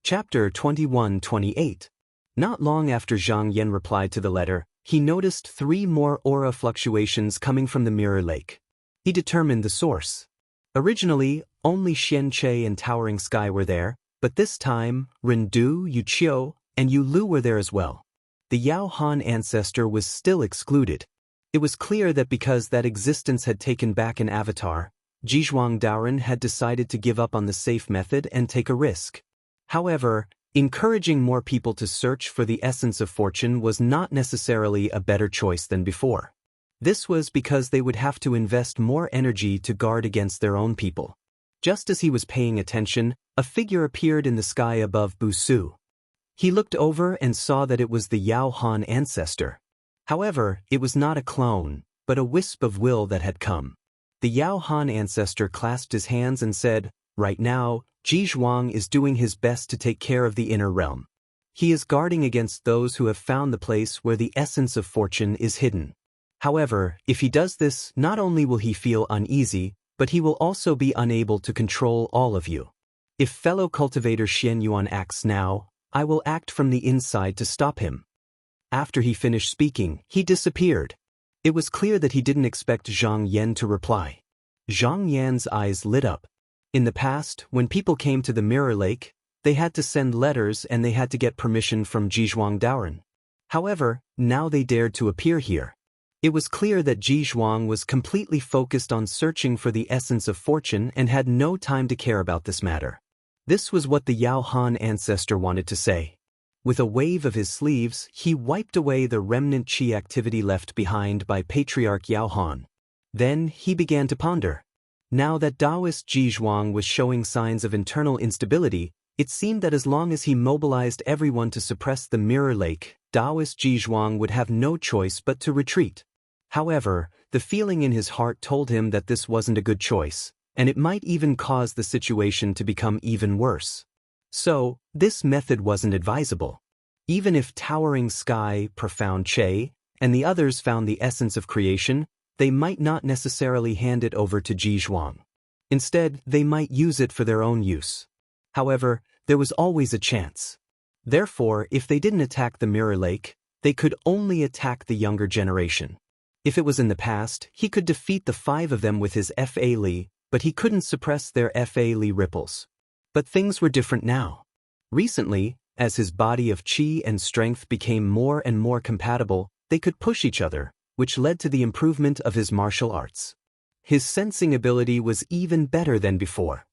Chapter 21-28. Not long after Zhang Yan replied to the letter, he noticed 3 more aura fluctuations coming from the mirror lake. He determined the source. Originally, only Xian Che and Towering Sky were there, but this time, Rendu, Yu Qiu, and Yu Lu were there as well. The Yao Han ancestor was still excluded. It was clear that because that existence had taken back an avatar, Zhizhuang Daoren had decided to give up on the safe method and take a risk. However, encouraging more people to search for the essence of fortune was not necessarily a better choice than before. This was because they would have to invest more energy to guard against their own people. Just as he was paying attention, a figure appeared in the sky above Busu. He looked over and saw that it was the Yao Han ancestor. However, it was not a clone, but a wisp of will that had come. The Yao Han ancestor clasped his hands and said, "Right now, Zhizhuang is doing his best to take care of the inner realm. He is guarding against those who have found the place where the essence of fortune is hidden. However, if he does this, not only will he feel uneasy, but he will also be unable to control all of you. If fellow cultivator Xian Yuan acts now, I will act from the inside to stop him." After he finished speaking, he disappeared. It was clear that he didn't expect Zhang Yan to reply. Zhang Yan's eyes lit up. In the past, when people came to the Mirror Lake, they had to send letters and they had to get permission from Zhizhuang Daoren. However, now they dared to appear here. It was clear that Zhizhuang was completely focused on searching for the essence of fortune and had no time to care about this matter. This was what the Yao Han ancestor wanted to say. With a wave of his sleeves, he wiped away the remnant qi activity left behind by Patriarch Yao Han. Then he began to ponder. Now that Taoist Zhizhuang was showing signs of internal instability, it seemed that as long as he mobilized everyone to suppress the Mirror Lake, Taoist Zhizhuang would have no choice but to retreat. However, the feeling in his heart told him that this wasn't a good choice, and it might even cause the situation to become even worse. So, this method wasn't advisable. Even if Towering Sky, Profound Che, and the others found the essence of creation, they might not necessarily hand it over to Zhizhuang. Instead, they might use it for their own use. However, there was always a chance. Therefore, if they didn't attack the Mirror Lake, they could only attack the younger generation. If it was in the past, he could defeat the 5 of them with his Fa Li, but he couldn't suppress their Fa Li ripples. But things were different now. Recently, as his body of qi and strength became more and more compatible, they could push each other, which led to the improvement of his martial arts. His sensing ability was even better than before.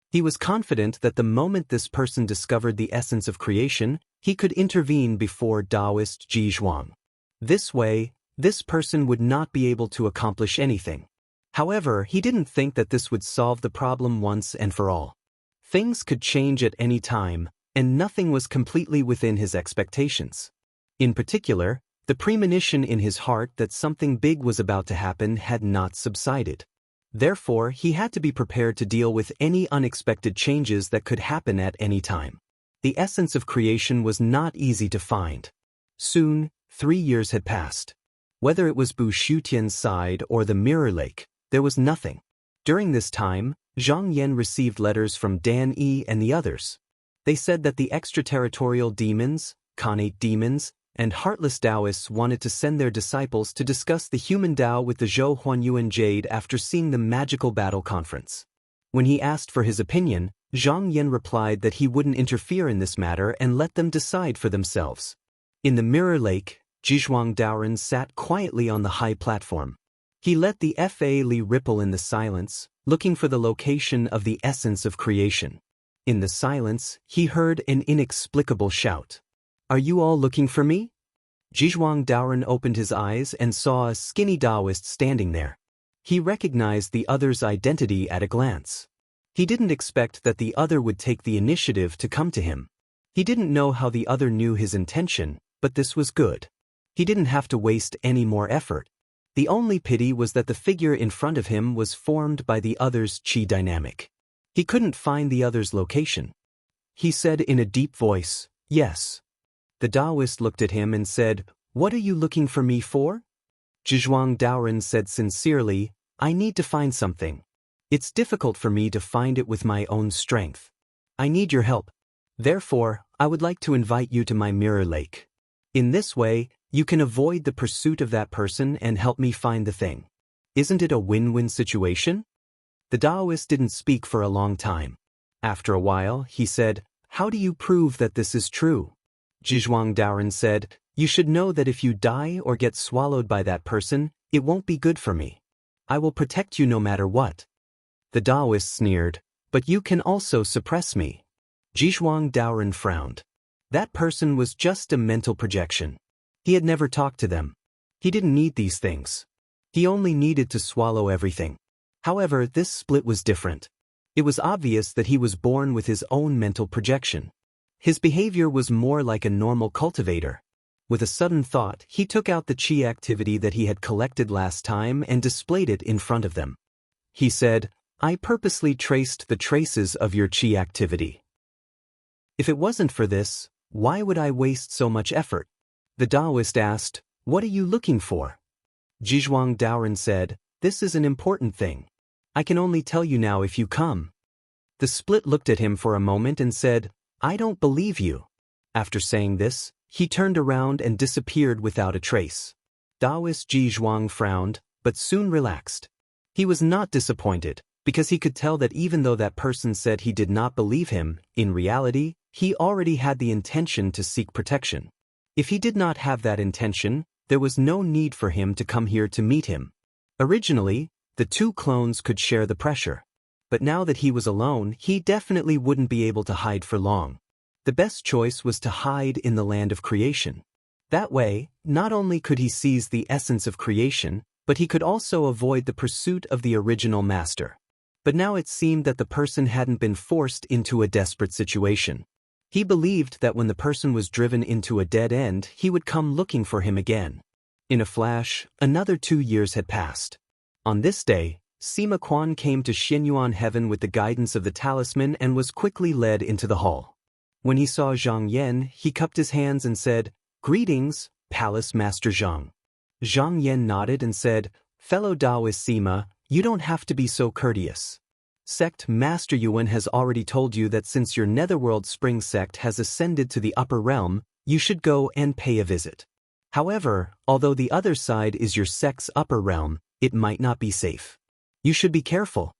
He was confident that the moment this person discovered the essence of creation, he could intervene before Taoist Zhizhuang. This way, this person would not be able to accomplish anything. However, he didn't think that this would solve the problem once and for all. Things could change at any time, and nothing was completely within his expectations. In particular, the premonition in his heart that something big was about to happen had not subsided. Therefore, he had to be prepared to deal with any unexpected changes that could happen at any time. The essence of creation was not easy to find. Soon, 3 years had passed. Whether it was Bu Shutian's side or the Mirror Lake, there was nothing. During this time, Zhang Yan received letters from Dan Yi and the others. They said that the extraterritorial demons, Khanate demons, and heartless Taoists wanted to send their disciples to discuss the human Tao with the Zhou Huanyuan Jade after seeing the magical battle conference. When he asked for his opinion, Zhang Yan replied that he wouldn't interfere in this matter and let them decide for themselves. In the Mirror Lake, Zhizhuang Daoren sat quietly on the high platform. He let the Fa Li ripple in the silence, looking for the location of the essence of creation. In the silence, he heard an inexplicable shout. "Are you all looking for me?" Zhizhuang Daoren opened his eyes and saw a skinny Taoist standing there. He recognized the other's identity at a glance. He didn't expect that the other would take the initiative to come to him. He didn't know how the other knew his intention, but this was good. He didn't have to waste any more effort. The only pity was that the figure in front of him was formed by the other's qi dynamic. He couldn't find the other's location. He said in a deep voice, "Yes." The Taoist looked at him and said, "What are you looking for me for?" Zhizhuang Daoren said sincerely, "I need to find something. It's difficult for me to find it with my own strength. I need your help." Therefore, I would like to invite you to my mirror lake. In this way, you can avoid the pursuit of that person and help me find the thing. Isn't it a win-win situation? The Taoist didn't speak for a long time. After a while, he said, "How do you prove that this is true?" Zhizhuang Daoren said, "You should know that if you die or get swallowed by that person, it won't be good for me. I will protect you no matter what." The Taoist sneered, "But you can also suppress me." Zhizhuang Daoren frowned. That person was just a mental projection. He had never talked to them. He didn't need these things. He only needed to swallow everything. However, this split was different. It was obvious that he was born with his own mental projection. His behavior was more like a normal cultivator. With a sudden thought, he took out the qi activity that he had collected last time and displayed it in front of them. He said, "I purposely traced the traces of your qi activity. If it wasn't for this, why would I waste so much effort?" The Taoist asked, "What are you looking for?" Zhizhuang Daoren said, "This is an important thing. I can only tell you now if you come." The split looked at him for a moment and said, "I don't believe you." After saying this, he turned around and disappeared without a trace. Taoist Zhizhuang frowned, but soon relaxed. He was not disappointed, because he could tell that even though that person said he did not believe him, in reality, he already had the intention to seek protection. If he did not have that intention, there was no need for him to come here to meet him. Originally, the two clones could share the pressure. But now that he was alone, he definitely wouldn't be able to hide for long. The best choice was to hide in the land of creation. That way, not only could he seize the essence of creation, but he could also avoid the pursuit of the original master. But now it seemed that the person hadn't been forced into a desperate situation. He believed that when the person was driven into a dead end, he would come looking for him again. In a flash, another 2 years had passed. On this day, Sima Quan came to Xinyuan Heaven with the guidance of the talisman and was quickly led into the hall. When he saw Zhang Yan, he cupped his hands and said, "Greetings, Palace Master Zhang." Zhang Yan nodded and said, "Fellow Taoist Sima, you don't have to be so courteous. Sect Master Yuan has already told you that since your Netherworld Spring sect has ascended to the upper realm, you should go and pay a visit. However, although the other side is your sect's upper realm, it might not be safe. You should be careful."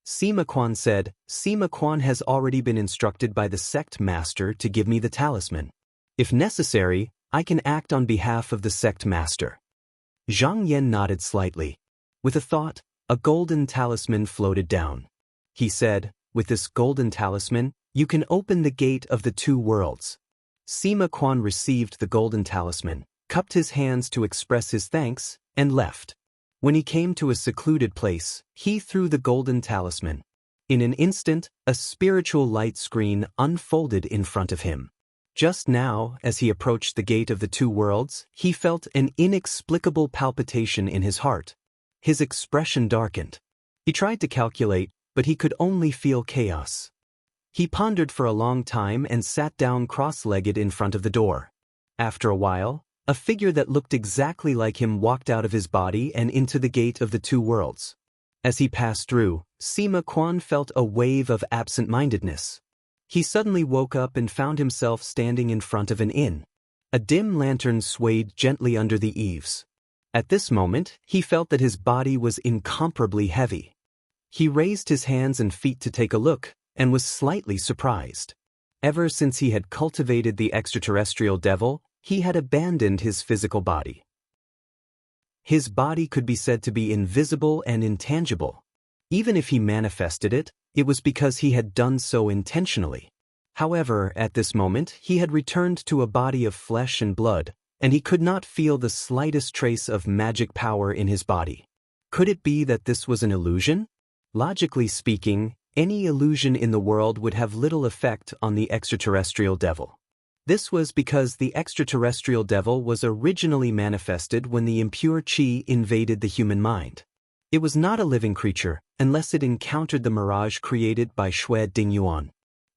Sima Quan said, "Sima Quan has already been instructed by the sect master to give me the talisman. If necessary, I can act on behalf of the sect master." Zhang Yan nodded slightly. With a thought, a golden talisman floated down. He said, "With this golden talisman, you can open the gate of the two worlds." Sima Quan received the golden talisman, cupped his hands to express his thanks, and left. When he came to a secluded place, he threw the golden talisman. In an instant, a spiritual light screen unfolded in front of him. Just now, as he approached the gate of the two worlds, he felt an inexplicable palpitation in his heart. His expression darkened. He tried to calculate, but he could only feel chaos. He pondered for a long time and sat down cross-legged in front of the door. After a while, a figure that looked exactly like him walked out of his body and into the gate of the two worlds. As he passed through, Sima Quan felt a wave of absent-mindedness. He suddenly woke up and found himself standing in front of an inn. A dim lantern swayed gently under the eaves. At this moment, he felt that his body was incomparably heavy. He raised his hands and feet to take a look, and was slightly surprised. Ever since he had cultivated the extraterrestrial devil, he had abandoned his physical body. His body could be said to be invisible and intangible. Even if he manifested it, it was because he had done so intentionally. However, at this moment, he had returned to a body of flesh and blood, and he could not feel the slightest trace of magic power in his body. Could it be that this was an illusion? Logically speaking, any illusion in the world would have little effect on the extraterrestrial devil. This was because the extraterrestrial devil was originally manifested when the impure qi invaded the human mind. It was not a living creature unless it encountered the mirage created by Shui Dingyuan.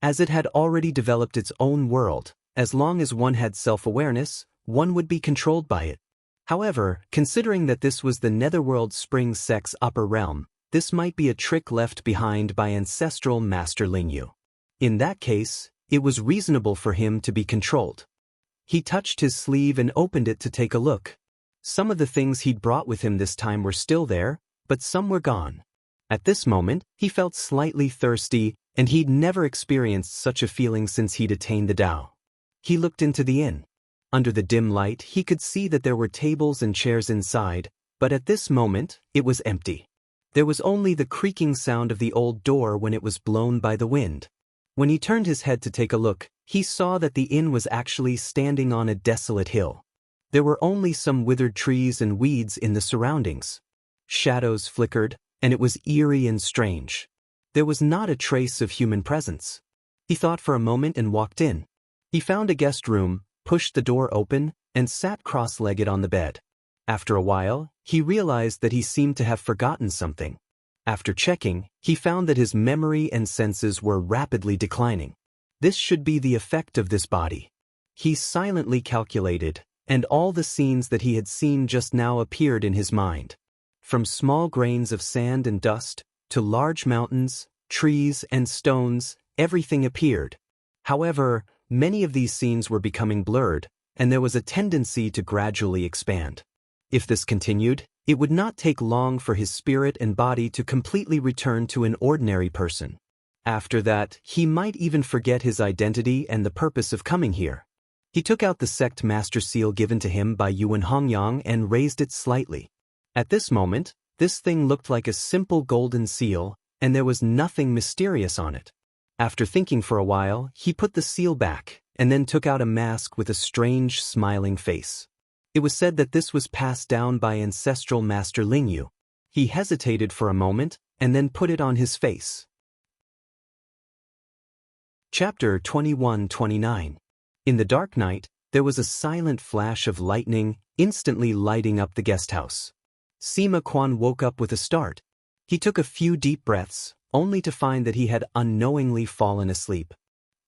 As it had already developed its own world, as long as one had self-awareness, one would be controlled by it. However, considering that this was the Netherworld Spring sect's upper realm, this might be a trick left behind by ancestral Master Lingyu. In that case, It was reasonable for him to be controlled. He touched his sleeve and opened it to take a look. Some of the things he'd brought with him this time were still there, but some were gone. At this moment, he felt slightly thirsty, and he'd never experienced such a feeling since he'd attained the Tao. He looked into the inn. Under the dim light, he could see that there were tables and chairs inside, but at this moment, it was empty. There was only the creaking sound of the old door when it was blown by the wind. When he turned his head to take a look, he saw that the inn was actually standing on a desolate hill. There were only some withered trees and weeds in the surroundings. Shadows flickered, and it was eerie and strange. There was not a trace of human presence. He thought for a moment and walked in. He found a guest room, pushed the door open, and sat cross-legged on the bed. After a while, he realized that he seemed to have forgotten something. After checking, he found that his memory and senses were rapidly declining. This should be the effect of this body. He silently calculated, and all the scenes that he had seen just now appeared in his mind. From small grains of sand and dust, to large mountains, trees, and stones, everything appeared. However, many of these scenes were becoming blurred, and there was a tendency to gradually expand. If this continued, it would not take long for his spirit and body to completely return to an ordinary person. After that, he might even forget his identity and the purpose of coming here. He took out the sect master seal given to him by Yuan Hongyang and raised it slightly. At this moment, this thing looked like a simple golden seal, and there was nothing mysterious on it. After thinking for a while, he put the seal back, and then took out a mask with a strange, smiling face. It was said that this was passed down by ancestral Master Lingyu. He hesitated for a moment, and then put it on his face. Chapter 21-29. In the dark night, there was a silent flash of lightning, instantly lighting up the guest house. Sima Quan woke up with a start. He took a few deep breaths, only to find that he had unknowingly fallen asleep.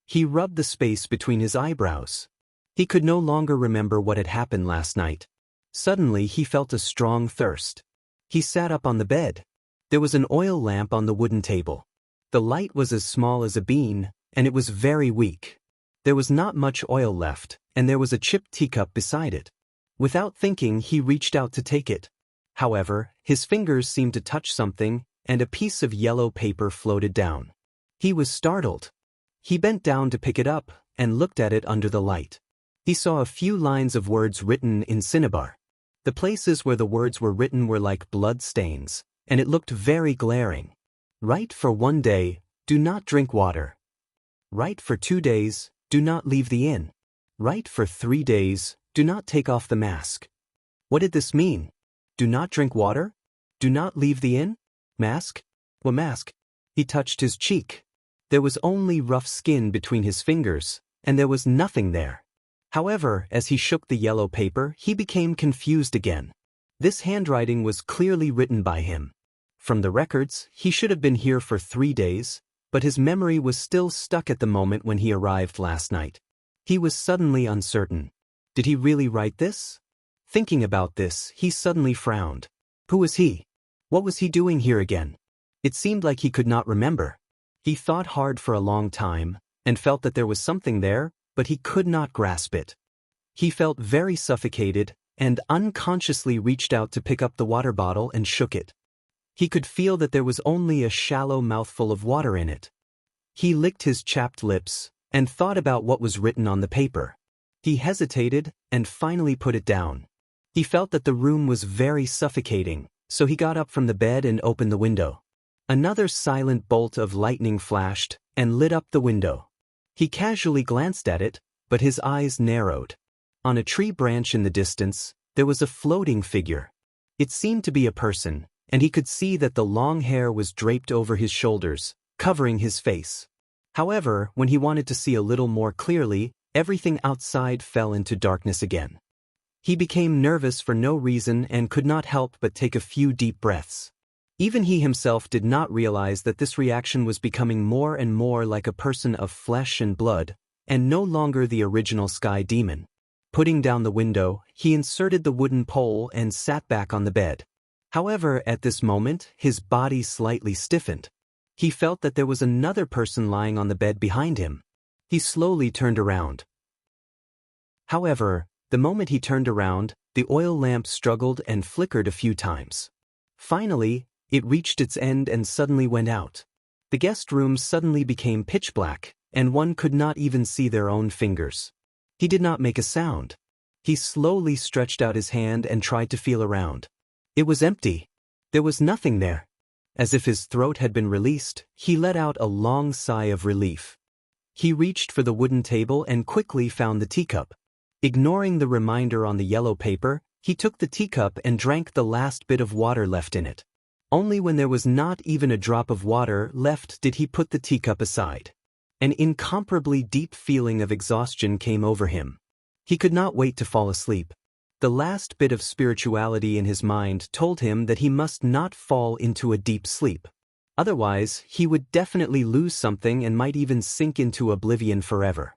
He rubbed the space between his eyebrows. He could no longer remember what had happened last night. Suddenly he felt a strong thirst. He sat up on the bed. There was an oil lamp on the wooden table. The light was as small as a bean, and it was very weak. There was not much oil left, and there was a chipped teacup beside it. Without thinking, he reached out to take it. However, his fingers seemed to touch something, and a piece of yellow paper floated down. He was startled. He bent down to pick it up, and looked at it under the light. He saw a few lines of words written in cinnabar. The places where the words were written were like blood stains, and it looked very glaring. Write for 1 day, do not drink water. Write for 2 days, do not leave the inn. Write for 3 days, do not take off the mask. What did this mean? Do not drink water? Do not leave the inn? Mask? What mask? He touched his cheek. There was only rough skin between his fingers, and there was nothing there. However, as he shook the yellow paper, he became confused again. This handwriting was clearly written by him. From the records, he should have been here for 3 days, but his memory was still stuck at the moment when he arrived last night. He was suddenly uncertain. Did he really write this? Thinking about this, he suddenly frowned. Who was he? What was he doing here again? It seemed like he could not remember. He thought hard for a long time, and felt that there was something there, but he could not grasp it. He felt very suffocated, and unconsciously reached out to pick up the water bottle and shook it. He could feel that there was only a shallow mouthful of water in it. He licked his chapped lips, and thought about what was written on the paper. He hesitated, and finally put it down. He felt that the room was very suffocating, so he got up from the bed and opened the window. Another silent bolt of lightning flashed, and lit up the window. He casually glanced at it, but his eyes narrowed. On a tree branch in the distance, there was a floating figure. It seemed to be a person, and he could see that the long hair was draped over his shoulders, covering his face. However, when he wanted to see a little more clearly, everything outside fell into darkness again. He became nervous for no reason and could not help but take a few deep breaths. Even he himself did not realize that this reaction was becoming more and more like a person of flesh and blood, and no longer the original sky demon. Putting down the window, he inserted the wooden pole and sat back on the bed. However, at this moment, his body slightly stiffened. He felt that there was another person lying on the bed behind him. He slowly turned around. However, the moment he turned around, the oil lamp struggled and flickered a few times. Finally, it reached its end and suddenly went out. The guest room suddenly became pitch black, and one could not even see their own fingers. He did not make a sound. He slowly stretched out his hand and tried to feel around. It was empty. There was nothing there. As if his throat had been released, he let out a long sigh of relief. He reached for the wooden table and quickly found the teacup. Ignoring the reminder on the yellow paper, he took the teacup and drank the last bit of water left in it. Only when there was not even a drop of water left did he put the teacup aside. An incomparably deep feeling of exhaustion came over him. He could not wait to fall asleep. The last bit of spirituality in his mind told him that he must not fall into a deep sleep. Otherwise, he would definitely lose something and might even sink into oblivion forever.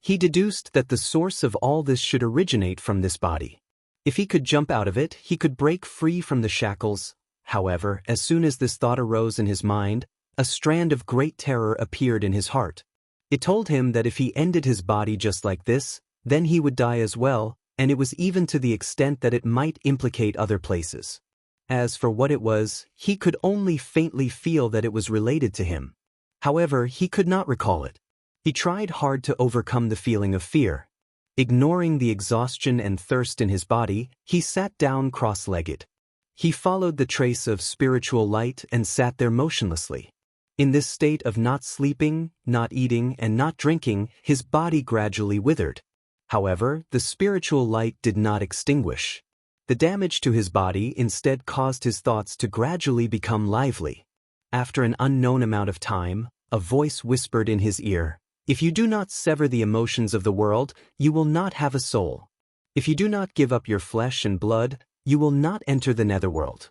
He deduced that the source of all this should originate from this body. If he could jump out of it, he could break free from the shackles. However, as soon as this thought arose in his mind, a strand of great terror appeared in his heart. It told him that if he ended his body just like this, then he would die as well, and it was even to the extent that it might implicate other places. As for what it was, he could only faintly feel that it was related to him. However, he could not recall it. He tried hard to overcome the feeling of fear. Ignoring the exhaustion and thirst in his body, he sat down cross-legged. He followed the trace of spiritual light and sat there motionlessly. In this state of not sleeping, not eating, and not drinking, his body gradually withered. However, the spiritual light did not extinguish. The damage to his body instead caused his thoughts to gradually become lively. After an unknown amount of time, a voice whispered in his ear, "If you do not sever the emotions of the world, you will not have a soul. If you do not give up your flesh and blood, you will not enter the netherworld."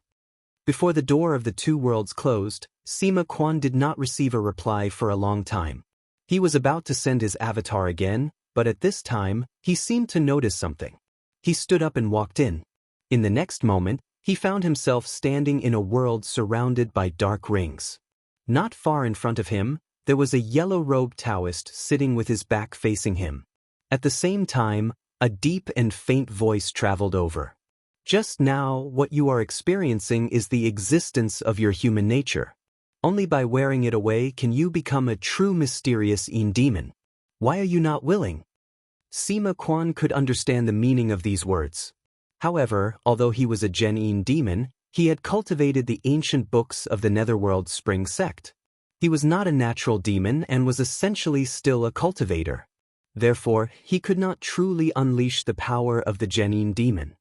Before the door of the two worlds closed, Sima Quan did not receive a reply for a long time. He was about to send his avatar again, but at this time, he seemed to notice something. He stood up and walked in. In the next moment, he found himself standing in a world surrounded by dark rings. Not far in front of him, there was a yellow-robed Taoist sitting with his back facing him. At the same time, a deep and faint voice traveled over. "Just now, what you are experiencing is the existence of your human nature. Only by wearing it away can you become a true mysterious Yin demon. Why are you not willing?" Sima Quan could understand the meaning of these words. However, although he was a genuine demon, he had cultivated the ancient books of the Netherworld Spring sect. He was not a natural demon and was essentially still a cultivator. Therefore, he could not truly unleash the power of the genuine demon.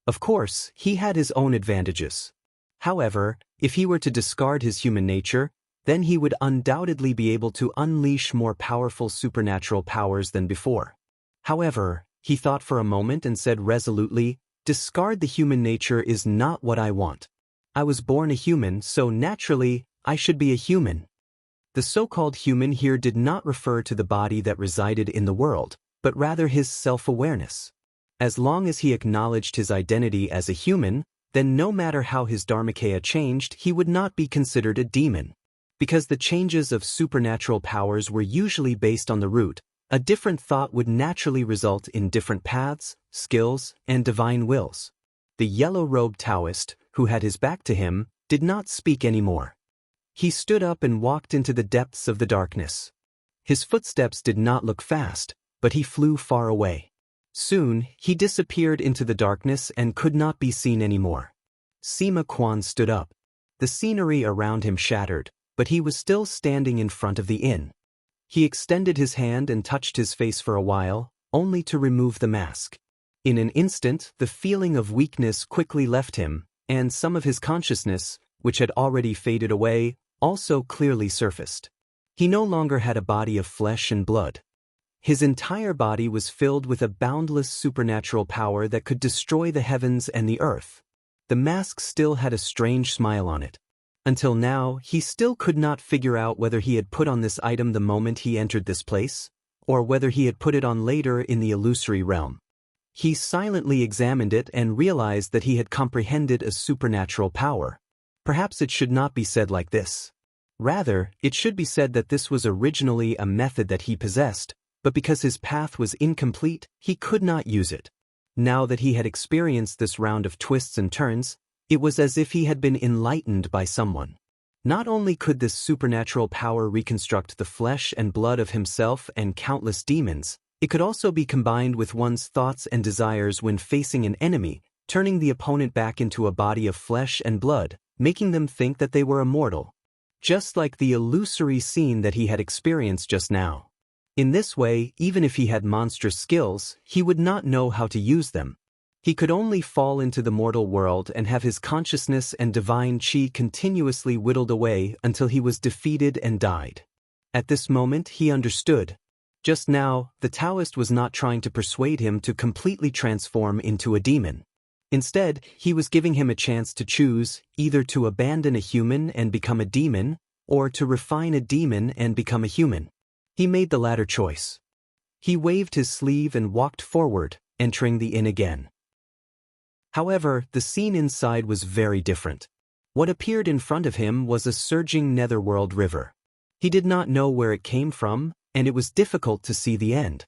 Of course, he had his own advantages. However, if he were to discard his human nature, then he would undoubtedly be able to unleash more powerful supernatural powers than before. However, he thought for a moment and said resolutely, "Discard the human nature is not what I want. I was born a human, so naturally, I should be a human." The so-called human here did not refer to the body that resided in the world, but rather his self-awareness. As long as he acknowledged his identity as a human, then no matter how his dharmakaya changed, he would not be considered a demon. Because the changes of supernatural powers were usually based on the root, a different thought would naturally result in different paths, skills, and divine wills. The yellow-robed Taoist, who had his back to him, did not speak anymore. He stood up and walked into the depths of the darkness. His footsteps did not look fast, but he flew far away. Soon, he disappeared into the darkness and could not be seen anymore. Sima Quan stood up. The scenery around him shattered, but he was still standing in front of the inn. He extended his hand and touched his face for a while, only to remove the mask. In an instant, the feeling of weakness quickly left him, and some of his consciousness, which had already faded away, also clearly surfaced. He no longer had a body of flesh and blood. His entire body was filled with a boundless supernatural power that could destroy the heavens and the earth. The mask still had a strange smile on it. Until now, he still could not figure out whether he had put on this item the moment he entered this place, or whether he had put it on later in the illusory realm. He silently examined it and realized that he had comprehended a supernatural power. Perhaps it should not be said like this. Rather, it should be said that this was originally a method that he possessed, but because his path was incomplete, he could not use it. Now that he had experienced this round of twists and turns, it was as if he had been enlightened by someone. Not only could this supernatural power reconstruct the flesh and blood of himself and countless demons, it could also be combined with one's thoughts and desires when facing an enemy, turning the opponent back into a body of flesh and blood, making them think that they were immortal. Just like the illusory scene that he had experienced just now. In this way, even if he had monstrous skills, he would not know how to use them. He could only fall into the mortal world and have his consciousness and divine chi continuously whittled away until he was defeated and died. At this moment, he understood. Just now, the Taoist was not trying to persuade him to completely transform into a demon. Instead, he was giving him a chance to choose, either to abandon a human and become a demon, or to refine a demon and become a human. He made the latter choice. He waved his sleeve and walked forward, entering the inn again. However, the scene inside was very different. What appeared in front of him was a surging netherworld river. He did not know where it came from, and it was difficult to see the end.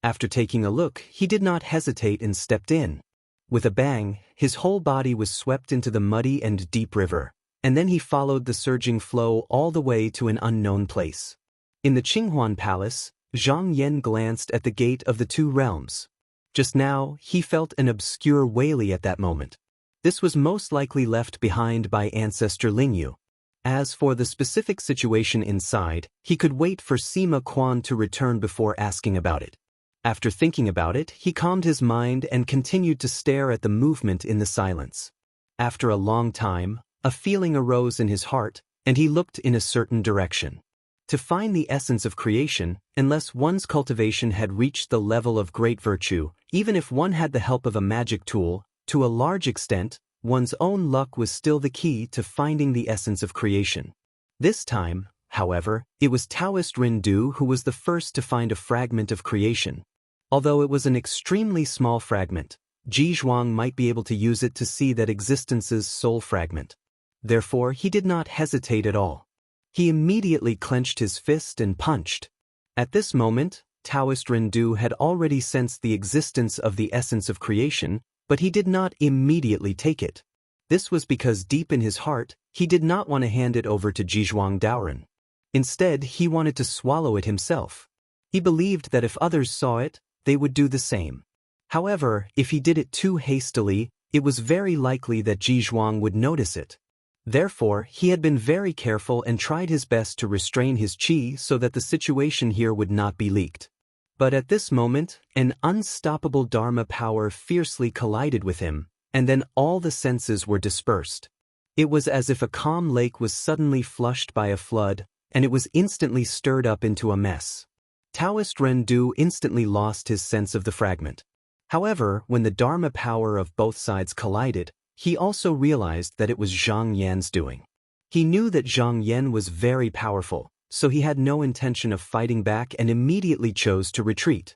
After taking a look, he did not hesitate and stepped in. With a bang, his whole body was swept into the muddy and deep river, and then he followed the surging flow all the way to an unknown place. In the Qinghuan Palace, Zhang Yan glanced at the gate of the two realms. Just now, he felt an obscure Weili at that moment. This was most likely left behind by ancestor Lingyu. As for the specific situation inside, he could wait for Sima Quan to return before asking about it. After thinking about it, he calmed his mind and continued to stare at the movement in the silence. After a long time, a feeling arose in his heart, and he looked in a certain direction. To find the essence of creation, unless one's cultivation had reached the level of great virtue, even if one had the help of a magic tool, to a large extent, one's own luck was still the key to finding the essence of creation. This time, however, it was Taoist Rindu who was the first to find a fragment of creation. Although it was an extremely small fragment, Ji Zhuang might be able to use it to see that existence's soul fragment. Therefore, he did not hesitate at all. He immediately clenched his fist and punched. At this moment, Taoist Rindu had already sensed the existence of the essence of creation, but he did not immediately take it. This was because deep in his heart, he did not want to hand it over to Zhizhuang Daoren. Instead, he wanted to swallow it himself. He believed that if others saw it, they would do the same. However, if he did it too hastily, it was very likely that Zhizhuang would notice it. Therefore, he had been very careful and tried his best to restrain his qi so that the situation here would not be leaked. But at this moment, an unstoppable Dharma power fiercely collided with him, and then all the senses were dispersed. It was as if a calm lake was suddenly flushed by a flood, and it was instantly stirred up into a mess. Taoist Rindu instantly lost his sense of the fragment. However, when the Dharma power of both sides collided, he also realized that it was Zhang Yan's doing. He knew that Zhang Yan was very powerful, so he had no intention of fighting back and immediately chose to retreat.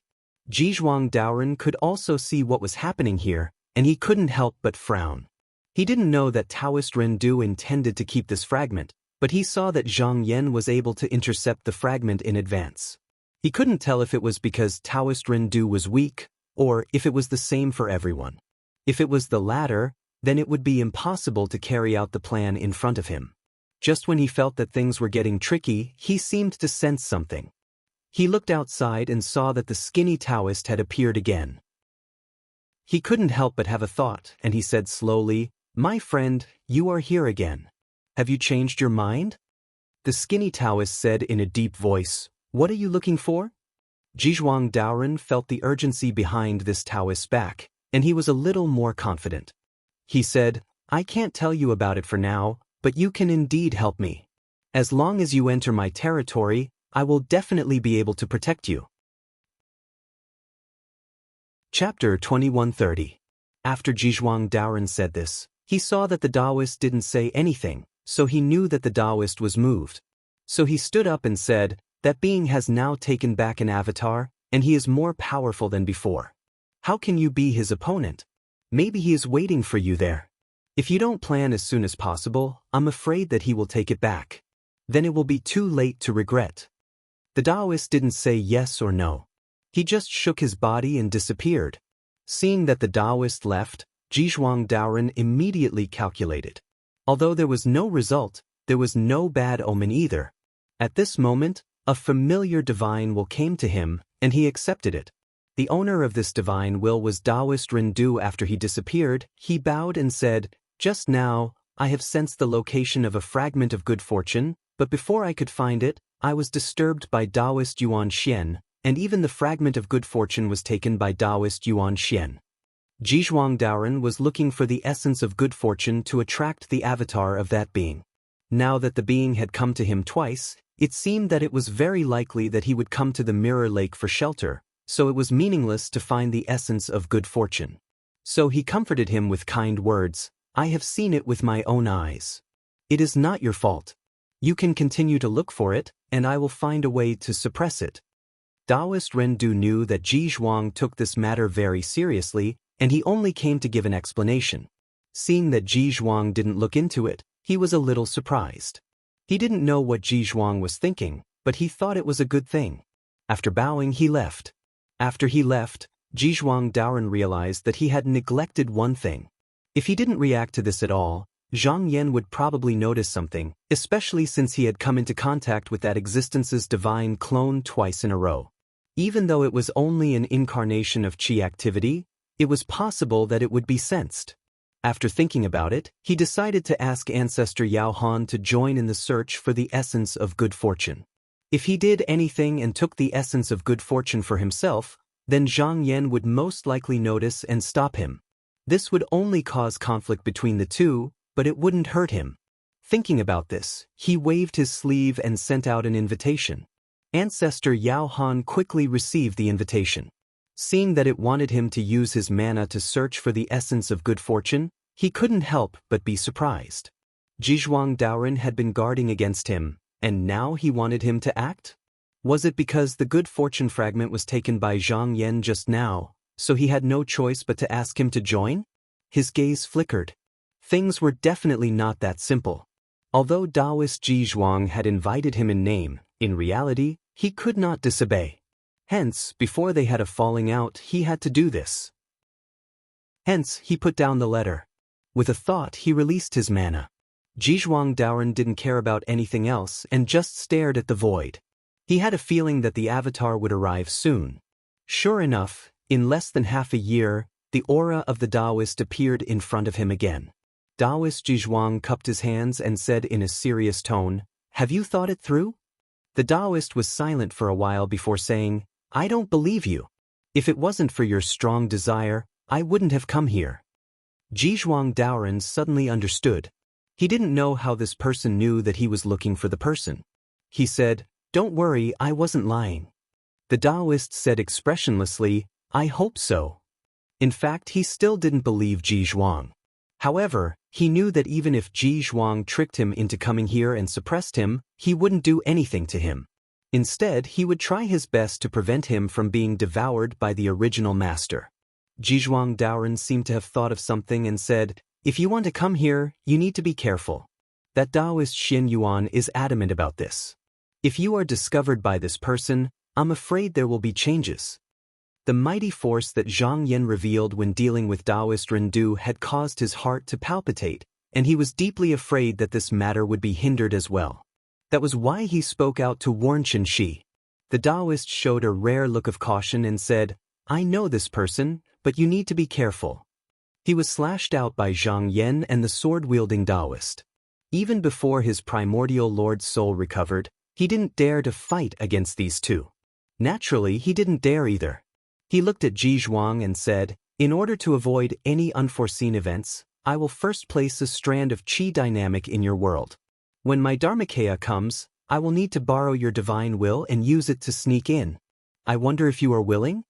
Zhizhuang Daoren could also see what was happening here, and he couldn't help but frown. He didn't know that Taoist Rindu intended to keep this fragment, but he saw that Zhang Yan was able to intercept the fragment in advance. He couldn't tell if it was because Taoist Rindu was weak, or if it was the same for everyone. If it was the latter, then it would be impossible to carry out the plan in front of him. Just when he felt that things were getting tricky, he seemed to sense something. He looked outside and saw that the skinny Taoist had appeared again. He couldn't help but have a thought, and he said slowly, "My friend, you are here again. Have you changed your mind?" The skinny Taoist said in a deep voice, "What are you looking for?" Zhizhuang Daoren felt the urgency behind this Taoist's back, and he was a little more confident. He said, "I can't tell you about it for now, but you can indeed help me. As long as you enter my territory, I will definitely be able to protect you." Chapter 2130. After Zhizhuang Daoren said this, he saw that the Taoist didn't say anything, so he knew that the Taoist was moved. So he stood up and said, "That being has now taken back an avatar, and he is more powerful than before. How can you be his opponent? Maybe he is waiting for you there. If you don't plan as soon as possible, I'm afraid that he will take it back." then it will be too late to regret. The Taoist didn't say yes or no. He just shook his body and disappeared. Seeing that the Taoist left, Zhizhuang Daoren immediately calculated. Although there was no result, there was no bad omen either. At this moment, a familiar divine will came to him, and he accepted it. The owner of this divine will was Taoist Rindu. After he disappeared, he bowed and said, "Just now, I have sensed the location of a fragment of good fortune, but before I could find it, I was disturbed by Taoist Yuan Xian, and even the fragment of good fortune was taken by Taoist Yuan Xian." Zhizhuang Daoren was looking for the essence of good fortune to attract the avatar of that being. Now that the being had come to him twice, it seemed that it was very likely that he would come to the Mirror Lake for shelter, so it was meaningless to find the essence of good fortune. So he comforted him with kind words, "I have seen it with my own eyes. It is not your fault. You can continue to look for it, and I will find a way to suppress it." Taoist Rendu knew that Zhizhuang took this matter very seriously, and he only came to give an explanation. Seeing that Zhizhuang didn't look into it, he was a little surprised. He didn't know what Zhizhuang was thinking, but he thought it was a good thing. After bowing, he left. After he left, Zhizhuang Daoren realized that he had neglected one thing. If he didn't react to this at all, Zhang Yan would probably notice something, especially since he had come into contact with that existence's divine clone twice in a row. Even though it was only an incarnation of qi activity, it was possible that it would be sensed. After thinking about it, he decided to ask ancestor Yao Han to join in the search for the essence of good fortune. If he did anything and took the essence of good fortune for himself, then Zhang Yan would most likely notice and stop him. This would only cause conflict between the two, but it wouldn't hurt him. Thinking about this, he waved his sleeve and sent out an invitation. Ancestor Yao Han quickly received the invitation. Seeing that it wanted him to use his mana to search for the essence of good fortune, he couldn't help but be surprised. Zhizhuang Daoren had been guarding against him, and now he wanted him to act? Was it because the good fortune fragment was taken by Zhang Yan just now, so he had no choice but to ask him to join? His gaze flickered. Things were definitely not that simple. Although Taoist Zhizhuang had invited him in name, in reality, he could not disobey. Hence, before they had a falling out, he had to do this. Hence, he put down the letter. With a thought, he released his mana. Zhizhuang Daoren didn't care about anything else and just stared at the void. He had a feeling that the avatar would arrive soon. Sure enough, in less than half a year, the aura of the Taoist appeared in front of him again. Taoist Zhizhuang cupped his hands and said in a serious tone, "Have you thought it through?" The Taoist was silent for a while before saying, "I don't believe you. If it wasn't for your strong desire, I wouldn't have come here." Zhizhuang Daoren suddenly understood. He didn't know how this person knew that he was looking for the person. He said, "Don't worry, I wasn't lying." The Taoist said expressionlessly, "I hope so." In fact, he still didn't believe Zhizhuang. However, he knew that even if Zhizhuang tricked him into coming here and suppressed him, he wouldn't do anything to him. Instead, he would try his best to prevent him from being devoured by the original master. Zhizhuang Daoren seemed to have thought of something and said, "If you want to come here, you need to be careful. That Taoist Xin Yuan is adamant about this. If you are discovered by this person, I'm afraid there will be changes." The mighty force that Zhang Yan revealed when dealing with Taoist Rindu had caused his heart to palpitate, and he was deeply afraid that this matter would be hindered as well. That was why he spoke out to warn Chen Shi. The Taoist showed a rare look of caution and said, "I know this person, but you need to be careful." He was slashed out by Zhang Yan and the sword-wielding Taoist. Even before his primordial lord's soul recovered, he didn't dare to fight against these two. Naturally, he didn't dare either. He looked at Zhizhuang and said, "In order to avoid any unforeseen events, I will first place a strand of qi dynamic in your world. When my Dharmakaya comes, I will need to borrow your divine will and use it to sneak in. I wonder if you are willing?"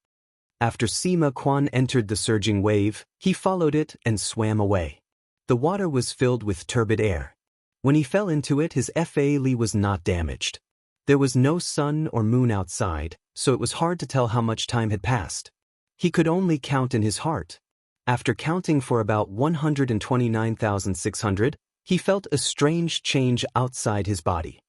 After Sima Quan entered the surging wave, he followed it and swam away. The water was filled with turbid air. When he fell into it, his Fa Li was not damaged. There was no sun or moon outside, so it was hard to tell how much time had passed. He could only count in his heart. After counting for about 129,600, he felt a strange change outside his body.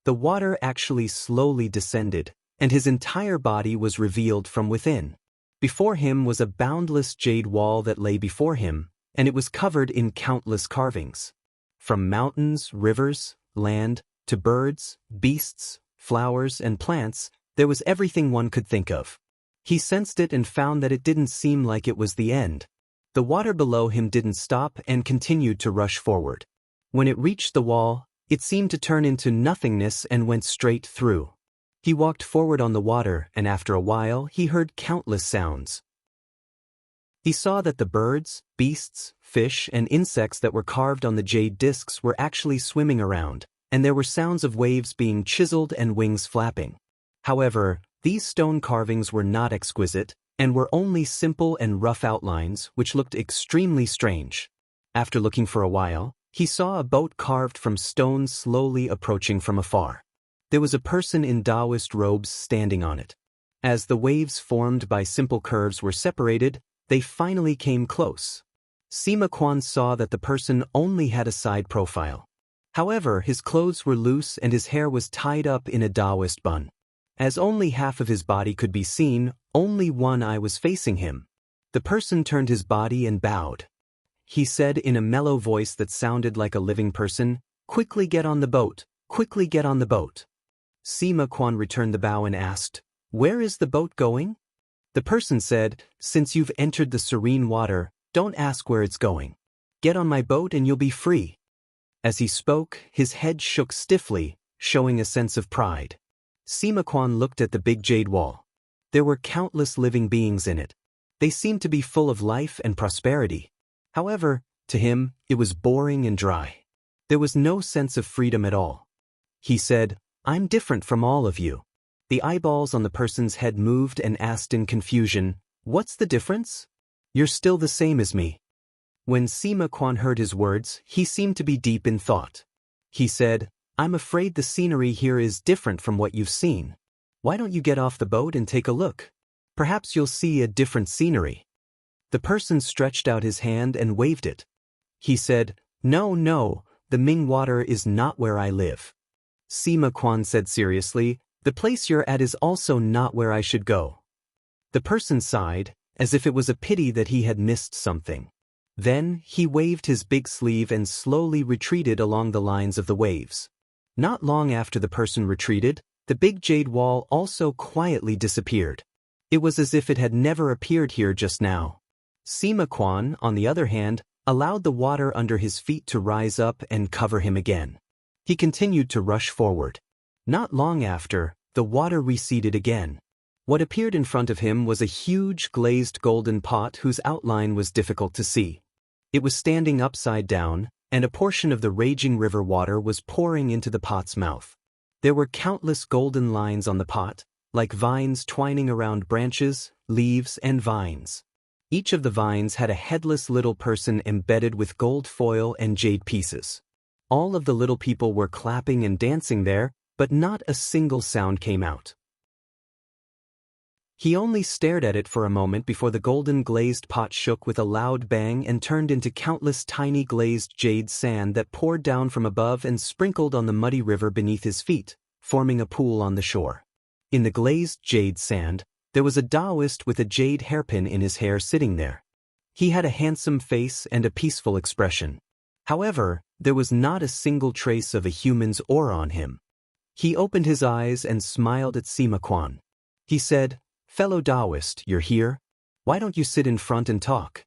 The water actually slowly descended, and his entire body was revealed from within. Before him was a boundless jade wall that lay before him, and it was covered in countless carvings. From mountains, rivers, land, to birds, beasts, flowers, and plants, there was everything one could think of. He sensed it and found that it didn't seem like it was the end. The water below him didn't stop and continued to rush forward. When it reached the wall, it seemed to turn into nothingness and went straight through. He walked forward on the water, and after a while he heard countless sounds. He saw that the birds, beasts, fish, and insects that were carved on the jade discs were actually swimming around, and there were sounds of waves being chiseled and wings flapping. However, these stone carvings were not exquisite, and were only simple and rough outlines which looked extremely strange. After looking for a while, he saw a boat carved from stone slowly approaching from afar. There was a person in Taoist robes standing on it. As the waves formed by simple curves were separated, they finally came close. Sima Quan saw that the person only had a side profile. However, his clothes were loose and his hair was tied up in a Taoist bun. As only half of his body could be seen, only one eye was facing him. The person turned his body and bowed. He said in a mellow voice that sounded like a living person, "Quickly get on the boat, quickly get on the boat." Sima Quan returned the bow and asked, "Where is the boat going?" The person said, "Since you've entered the serene water, don't ask where it's going. Get on my boat and you'll be free." As he spoke, his head shook stiffly, showing a sense of pride. Sima Quan looked at the big jade wall. There were countless living beings in it. They seemed to be full of life and prosperity. However, to him, it was boring and dry. There was no sense of freedom at all. He said, "I'm different from all of you." The eyeballs on the person's head moved and asked in confusion, "What's the difference?" "You're still the same as me." When Sima Quan heard his words, he seemed to be deep in thought. He said, "I'm afraid the scenery here is different from what you've seen. Why don't you get off the boat and take a look? Perhaps you'll see a different scenery." The person stretched out his hand and waved it. He said, No, the Ming water is not where I live." Sima Quan said seriously, "The place you're at is also not where I should go." The person sighed, as if it was a pity that he had missed something. Then, he waved his big sleeve and slowly retreated along the lines of the waves. Not long after the person retreated, the big jade wall also quietly disappeared. It was as if it had never appeared here just now. Sima Quan, on the other hand, allowed the water under his feet to rise up and cover him again. He continued to rush forward. Not long after, the water receded again. What appeared in front of him was a huge glazed golden pot whose outline was difficult to see. It was standing upside down, and a portion of the raging river water was pouring into the pot's mouth. There were countless golden lines on the pot, like vines twining around branches, leaves, and vines. Each of the vines had a headless little person embedded with gold foil and jade pieces. All of the little people were clapping and dancing there, but not a single sound came out. He only stared at it for a moment before the golden glazed pot shook with a loud bang and turned into countless tiny glazed jade sand that poured down from above and sprinkled on the muddy river beneath his feet, forming a pool on the shore. In the glazed jade sand, there was a Taoist with a jade hairpin in his hair sitting there. He had a handsome face and a peaceful expression. However, there was not a single trace of a human's aura on him. He opened his eyes and smiled at Sima Quan. He said, "Fellow Taoist, you're here? Why don't you sit in front and talk?"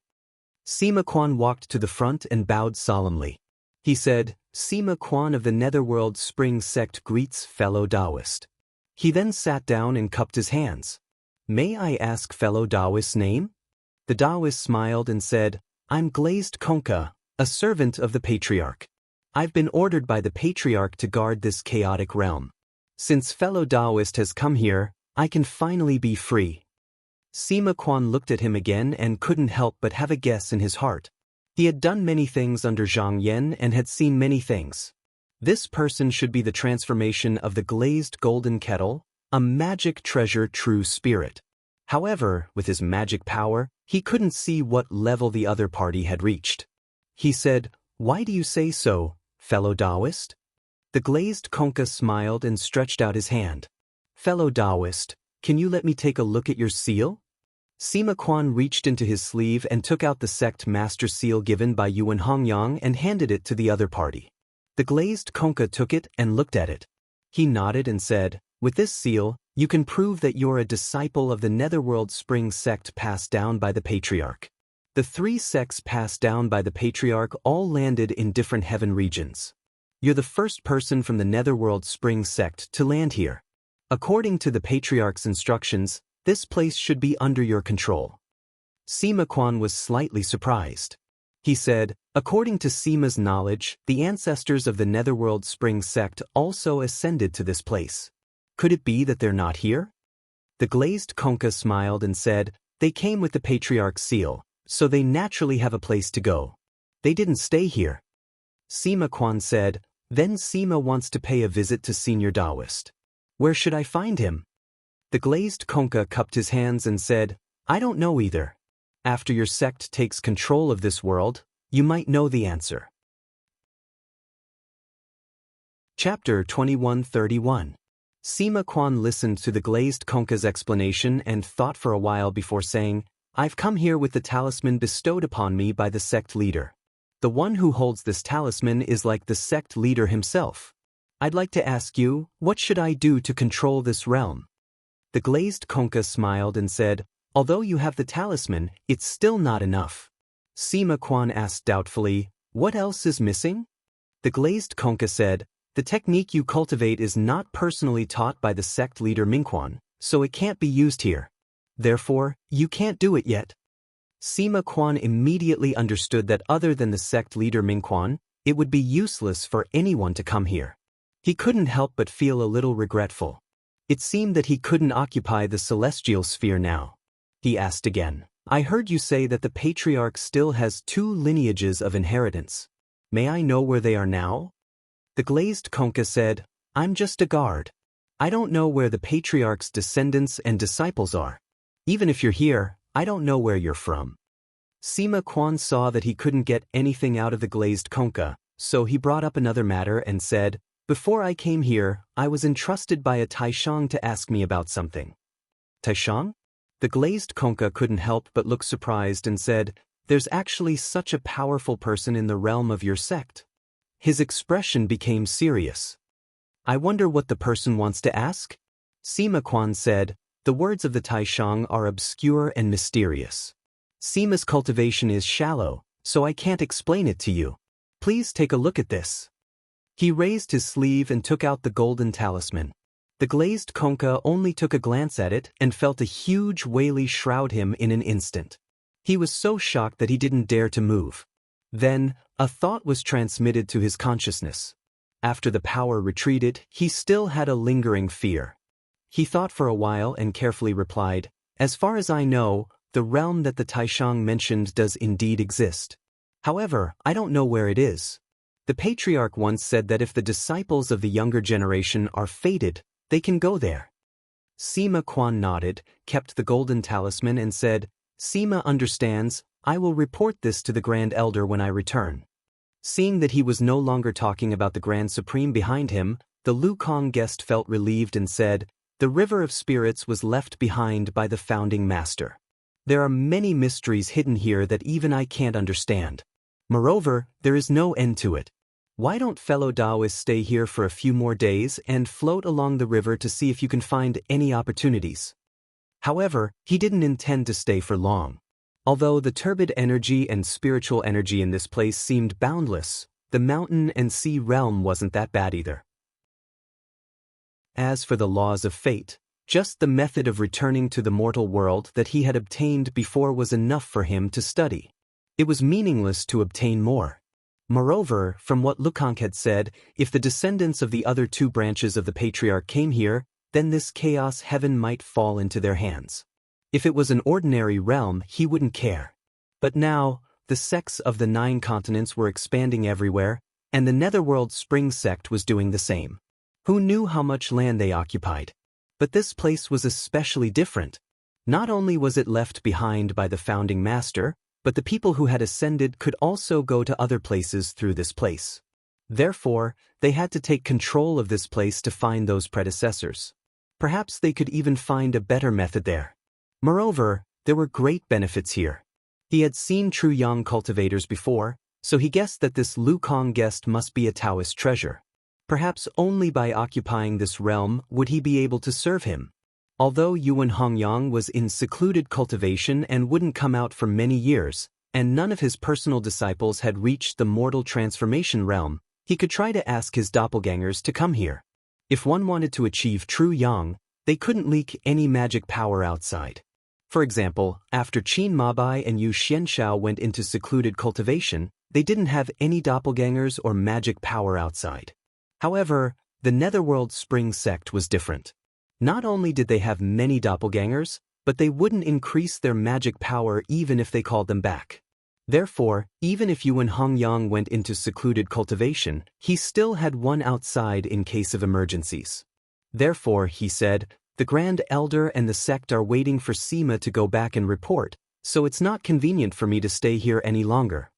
Sima Quan walked to the front and bowed solemnly. He said, "Sima Quan of the Netherworld Spring Sect greets fellow Taoist." He then sat down and cupped his hands. "May I ask fellow Taoist's name?" The Taoist smiled and said, "I'm Glazed Konka, a servant of the Patriarch. I've been ordered by the Patriarch to guard this chaotic realm. Since fellow Taoist has come here, I can finally be free." Sima Quan looked at him again and couldn't help but have a guess in his heart. He had done many things under Zhang Yan and had seen many things. This person should be the transformation of the glazed golden kettle, a magic treasure true spirit. However, with his magic power, he couldn't see what level the other party had reached. He said, "Why do you say so, fellow Taoist?" The glazed Konka smiled and stretched out his hand. Fellow Taoist, can you let me take a look at your seal? Sima Quan reached into his sleeve and took out the sect master seal given by Yuan Hongyang and handed it to the other party. The glazed Konka took it and looked at it. He nodded and said, with this seal, you can prove that you're a disciple of the Netherworld Spring sect passed down by the Patriarch. The 3 sects passed down by the Patriarch all landed in different heaven regions. You're the first person from the Netherworld Spring sect to land here. According to the Patriarch's instructions, this place should be under your control. Sima Quan was slightly surprised. He said, according to Sima's knowledge, the ancestors of the Netherworld Spring sect also ascended to this place. Could it be that they're not here? The glazed Konka smiled and said, they came with the Patriarch's seal, so they naturally have a place to go. They didn't stay here. Sima Quan said, then Sima wants to pay a visit to Senior Taoist. Where should I find him? The glazed Konka cupped his hands and said, I don't know either. After your sect takes control of this world, you might know the answer. Chapter 2131. Sima Quan listened to the glazed Konka's explanation and thought for a while before saying, I've come here with the talisman bestowed upon me by the sect leader. The one who holds this talisman is like the sect leader himself. I'd like to ask you, what should I do to control this realm? The glazed Konka smiled and said, although you have the talisman, it's still not enough. Sima Quan asked doubtfully, what else is missing? The glazed Konka said, the technique you cultivate is not personally taught by the sect leader Mingquan, so it can't be used here. Therefore, you can't do it yet. Sima Quan immediately understood that other than the sect leader Mingquan, it would be useless for anyone to come here. He couldn't help but feel a little regretful. It seemed that he couldn't occupy the celestial sphere now. He asked again, I heard you say that the Patriarch still has 2 lineages of inheritance. May I know where they are now? The glazed Konka said, I'm just a guard. I don't know where the Patriarch's descendants and disciples are. Even if you're here, I don't know where you're from. Sima Quan saw that he couldn't get anything out of the glazed Konka, so he brought up another matter and said, before I came here, I was entrusted by a Taishang to ask me about something. Taishang? The glazed Konka couldn't help but look surprised and said, there's actually such a powerful person in the realm of your sect. His expression became serious. I wonder what the person wants to ask? Sima Quan said, the words of the Taishang are obscure and mysterious. Sima's cultivation is shallow, so I can't explain it to you. Please take a look at this. He raised his sleeve and took out the golden talisman. The glazed Konka only took a glance at it and felt a huge Whaley shroud him in an instant. He was so shocked that he didn't dare to move. Then, a thought was transmitted to his consciousness. After the power retreated, he still had a lingering fear. He thought for a while and carefully replied, as far as I know, the realm that the Taishang mentioned does indeed exist. However, I don't know where it is. The Patriarch once said that if the disciples of the younger generation are fated, they can go there. Sima Quan nodded, kept the golden talisman and said, Sima understands, I will report this to the Grand Elder when I return. Seeing that he was no longer talking about the Grand Supreme behind him, the Lukong guest felt relieved and said, the River of Spirits was left behind by the founding master. There are many mysteries hidden here that even I can't understand. Moreover, there is no end to it. Why don't fellow Taoists stay here for a few more days and float along the river to see if you can find any opportunities? However, he didn't intend to stay for long. Although the turbid energy and spiritual energy in this place seemed boundless, the mountain and sea realm wasn't that bad either. As for the laws of fate, just the method of returning to the mortal world that he had obtained before was enough for him to study. It was meaningless to obtain more. Moreover, from what Lukong had said, if the descendants of the other 2 branches of the Patriarch came here, then this chaos heaven might fall into their hands. If it was an ordinary realm, he wouldn't care. But now, the sects of the 9 continents were expanding everywhere, and the Netherworld Spring sect was doing the same. Who knew how much land they occupied? But this place was especially different. Not only was it left behind by the founding master, but the people who had ascended could also go to other places through this place. Therefore, they had to take control of this place to find those predecessors. Perhaps they could even find a better method there. Moreover, there were great benefits here. He had seen true Yang cultivators before, so he guessed that this Lukong guest must be a Taoist treasure. Perhaps only by occupying this realm would he be able to serve him. Although Yuan Hongyang was in secluded cultivation and wouldn't come out for many years, and none of his personal disciples had reached the mortal transformation realm, he could try to ask his doppelgangers to come here. If one wanted to achieve true Yang, they couldn't leak any magic power outside. For example, after Qin Mabai and Yu Xianshao went into secluded cultivation, they didn't have any doppelgangers or magic power outside. However, the Netherworld Spring sect was different. Not only did they have many doppelgangers, but they wouldn't increase their magic power even if they called them back. Therefore, even if Yuan Hongyang went into secluded cultivation, he still had one outside in case of emergencies. Therefore, he said, the Grand Elder and the sect are waiting for Sima to go back and report, so it's not convenient for me to stay here any longer.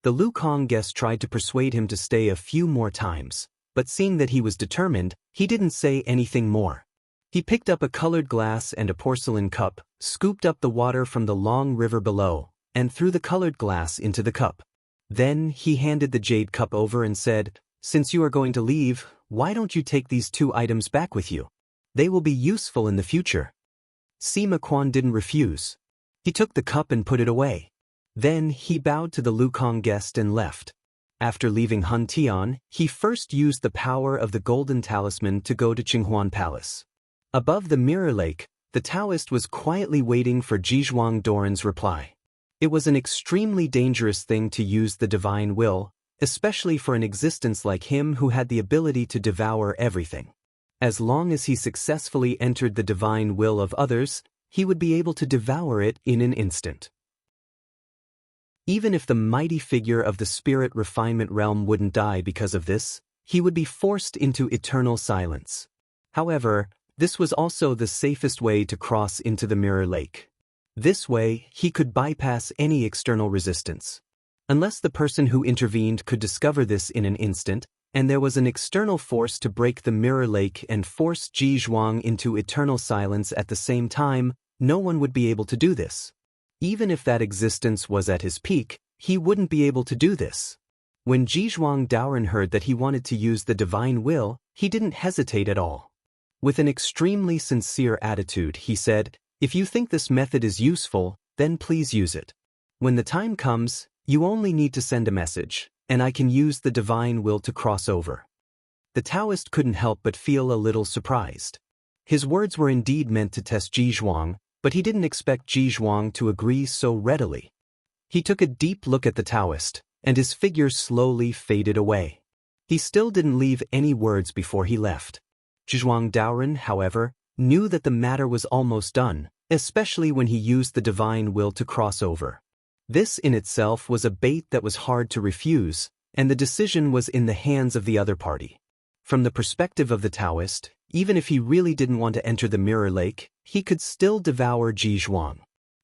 The Lukong guest tried to persuade him to stay a few more times, but seeing that he was determined, he didn't say anything more. He picked up a colored glass and a porcelain cup, scooped up the water from the long river below, and threw the colored glass into the cup. Then he handed the jade cup over and said, "Since you are going to leave, why don't you take these 2 items back with you? They will be useful in the future." Sima Quan didn't refuse. He took the cup and put it away. Then he bowed to the Lukong guest and left. After leaving Hun Tian, he first used the power of the golden talisman to go to Qinghuan Palace. Above the mirror lake, the Taoist was quietly waiting for Jizhuang Doran's reply. It was an extremely dangerous thing to use the divine will, especially for an existence like him who had the ability to devour everything. As long as he successfully entered the divine will of others, he would be able to devour it in an instant. Even if the mighty figure of the spirit refinement realm wouldn't die because of this, he would be forced into eternal silence. However, this was also the safest way to cross into the mirror lake. This way, he could bypass any external resistance. Unless the person who intervened could discover this in an instant, and there was an external force to break the mirror lake and force Ji Zhuang into eternal silence at the same time, no one would be able to do this. Even if that existence was at his peak, he wouldn't be able to do this. When Jizhuang Daoren heard that he wanted to use the divine will, he didn't hesitate at all. With an extremely sincere attitude, he said, "If you think this method is useful, then please use it. When the time comes, you only need to send a message, and I can use the divine will to cross over." The Taoist couldn't help but feel a little surprised. His words were indeed meant to test Jizhuang, but he didn't expect Jizhuang to agree so readily. He took a deep look at the Taoist, and his figure slowly faded away. He still didn't leave any words before he left. Jizhuang Daoren, however, knew that the matter was almost done, especially when he used the divine will to cross over. This in itself was a bait that was hard to refuse, and the decision was in the hands of the other party. From the perspective of the Taoist, even if he really didn't want to enter the mirror lake, he could still devour Jizhuang.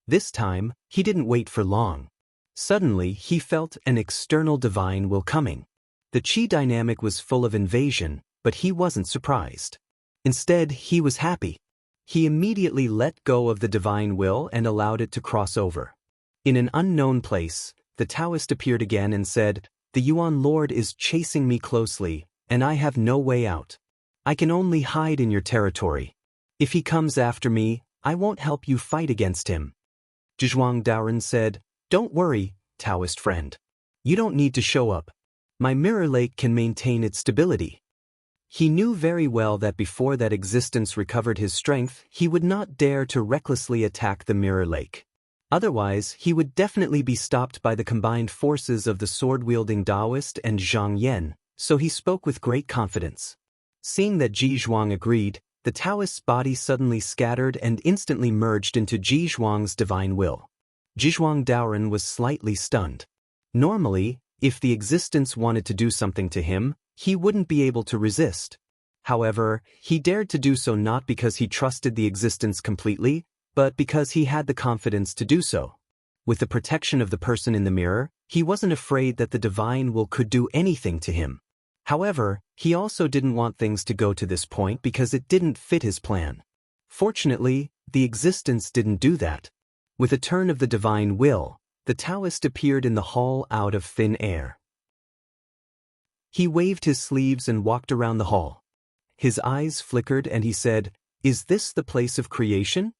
This time, he didn't wait for long. Suddenly, he felt an external divine will coming. The qi dynamic was full of invasion, but he wasn't surprised. Instead, he was happy. He immediately let go of the divine will and allowed it to cross over. In an unknown place, the Taoist appeared again and said, "The Yuan Lord is chasing me closely, and I have no way out. I can only hide in your territory. If he comes after me, I won't help you fight against him." Jizhuang Daoren said, "Don't worry, Taoist friend. You don't need to show up. My mirror lake can maintain its stability." He knew very well that before that existence recovered his strength, he would not dare to recklessly attack the mirror lake. Otherwise, he would definitely be stopped by the combined forces of the sword-wielding Taoist and Zhang Yan, so he spoke with great confidence. Seeing that Jizhuang agreed, the Taoist's body suddenly scattered and instantly merged into Jizhuang's divine will. Jizhuang Daoren was slightly stunned. Normally, if the existence wanted to do something to him, he wouldn't be able to resist. However, he dared to do so not because he trusted the existence completely, but because he had the confidence to do so. With the protection of the person in the mirror, he wasn't afraid that the divine will could do anything to him. However, he also didn't want things to go to this point because it didn't fit his plan. Fortunately, the existence didn't do that. With a turn of the divine will, the Taoist appeared in the hall out of thin air. He waved his sleeves and walked around the hall. His eyes flickered and he said, "Is this the place of creation?"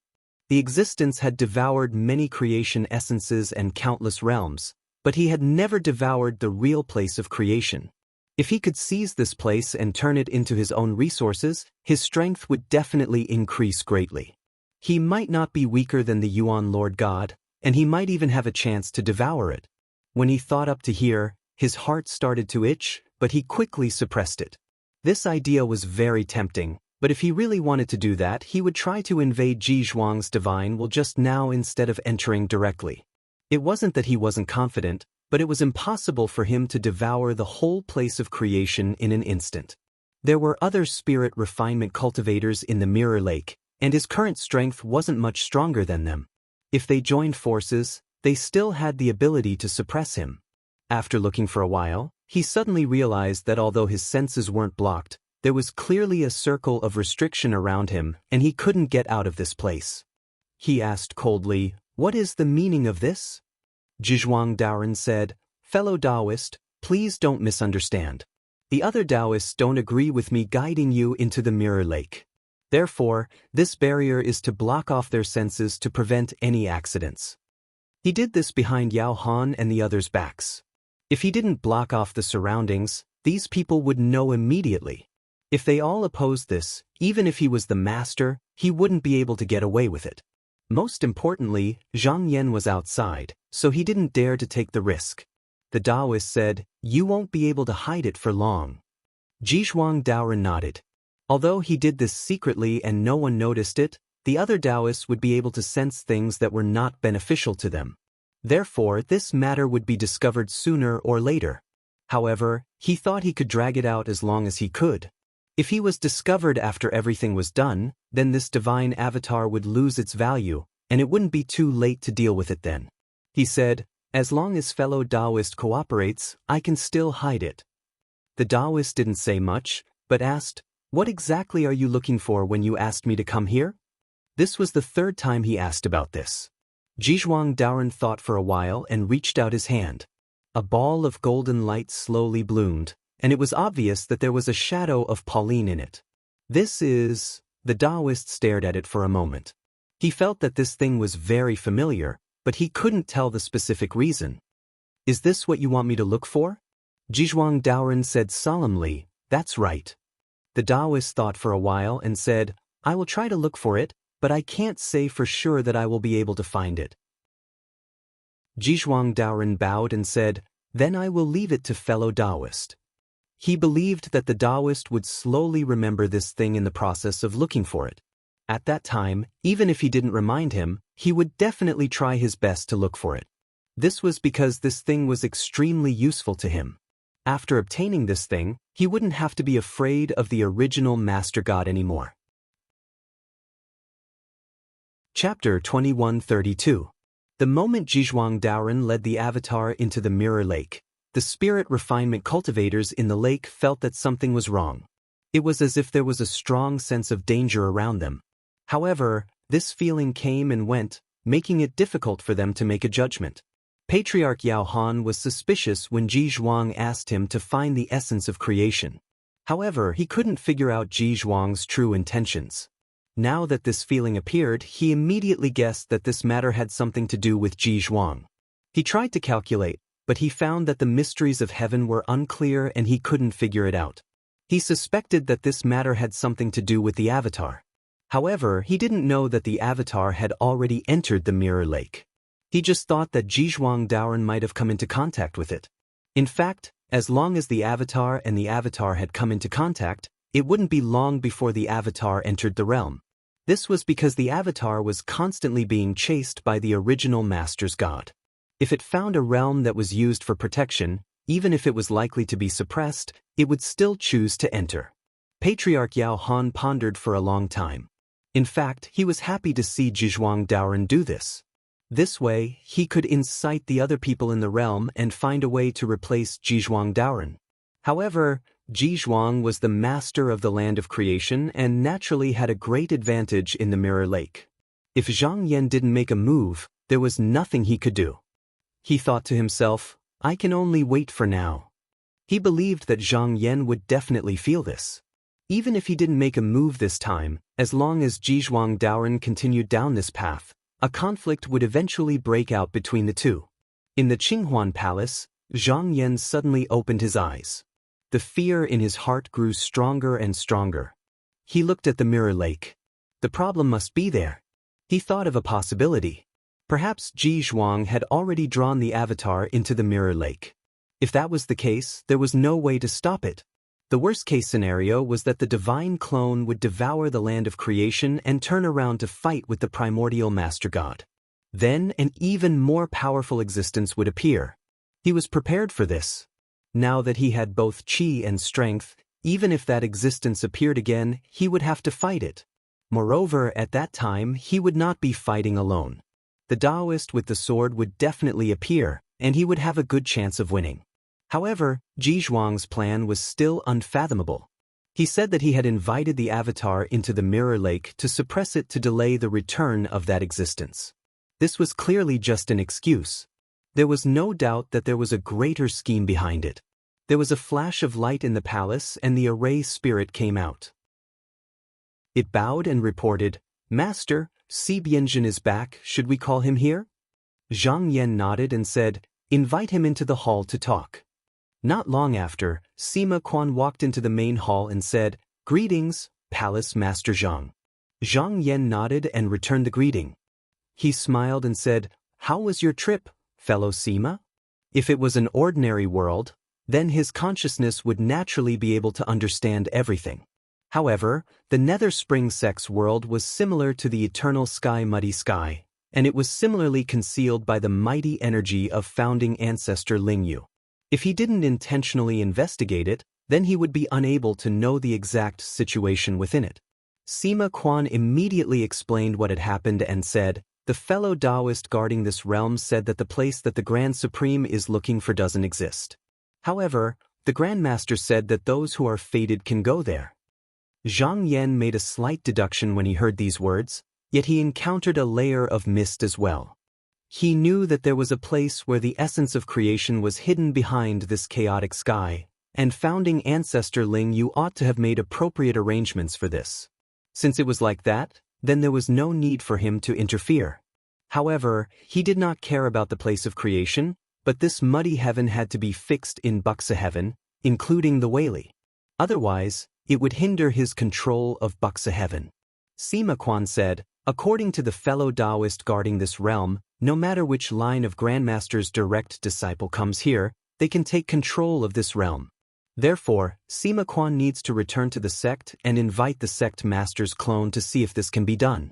The existence had devoured many creation essences and countless realms, but he had never devoured the real place of creation. If he could seize this place and turn it into his own resources, his strength would definitely increase greatly. He might not be weaker than the Yuan Lord God, and he might even have a chance to devour it. When he thought up to here, his heart started to itch, but he quickly suppressed it. This idea was very tempting, but if he really wanted to do that, he would try to invade Ji Zhuang's divine will just now instead of entering directly. It wasn't that he wasn't confident, but it was impossible for him to devour the whole place of creation in an instant. There were other spirit refinement cultivators in the Mirror Lake, and his current strength wasn't much stronger than them. If they joined forces, they still had the ability to suppress him. After looking for a while, he suddenly realized that although his senses weren't blocked, there was clearly a circle of restriction around him, and he couldn't get out of this place. He asked coldly, "What is the meaning of this?" Zhizhuang Daoren said, "Fellow Taoist, please don't misunderstand. The other Taoists don't agree with me guiding you into the Mirror Lake. Therefore, this barrier is to block off their senses to prevent any accidents." He did this behind Yao Han and the others' backs. If he didn't block off the surroundings, these people would know immediately. If they all opposed this, even if he was the master, he wouldn't be able to get away with it. Most importantly, Zhang Yan was outside, so he didn't dare to take the risk. The Taoist said, "You won't be able to hide it for long." Zhizhuang Daoren nodded. Although he did this secretly and no one noticed it, the other Taoists would be able to sense things that were not beneficial to them. Therefore, this matter would be discovered sooner or later. However, he thought he could drag it out as long as he could. If he was discovered after everything was done, then this divine avatar would lose its value, and it wouldn't be too late to deal with it then. He said, "As long as fellow Taoist cooperates, I can still hide it." The Taoist didn't say much, but asked, "What exactly are you looking for when you asked me to come here?" This was the third time he asked about this. Zhizhuang Daoren thought for a while and reached out his hand. A ball of golden light slowly bloomed, and it was obvious that there was a shadow of Pauline in it. "This is..." The Taoist stared at it for a moment. He felt that this thing was very familiar, but he couldn't tell the specific reason. "Is this what you want me to look for?" Zhizhuang Daoren said solemnly, "That's right." The Taoist thought for a while and said, "I will try to look for it, but I can't say for sure that I will be able to find it." Zhizhuang Daoren bowed and said, "Then I will leave it to fellow Taoist." He believed that the Taoist would slowly remember this thing in the process of looking for it. At that time, even if he didn't remind him, he would definitely try his best to look for it. This was because this thing was extremely useful to him. After obtaining this thing, he wouldn't have to be afraid of the original Master God anymore. Chapter 2132. The moment Zhizhuang Daoren led the avatar into the Mirror Lake, the spirit refinement cultivators in the lake felt that something was wrong. It was as if there was a strong sense of danger around them. However, this feeling came and went, making it difficult for them to make a judgment. Patriarch Yao Han was suspicious when Ji Zhuang asked him to find the essence of creation. However, he couldn't figure out Ji Zhuang's true intentions. Now that this feeling appeared, he immediately guessed that this matter had something to do with Ji Zhuang. He tried to calculate, but he found that the mysteries of heaven were unclear and he couldn't figure it out. He suspected that this matter had something to do with the avatar. However, he didn't know that the avatar had already entered the Mirror Lake. He just thought that Zhizhuang Daoren might have come into contact with it. In fact, as long as the avatar and the avatar had come into contact, it wouldn't be long before the avatar entered the realm. This was because the avatar was constantly being chased by the original Master's God. If it found a realm that was used for protection, even if it was likely to be suppressed, it would still choose to enter. Patriarch Yao Han pondered for a long time. In fact, he was happy to see Zhizhuang Daoren do this. This way, he could incite the other people in the realm and find a way to replace Zhizhuang Daoren. However, Ji Zhuang was the master of the land of creation and naturally had a great advantage in the Mirror Lake. If Zhang Yan didn't make a move, there was nothing he could do. He thought to himself, I can only wait for now. He believed that Zhang Yan would definitely feel this. Even if he didn't make a move this time, as long as Jizhuang Daoren continued down this path, a conflict would eventually break out between the two. In the Qinghuan Palace, Zhang Yan suddenly opened his eyes. The fear in his heart grew stronger and stronger. He looked at the Mirror Lake. The problem must be there. He thought of a possibility. Perhaps Ji Zhuang had already drawn the avatar into the Mirror Lake. If that was the case, there was no way to stop it. The worst-case scenario was that the divine clone would devour the land of creation and turn around to fight with the primordial Master God. Then an even more powerful existence would appear. He was prepared for this. Now that he had both qi and strength, even if that existence appeared again, he would have to fight it. Moreover, at that time, he would not be fighting alone. The Taoist with the sword would definitely appear, and he would have a good chance of winning. However, Ji Zhuang's plan was still unfathomable. He said that he had invited the avatar into the Mirror Lake to suppress it to delay the return of that existence. This was clearly just an excuse. There was no doubt that there was a greater scheme behind it. There was a flash of light in the palace and the array spirit came out. It bowed and reported, Master, Si Bianjin is back, should we call him here? Zhang Yan nodded and said, invite him into the hall to talk. Not long after, Sima Quan walked into the main hall and said, Greetings, Palace Master Zhang. Zhang Yan nodded and returned the greeting. He smiled and said, How was your trip, fellow Sima? If it was an ordinary world, then his consciousness would naturally be able to understand everything. However, the Nether Spring Sex world was similar to the eternal sky muddy sky, and it was similarly concealed by the mighty energy of founding ancestor Lingyu. If he didn't intentionally investigate it, then he would be unable to know the exact situation within it. Sima Quan immediately explained what had happened and said, the fellow Taoist guarding this realm said that the place that the Grand Supreme is looking for doesn't exist. However, the Grand Master said that those who are fated can go there. Zhang Yan made a slight deduction when he heard these words, yet he encountered a layer of mist as well. He knew that there was a place where the essence of creation was hidden behind this chaotic sky, and founding ancestor Lingyu ought to have made appropriate arrangements for this. Since it was like that, then there was no need for him to interfere. However, he did not care about the place of creation, but this muddy heaven had to be fixed in Buxa heaven, including the Whaley. Otherwise, it would hinder his control of Buxa heaven. Sima Quan said, according to the fellow Taoist guarding this realm, no matter which line of Grandmaster's direct disciple comes here, they can take control of this realm. Therefore, Sima Quan needs to return to the sect and invite the sect master's clone to see if this can be done.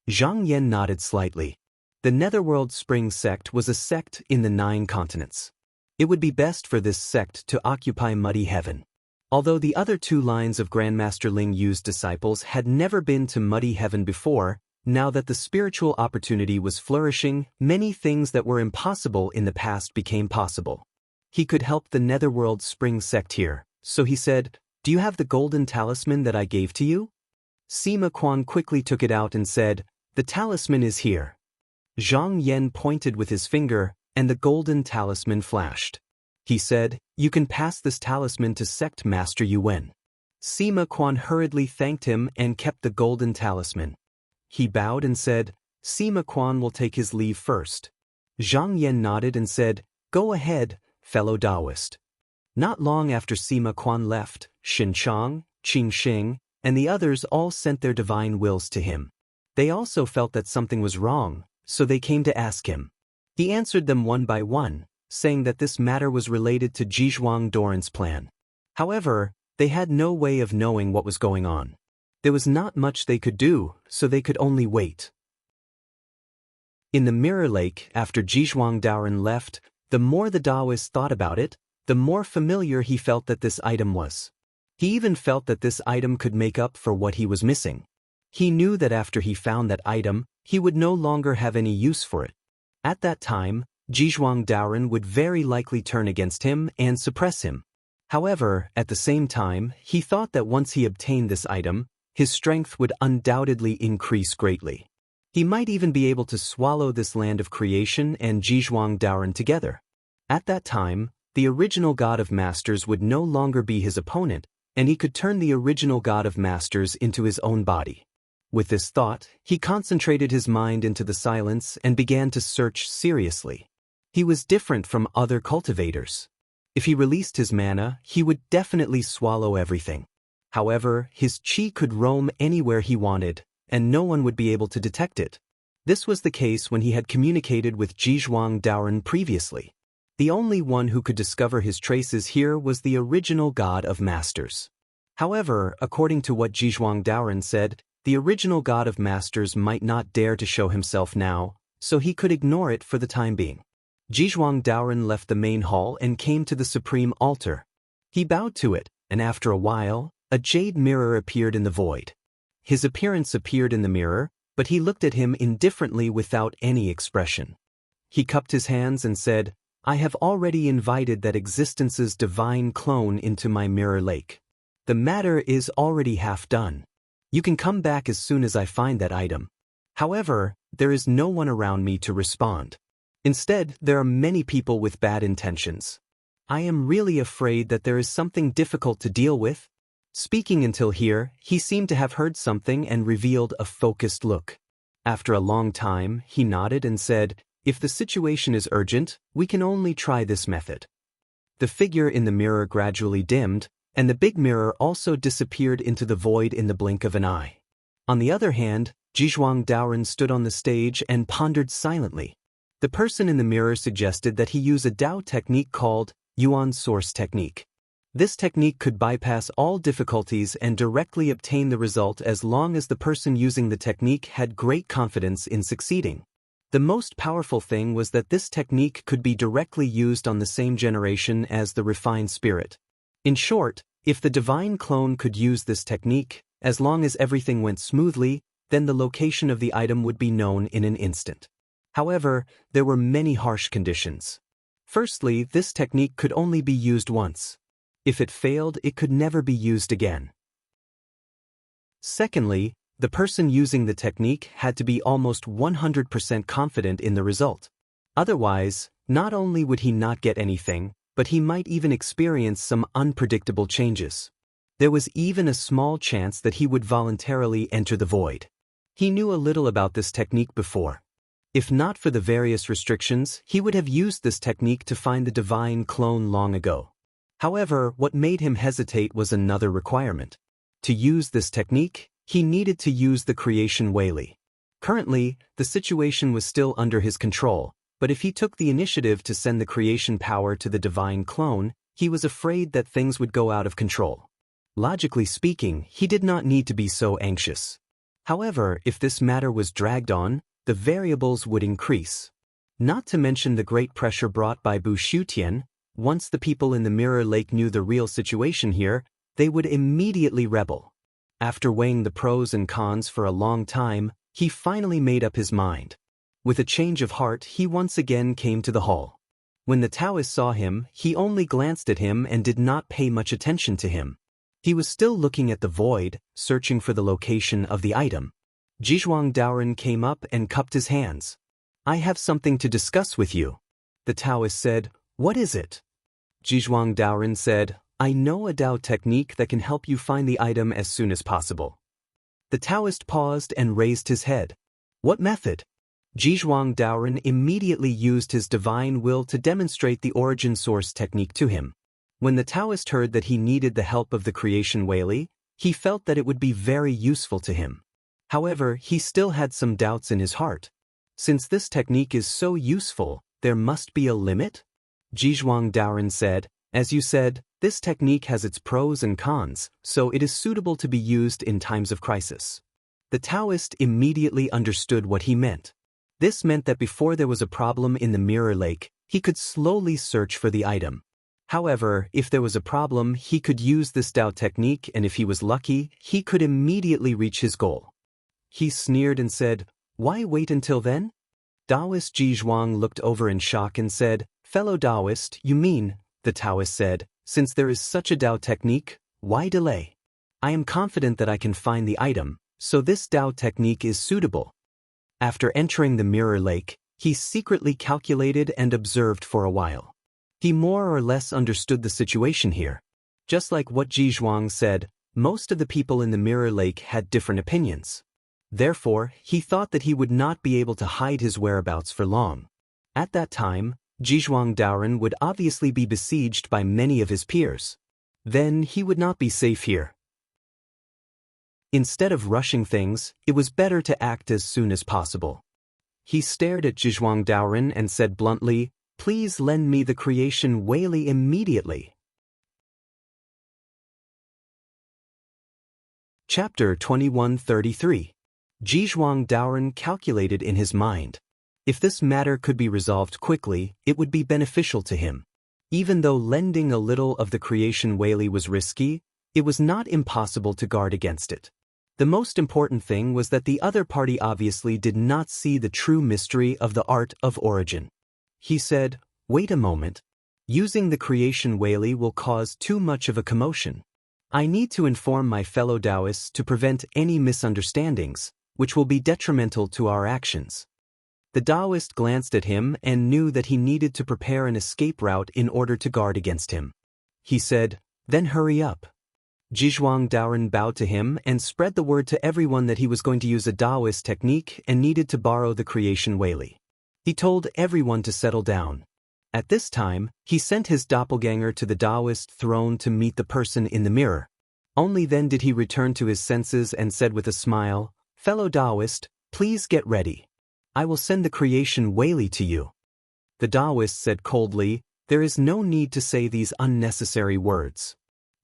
Zhang Yan nodded slightly. The Netherworld Spring sect was a sect in the 9 continents. It would be best for this sect to occupy Muddy Heaven. Although the other 2 lines of Grandmaster Lingyu's disciples had never been to Muddy Heaven before, now that the spiritual opportunity was flourishing, many things that were impossible in the past became possible. He could help the Netherworld Spring sect here, so he said, Do you have the golden talisman that I gave to you? Sima Quan quickly took it out and said, The talisman is here. Zhang Yan pointed with his finger, and the golden talisman flashed. He said, You can pass this talisman to Sect Master Yuan. Sima Quan hurriedly thanked him and kept the golden talisman. He bowed and said, Sima Quan will take his leave first. Zhang Yan nodded and said, Go ahead, fellow Taoist. Not long after Sima Quan left, Xin Chang, Qing Xing, and the others all sent their divine wills to him. They also felt that something was wrong, so they came to ask him. He answered them one by one, saying that this matter was related to Jizhuang Daoren's plan. However, they had no way of knowing what was going on. There was not much they could do, so they could only wait. In the Mirror Lake, after Jizhuang Daoren left, the more the Taoist thought about it, the more familiar he felt that this item was. He even felt that this item could make up for what he was missing. He knew that after he found that item, he would no longer have any use for it. At that time, Jizhuang Daoren would very likely turn against him and suppress him. However, at the same time, he thought that once he obtained this item, his strength would undoubtedly increase greatly. He might even be able to swallow this land of creation and Zhizhuang Daoren together. At that time, the original God of Masters would no longer be his opponent, and he could turn the original God of Masters into his own body. With this thought, he concentrated his mind into the silence and began to search seriously. He was different from other cultivators. If he released his mana, he would definitely swallow everything. However, his chi could roam anywhere he wanted, and no one would be able to detect it. This was the case when he had communicated with Zhizhuang Daoren previously. The only one who could discover his traces here was the original God of Masters. However, according to what Zhizhuang Daoren said, the original God of Masters might not dare to show himself now, so he could ignore it for the time being. Zhizhuang Daoren left the main hall and came to the supreme altar. He bowed to it, and after a while, a jade mirror appeared in the void. His appearance appeared in the mirror, but he looked at him indifferently without any expression. He cupped his hands and said, "I have already invited that existence's divine clone into my mirror lake. The matter is already half done. You can come back as soon as I find that item. However, there is no one around me to respond. Instead, there are many people with bad intentions. I am really afraid that there is something difficult to deal with." Speaking until here, he seemed to have heard something and revealed a focused look. After a long time, he nodded and said, "If the situation is urgent, we can only try this method." The figure in the mirror gradually dimmed, and the big mirror also disappeared into the void in the blink of an eye. On the other hand, Zhizhuang Daoren stood on the stage and pondered silently. The person in the mirror suggested that he use a Dao technique called Yuan Source Technique. This technique could bypass all difficulties and directly obtain the result as long as the person using the technique had great confidence in succeeding. The most powerful thing was that this technique could be directly used on the same generation as the refined spirit. In short, if the divine clone could use this technique, as long as everything went smoothly, then the location of the item would be known in an instant. However, there were many harsh conditions. Firstly, this technique could only be used once. If it failed, it could never be used again. Secondly, the person using the technique had to be almost 100% confident in the result. Otherwise, not only would he not get anything, but he might even experience some unpredictable changes. There was even a small chance that he would voluntarily enter the void. He knew a little about this technique before. If not for the various restrictions, he would have used this technique to find the divine clone long ago. However, what made him hesitate was another requirement. To use this technique, he needed to use the creation Weili. Currently, the situation was still under his control, but if he took the initiative to send the creation power to the divine clone, he was afraid that things would go out of control. Logically speaking, he did not need to be so anxious. However, if this matter was dragged on, the variables would increase. Not to mention the great pressure brought by Bu Shutian. Once the people in the mirror lake knew the real situation here, they would immediately rebel. After weighing the pros and cons for a long time, he finally made up his mind. With a change of heart, he once again came to the hall. When the Taoist saw him, he only glanced at him and did not pay much attention to him. He was still looking at the void, searching for the location of the item. Zhizhuang Daoren came up and cupped his hands. "I have something to discuss with you." The Taoist said, "What is it?" Zhizhuang Daoren said, "I know a Dao technique that can help you find the item as soon as possible." The Taoist paused and raised his head. "What method?" Zhizhuang Daoren immediately used his divine will to demonstrate the origin source technique to him. When the Taoist heard that he needed the help of the creation Weili, he felt that it would be very useful to him. However, he still had some doubts in his heart. Since this technique is so useful, there must be a limit? Zhizhuang Daoren said, "As you said, this technique has its pros and cons, so it is suitable to be used in times of crisis." The Taoist immediately understood what he meant. This meant that before there was a problem in the mirror lake, he could slowly search for the item. However, if there was a problem, he could use this Dao technique, and if he was lucky, he could immediately reach his goal. He sneered and said, "Why wait until then?" Taoist Zhizhuang looked over in shock and said, "Fellow Taoist, you mean," the Taoist said, Since there is such a Dao technique, why delay? I am confident that I can find the item, so this Dao technique is suitable. After entering the mirror lake, he secretly calculated and observed for a while. He more or less understood the situation here. Just like what Ji Zhuang said, most of the people in the mirror lake had different opinions. Therefore, he thought that he would not be able to hide his whereabouts for long. At that time, Jizhuang Daoren would obviously be besieged by many of his peers. Then he would not be safe here. Instead of rushing things, it was better to act as soon as possible. He stared at Jizhuang Daoren and said bluntly, "Please lend me the creation Weili immediately." Chapter 2133. Jizhuang Daoren calculated in his mind. If this matter could be resolved quickly, it would be beneficial to him. Even though lending a little of the creation Weili was risky, it was not impossible to guard against it. The most important thing was that the other party obviously did not see the true mystery of the art of origin. He said, "Wait a moment. Using the creation Weili will cause too much of a commotion. I need to inform my fellow Taoists to prevent any misunderstandings, which will be detrimental to our actions." The Taoist glanced at him and knew that he needed to prepare an escape route in order to guard against him. He said, "Then hurry up." Jizhuang Daoren bowed to him and spread the word to everyone that he was going to use a Taoist technique and needed to borrow the creation Weili. He told everyone to settle down. At this time, he sent his doppelganger to the Taoist throne to meet the person in the mirror. Only then did he return to his senses and said with a smile, "Fellow Taoist, please get ready. I will send the creation Weili to you." The Taoist said coldly, "There is no need to say these unnecessary words."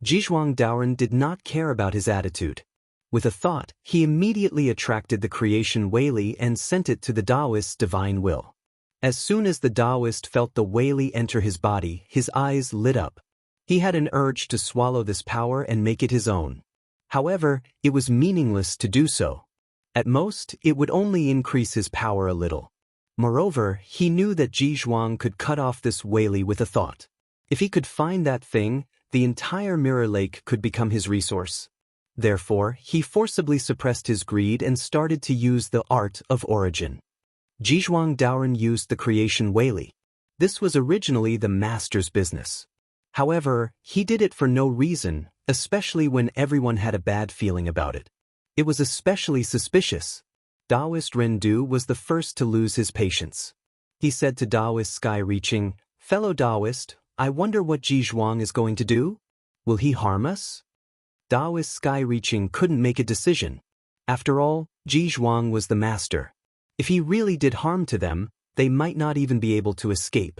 Jizhuang Daoren did not care about his attitude. With a thought, he immediately attracted the creation Weili and sent it to the Taoist's divine will. As soon as the Taoist felt the Weili enter his body, his eyes lit up. He had an urge to swallow this power and make it his own. However, it was meaningless to do so. At most, it would only increase his power a little. Moreover, he knew that Ji Zhuang could cut off this Weili with a thought. If he could find that thing, the entire mirror lake could become his resource. Therefore, he forcibly suppressed his greed and started to use the art of origin. Jizhuang Daoren used the creation Weili. This was originally the master's business. However, he did it for no reason, especially when everyone had a bad feeling about it. It was especially suspicious. Taoist Rendu was the first to lose his patience. He said to Taoist Sky Reaching, "Fellow Taoist, I wonder what Ji Zhuang is going to do? Will he harm us?" Taoist Sky Reaching couldn't make a decision. After all, Ji Zhuang was the master. If he really did harm to them, they might not even be able to escape.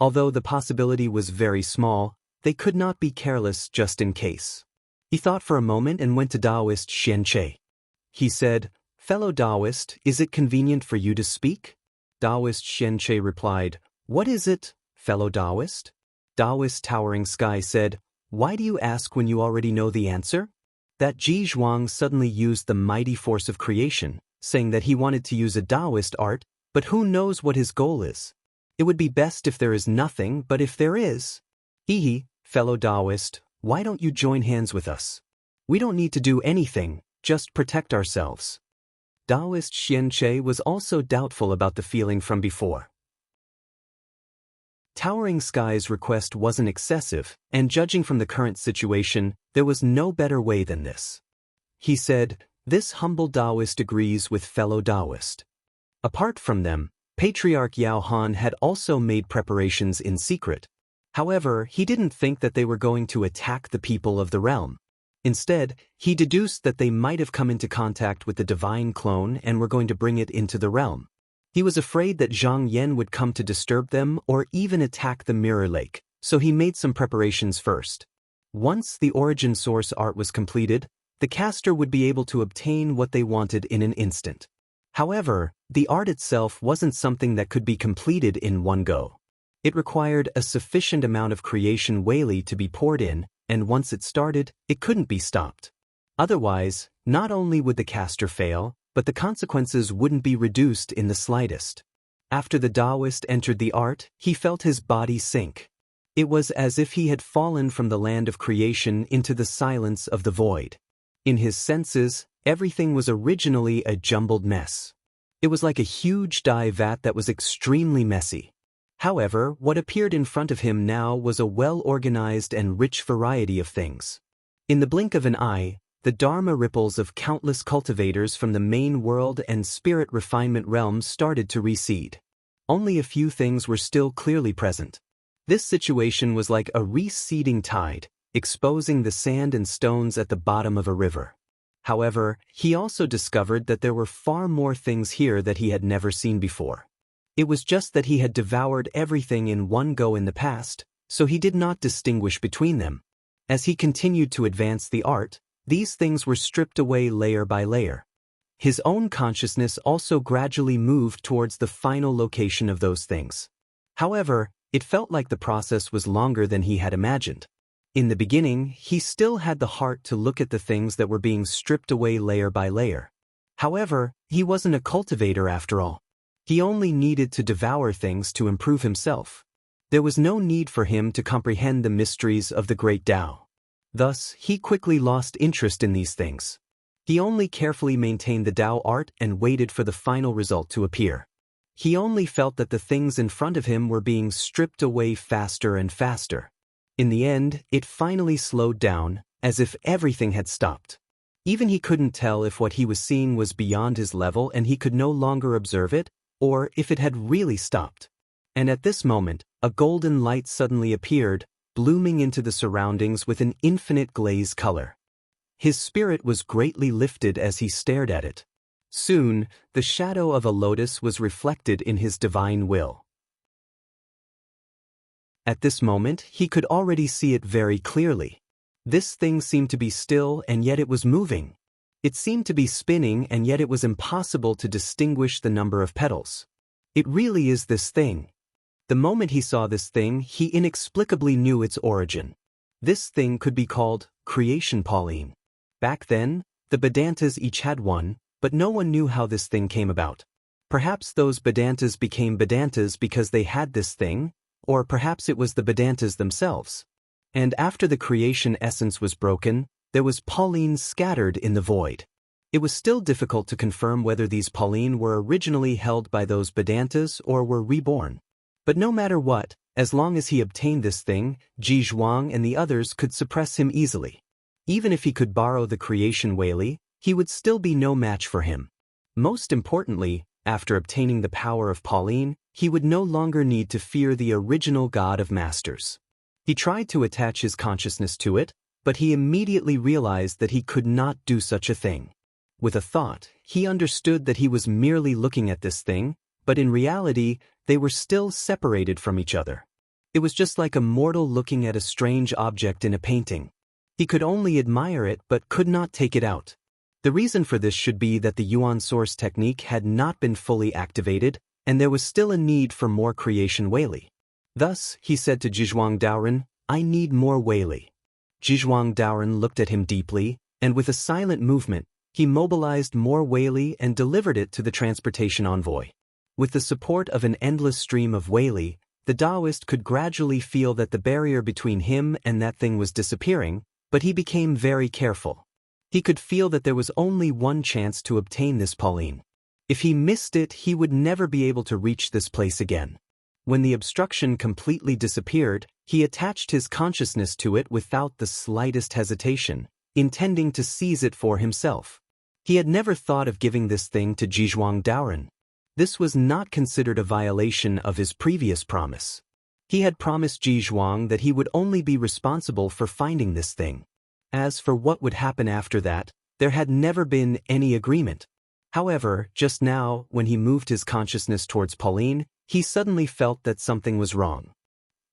Although the possibility was very small, they could not be careless just in case. He thought for a moment and went to Taoist Xianche. He said, "Fellow Taoist, is it convenient for you to speak?" Taoist Xianche replied, "What is it, fellow Taoist?" Taoist Towering Sky said, "Why do you ask when you already know the answer?" That Ji Zhuang suddenly used the mighty force of creation, saying that he wanted to use a Taoist art, but who knows what his goal is. It would be best if there is nothing, but if there is. Fellow Taoist, why don't you join hands with us? We don't need to do anything, just protect ourselves. Taoist Xianche was also doubtful about the feeling from before. Towering Sky's request wasn't excessive, and judging from the current situation, there was no better way than this. He said, "This humble Taoist agrees with fellow Taoist." Apart from them, Patriarch Yao Han had also made preparations in secret. However, he didn't think that they were going to attack the people of the realm. Instead, he deduced that they might have come into contact with the divine clone and were going to bring it into the realm. He was afraid that Zhang Yan would come to disturb them or even attack the mirror lake, so he made some preparations first. Once the origin source art was completed, the caster would be able to obtain what they wanted in an instant. However, the art itself wasn't something that could be completed in one go. It required a sufficient amount of creation Weili to be poured in, and once it started, it couldn't be stopped. Otherwise, not only would the caster fail, but the consequences wouldn't be reduced in the slightest. After the Taoist entered the art, he felt his body sink. It was as if he had fallen from the land of creation into the silence of the void. In his senses, everything was originally a jumbled mess. It was like a huge dye vat that was extremely messy. However, what appeared in front of him now was a well-organized and rich variety of things. In the blink of an eye, the Dharma ripples of countless cultivators from the main world and spirit refinement realms started to recede. Only a few things were still clearly present. This situation was like a receding tide, exposing the sand and stones at the bottom of a river. However, he also discovered that there were far more things here that he had never seen before. It was just that he had devoured everything in one go in the past, so he did not distinguish between them. As he continued to advance the art, these things were stripped away layer by layer. His own consciousness also gradually moved towards the final location of those things. However, it felt like the process was longer than he had imagined. In the beginning, he still had the heart to look at the things that were being stripped away layer by layer. However, he wasn't a cultivator after all. He only needed to devour things to improve himself. There was no need for him to comprehend the mysteries of the great Tao. Thus, he quickly lost interest in these things. He only carefully maintained the Tao art and waited for the final result to appear. He only felt that the things in front of him were being stripped away faster and faster. In the end, it finally slowed down, as if everything had stopped. Even he couldn't tell if what he was seeing was beyond his level and he could no longer observe it, or if it had really stopped. And at this moment, a golden light suddenly appeared, blooming into the surroundings with an infinite glaze color. His spirit was greatly lifted as he stared at it. Soon, the shadow of a lotus was reflected in his divine will. At this moment, he could already see it very clearly. This thing seemed to be still and yet it was moving. It seemed to be spinning and yet it was impossible to distinguish the number of petals. It really is this thing. The moment he saw this thing, he inexplicably knew its origin. This thing could be called creation Pauline. Back then, the Vedantas each had one, but no one knew how this thing came about. Perhaps those Vedantas became Vedantas because they had this thing, or perhaps it was the Vedantas themselves. And after the creation essence was broken, there was Pauline scattered in the void. It was still difficult to confirm whether these Pauline were originally held by those Vedantas or were reborn. But no matter what, as long as he obtained this thing, Ji Zhuang and the others could suppress him easily. Even if he could borrow the creation Weili, he would still be no match for him. Most importantly, after obtaining the power of Pauline, he would no longer need to fear the original God of Masters. He tried to attach his consciousness to it, but he immediately realized that he could not do such a thing. With a thought, he understood that he was merely looking at this thing, but in reality, they were still separated from each other. It was just like a mortal looking at a strange object in a painting. He could only admire it but could not take it out. The reason for this should be that the Yuan source technique had not been fully activated, and there was still a need for more creation Weili. Thus, he said to Zhizhuang Daoren, "I need more Weili." Zhizhuang Daoren looked at him deeply, and with a silent movement, he mobilized more Weili and delivered it to the transportation envoy. With the support of an endless stream of Weili, the Taoist could gradually feel that the barrier between him and that thing was disappearing, but he became very careful. He could feel that there was only one chance to obtain this Pauline. If he missed it, he would never be able to reach this place again. When the obstruction completely disappeared, he attached his consciousness to it without the slightest hesitation, intending to seize it for himself. He had never thought of giving this thing to Zhizhuang Daoren. This was not considered a violation of his previous promise. He had promised Zhizhuang that he would only be responsible for finding this thing. As for what would happen after that, there had never been any agreement. However, just now, when he moved his consciousness towards Pauline, he suddenly felt that something was wrong.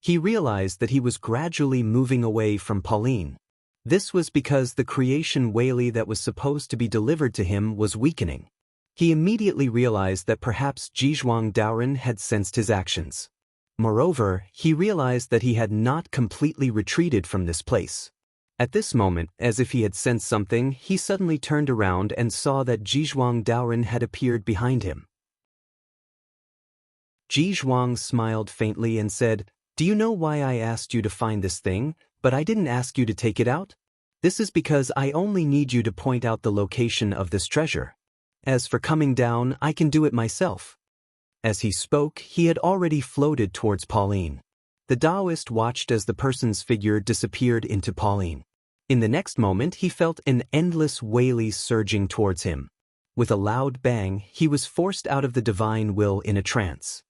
He realized that he was gradually moving away from Pauline. This was because the creation Weili that was supposed to be delivered to him was weakening. He immediately realized that perhaps Zhizhuang Daoren had sensed his actions. Moreover, he realized that he had not completely retreated from this place. At this moment, as if he had sensed something, he suddenly turned around and saw that Zhizhuang Daoren had appeared behind him. Zhizhuang smiled faintly and said, Do you know why I asked you to find this thing, but I didn't ask you to take it out? This is because I only need you to point out the location of this treasure. As for coming down, I can do it myself." As he spoke, he had already floated towards Pauline. The Taoist watched as the person's figure disappeared into Pauline. In the next moment, he felt an endless wave surging towards him. With a loud bang, he was forced out of the divine will in a trance.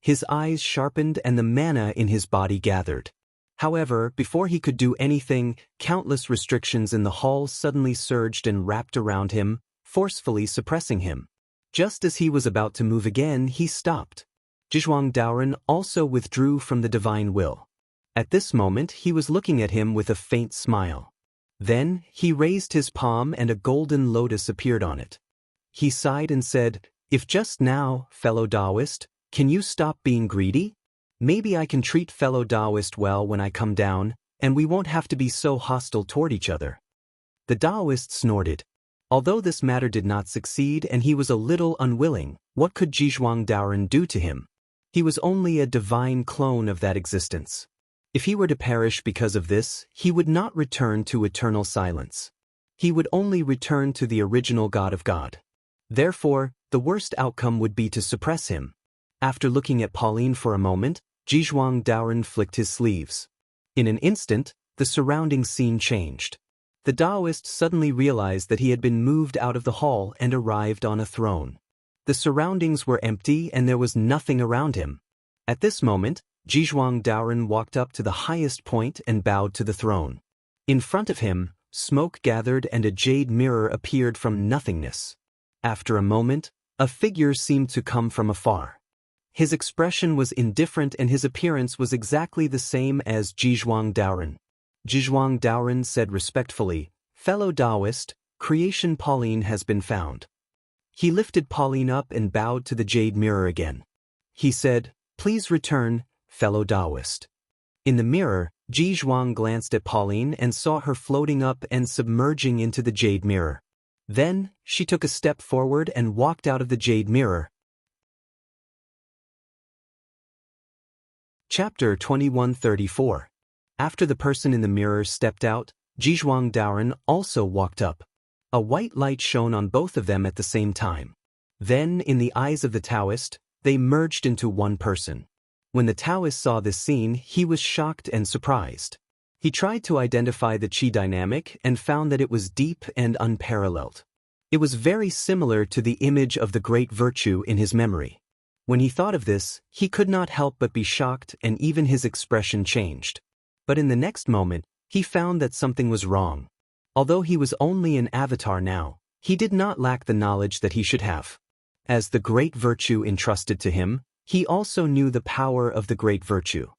His eyes sharpened and the mana in his body gathered. However, before he could do anything, countless restrictions in the hall suddenly surged and wrapped around him, forcefully suppressing him. Just as he was about to move again, he stopped. Zhizhuang Daoren also withdrew from the divine will. At this moment, he was looking at him with a faint smile. Then, he raised his palm and a golden lotus appeared on it. He sighed and said, "If just now, fellow Taoist, can you stop being greedy? Maybe I can treat fellow Taoist well when I come down, and we won't have to be so hostile toward each other." The Taoist snorted. Although this matter did not succeed and he was a little unwilling, what could Zhizhuang Daoren do to him? He was only a divine clone of that existence. If he were to perish because of this, he would not return to eternal silence. He would only return to the original God of God. Therefore, the worst outcome would be to suppress him. After looking at Pauline for a moment, Zhizhuang Daoren flicked his sleeves. In an instant, the surrounding scene changed. The Taoist suddenly realized that he had been moved out of the hall and arrived on a throne. The surroundings were empty and there was nothing around him. At this moment, Zhizhuang Daoren walked up to the highest point and bowed to the throne. In front of him, smoke gathered and a jade mirror appeared from nothingness. After a moment, a figure seemed to come from afar. His expression was indifferent and his appearance was exactly the same as Zhizhuang Daoren. Zhizhuang Daoren said respectfully, "Fellow Taoist, creation Pauline has been found." He lifted Pauline up and bowed to the jade mirror again. He said, "Please return, fellow Taoist." In the mirror, Zhizhuang glanced at Pauline and saw her floating up and submerging into the jade mirror. Then, she took a step forward and walked out of the jade mirror. Chapter 2134. After the person in the mirror stepped out, Zhizhuang Daoren also walked up. A white light shone on both of them at the same time. Then, in the eyes of the Taoist, they merged into one person. When the Taoist saw this scene, he was shocked and surprised. He tried to identify the qi dynamic and found that it was deep and unparalleled. It was very similar to the image of the great virtue in his memory. When he thought of this, he could not help but be shocked and even his expression changed. But in the next moment, he found that something was wrong. Although he was only an avatar now, he did not lack the knowledge that he should have. As the great virtue entrusted to him, he also knew the power of the great virtue.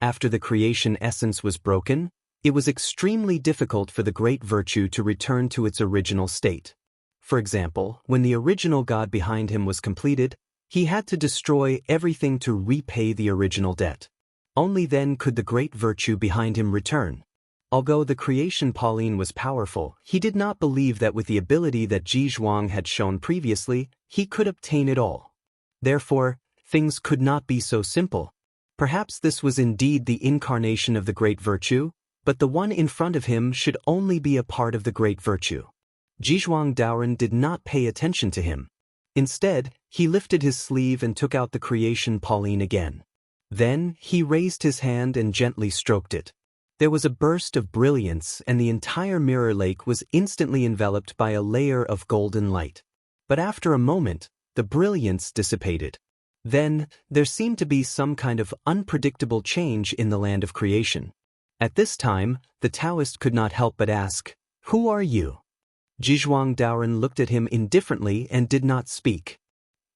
After the creation essence was broken, it was extremely difficult for the great virtue to return to its original state. For example, when the original God behind him was completed, he had to destroy everything to repay the original debt. Only then could the great virtue behind him return. Although the creation Pauline was powerful, he did not believe that with the ability that Zhizhuang had shown previously, he could obtain it all. Therefore, things could not be so simple. Perhaps this was indeed the incarnation of the great virtue, but the one in front of him should only be a part of the great virtue. Zhizhuang Daoren did not pay attention to him. Instead, he lifted his sleeve and took out the creation Pauline again. Then, he raised his hand and gently stroked it. There was a burst of brilliance and the entire mirror lake was instantly enveloped by a layer of golden light. But after a moment, the brilliance dissipated. Then, there seemed to be some kind of unpredictable change in the land of creation. At this time, the Taoist could not help but ask, "Who are you?" Zhizhuang Daoren looked at him indifferently and did not speak.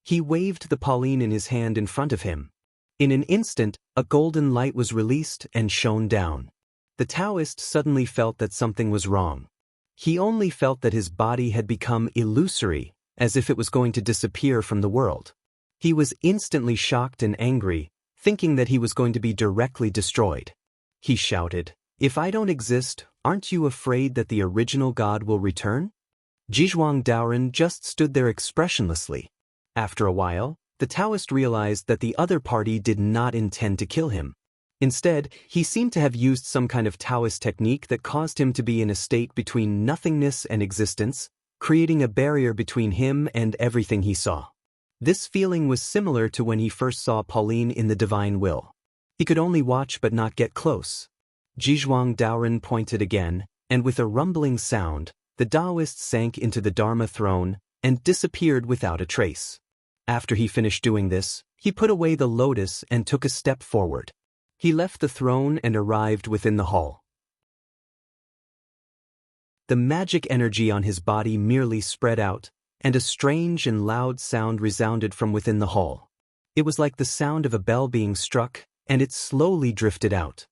He waved the Pauline in his hand in front of him. In an instant, a golden light was released and shone down. The Taoist suddenly felt that something was wrong. He only felt that his body had become illusory, as if it was going to disappear from the world. He was instantly shocked and angry, thinking that he was going to be directly destroyed. He shouted, "If I don't exist, aren't you afraid that the original God will return?" Zhizhuang Daoren just stood there expressionlessly. After a while, the Taoist realized that the other party did not intend to kill him. Instead, he seemed to have used some kind of Taoist technique that caused him to be in a state between nothingness and existence, creating a barrier between him and everything he saw. This feeling was similar to when he first saw Pauline in the Divine Will. He could only watch but not get close. Jizhuang Daoren pointed again, and with a rumbling sound, the Taoist sank into the Dharma throne and disappeared without a trace. After he finished doing this, he put away the lotus and took a step forward. He left the throne and arrived within the hall. The magic energy on his body merely spread out, and a strange and loud sound resounded from within the hall. It was like the sound of a bell being struck, and it slowly drifted out.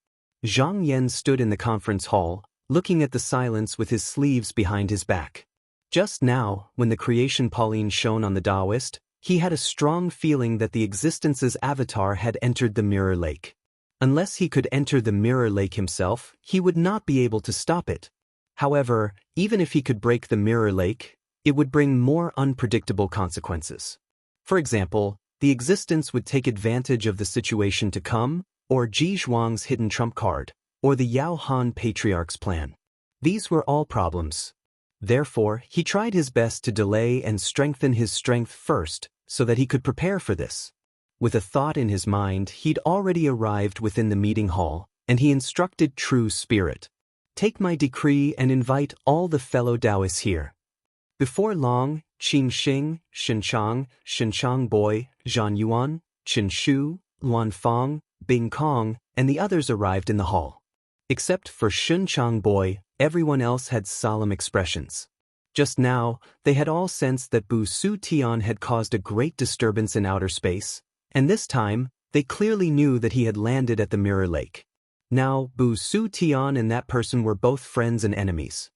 Zhang Yan stood in the conference hall, looking at the silence with his sleeves behind his back. Just now, when the creation Pauline shone on the Taoist, he had a strong feeling that the existence's avatar had entered the mirror lake. Unless he could enter the mirror lake himself, he would not be able to stop it. However, even if he could break the mirror lake, it would bring more unpredictable consequences. For example, the existence would take advantage of the situation to come, or Ji Zhuang's hidden trump card, or the Yao Han Patriarch's plan. These were all problems. Therefore, he tried his best to delay and strengthen his strength first, so that he could prepare for this. With a thought in his mind, he'd already arrived within the meeting hall, and he instructed True Spirit. Take my decree and invite all the fellow Taoists here. Before long, Qin Xing, Shenchang Boy, Zhan Yuan, Qin Shu, Luan Fang, Bing Kong, and the others arrived in the hall. Except for Shenchang Boy, everyone else had solemn expressions. Just now, they had all sensed that Bu Su Tian had caused a great disturbance in outer space, and this time, they clearly knew that he had landed at the Mirror Lake. Now, Bu Su Tian and that person were both friends and enemies.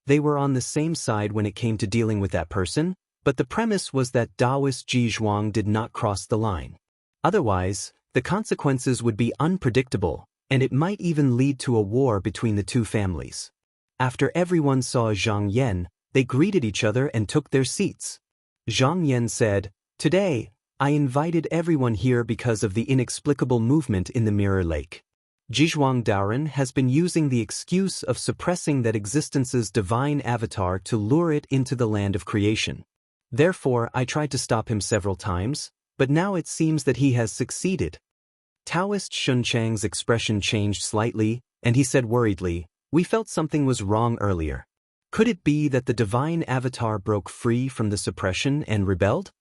They were on the same side when it came to dealing with that person, but the premise was that Taoist Ji Zhuang did not cross the line. Otherwise, the consequences would be unpredictable, and it might even lead to a war between the two families. After everyone saw Zhang Yan, they greeted each other and took their seats. Zhang Yan said, "Today, I invited everyone here because of the inexplicable movement in the Mirror Lake. Jizhuang Daoren has been using the excuse of suppressing that existence's divine avatar to lure it into the land of creation. Therefore, I tried to stop him several times, but now it seems that he has succeeded." Taoist Shunchang's expression changed slightly, and he said worriedly, "We felt something was wrong earlier. Could it be that the divine avatar broke free from the suppression and rebelled?"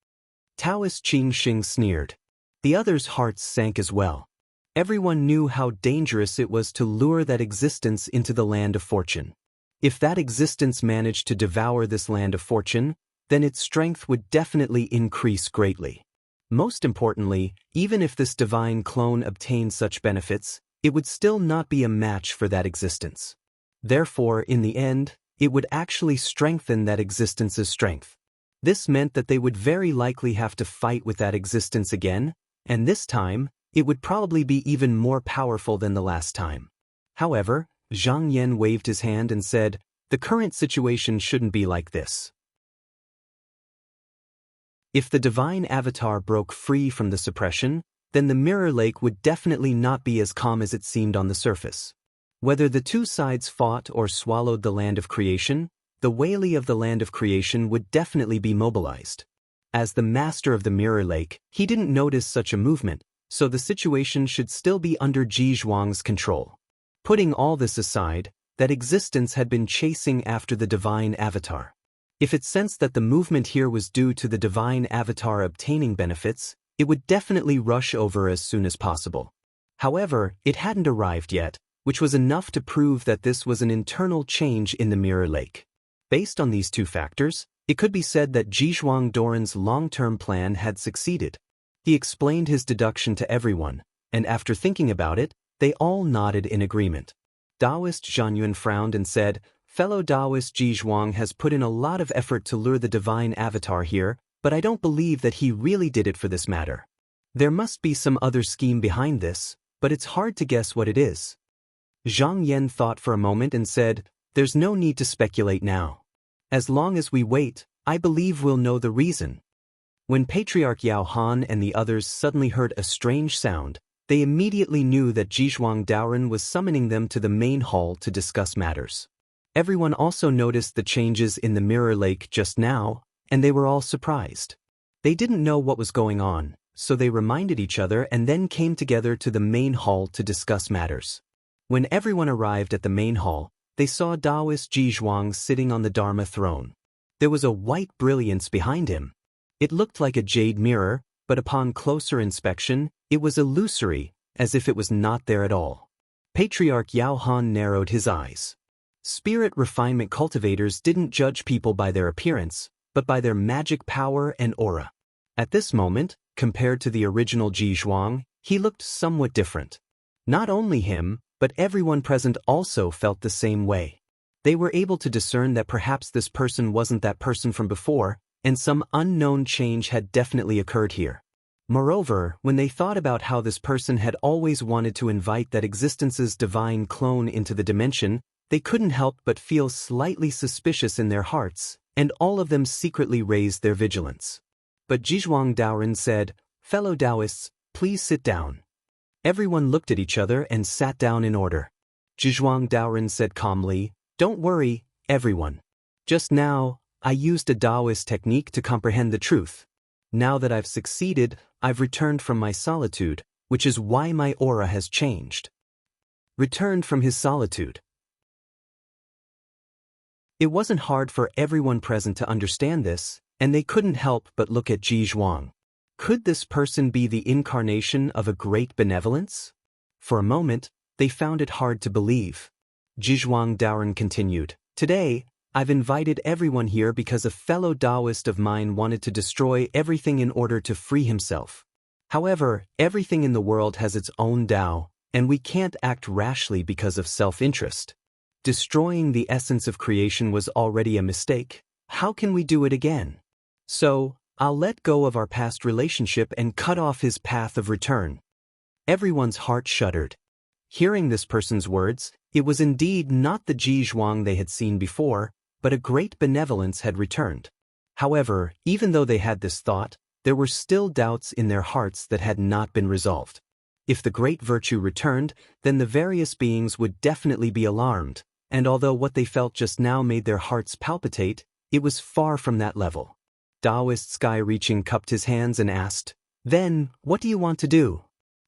Taoist Qin Xing sneered. The others' hearts sank as well. Everyone knew how dangerous it was to lure that existence into the land of fortune. If that existence managed to devour this land of fortune, then its strength would definitely increase greatly. Most importantly, even if this divine clone obtained such benefits, it would still not be a match for that existence. Therefore, in the end, it would actually strengthen that existence's strength. This meant that they would very likely have to fight with that existence again, and this time, it would probably be even more powerful than the last time. However, Zhang Yan waved his hand and said, "The current situation shouldn't be like this. If the divine avatar broke free from the suppression, then the Mirror Lake would definitely not be as calm as it seemed on the surface. Whether the two sides fought or swallowed the land of creation, the Whaley of the land of creation would definitely be mobilized. As the master of the Mirror Lake, he didn't notice such a movement, so the situation should still be under Ji Zhuang's control. Putting all this aside, that existence had been chasing after the divine avatar. If it sensed that the movement here was due to the divine avatar obtaining benefits, it would definitely rush over as soon as possible. However, it hadn't arrived yet, which was enough to prove that this was an internal change in the Mirror Lake. Based on these two factors, it could be said that Jizhuang Daoren's long-term plan had succeeded. He explained his deduction to everyone, and after thinking about it, they all nodded in agreement. Taoist Zhanyuan frowned and said, "Fellow Taoist Ji Zhuang has put in a lot of effort to lure the divine avatar here, but I don't believe that he really did it for this matter. There must be some other scheme behind this, but it's hard to guess what it is." Zhang Yan thought for a moment and said, "There's no need to speculate now. As long as we wait, I believe we'll know the reason." When Patriarch Yao Han and the others suddenly heard a strange sound, They immediately knew that Zhizhuang Daoren was summoning them to the main hall to discuss matters. Everyone also noticed the changes in the mirror lake just now, and they were all surprised. They didn't know what was going on, so they reminded each other and then came together to the main hall to discuss matters. When everyone arrived at the main hall, they saw Taoist Zhizhuang sitting on the Dharma throne. There was a white brilliance behind him. It looked like a jade mirror, but upon closer inspection, it was illusory, as if it was not there at all. Patriarch Yao Han narrowed his eyes. Spirit refinement cultivators didn't judge people by their appearance, but by their magic power and aura. At this moment, compared to the original Zhizhuang, he looked somewhat different. Not only him, but everyone present also felt the same way. They were able to discern that perhaps this person wasn't that person from before, and some unknown change had definitely occurred here. Moreover, when they thought about how this person had always wanted to invite that existence's divine clone into the dimension, they couldn't help but feel slightly suspicious in their hearts, and all of them secretly raised their vigilance. But Zhizhuang Daoren said, "Fellow Taoists, please sit down." Everyone looked at each other and sat down in order. Zhizhuang Daoren said calmly, "Don't worry, everyone. Just now, I used a Taoist technique to comprehend the truth. Now that I've succeeded, I've returned from my solitude, which is why my aura has changed." Returned from his solitude. It wasn't hard for everyone present to understand this, and they couldn't help but look at Zhizhuang. Could this person be the incarnation of a great benevolence? For a moment, they found it hard to believe. Zhizhuang Daoren continued, "Today, I've invited everyone here because a fellow Taoist of mine wanted to destroy everything in order to free himself. However, everything in the world has its own Tao, and we can't act rashly because of self-interest. Destroying the essence of creation was already a mistake. How can we do it again? So, I'll let go of our past relationship and cut off his path of return." Everyone's heart shuddered. Hearing this person's words, it was indeed not the Zhizhuang they had seen before, but a great benevolence had returned. However, even though they had this thought, there were still doubts in their hearts that had not been resolved. If the great virtue returned, then the various beings would definitely be alarmed, and although what they felt just now made their hearts palpitate, it was far from that level. Taoist Sky-Reaching cupped his hands and asked, "Then, what do you want to do?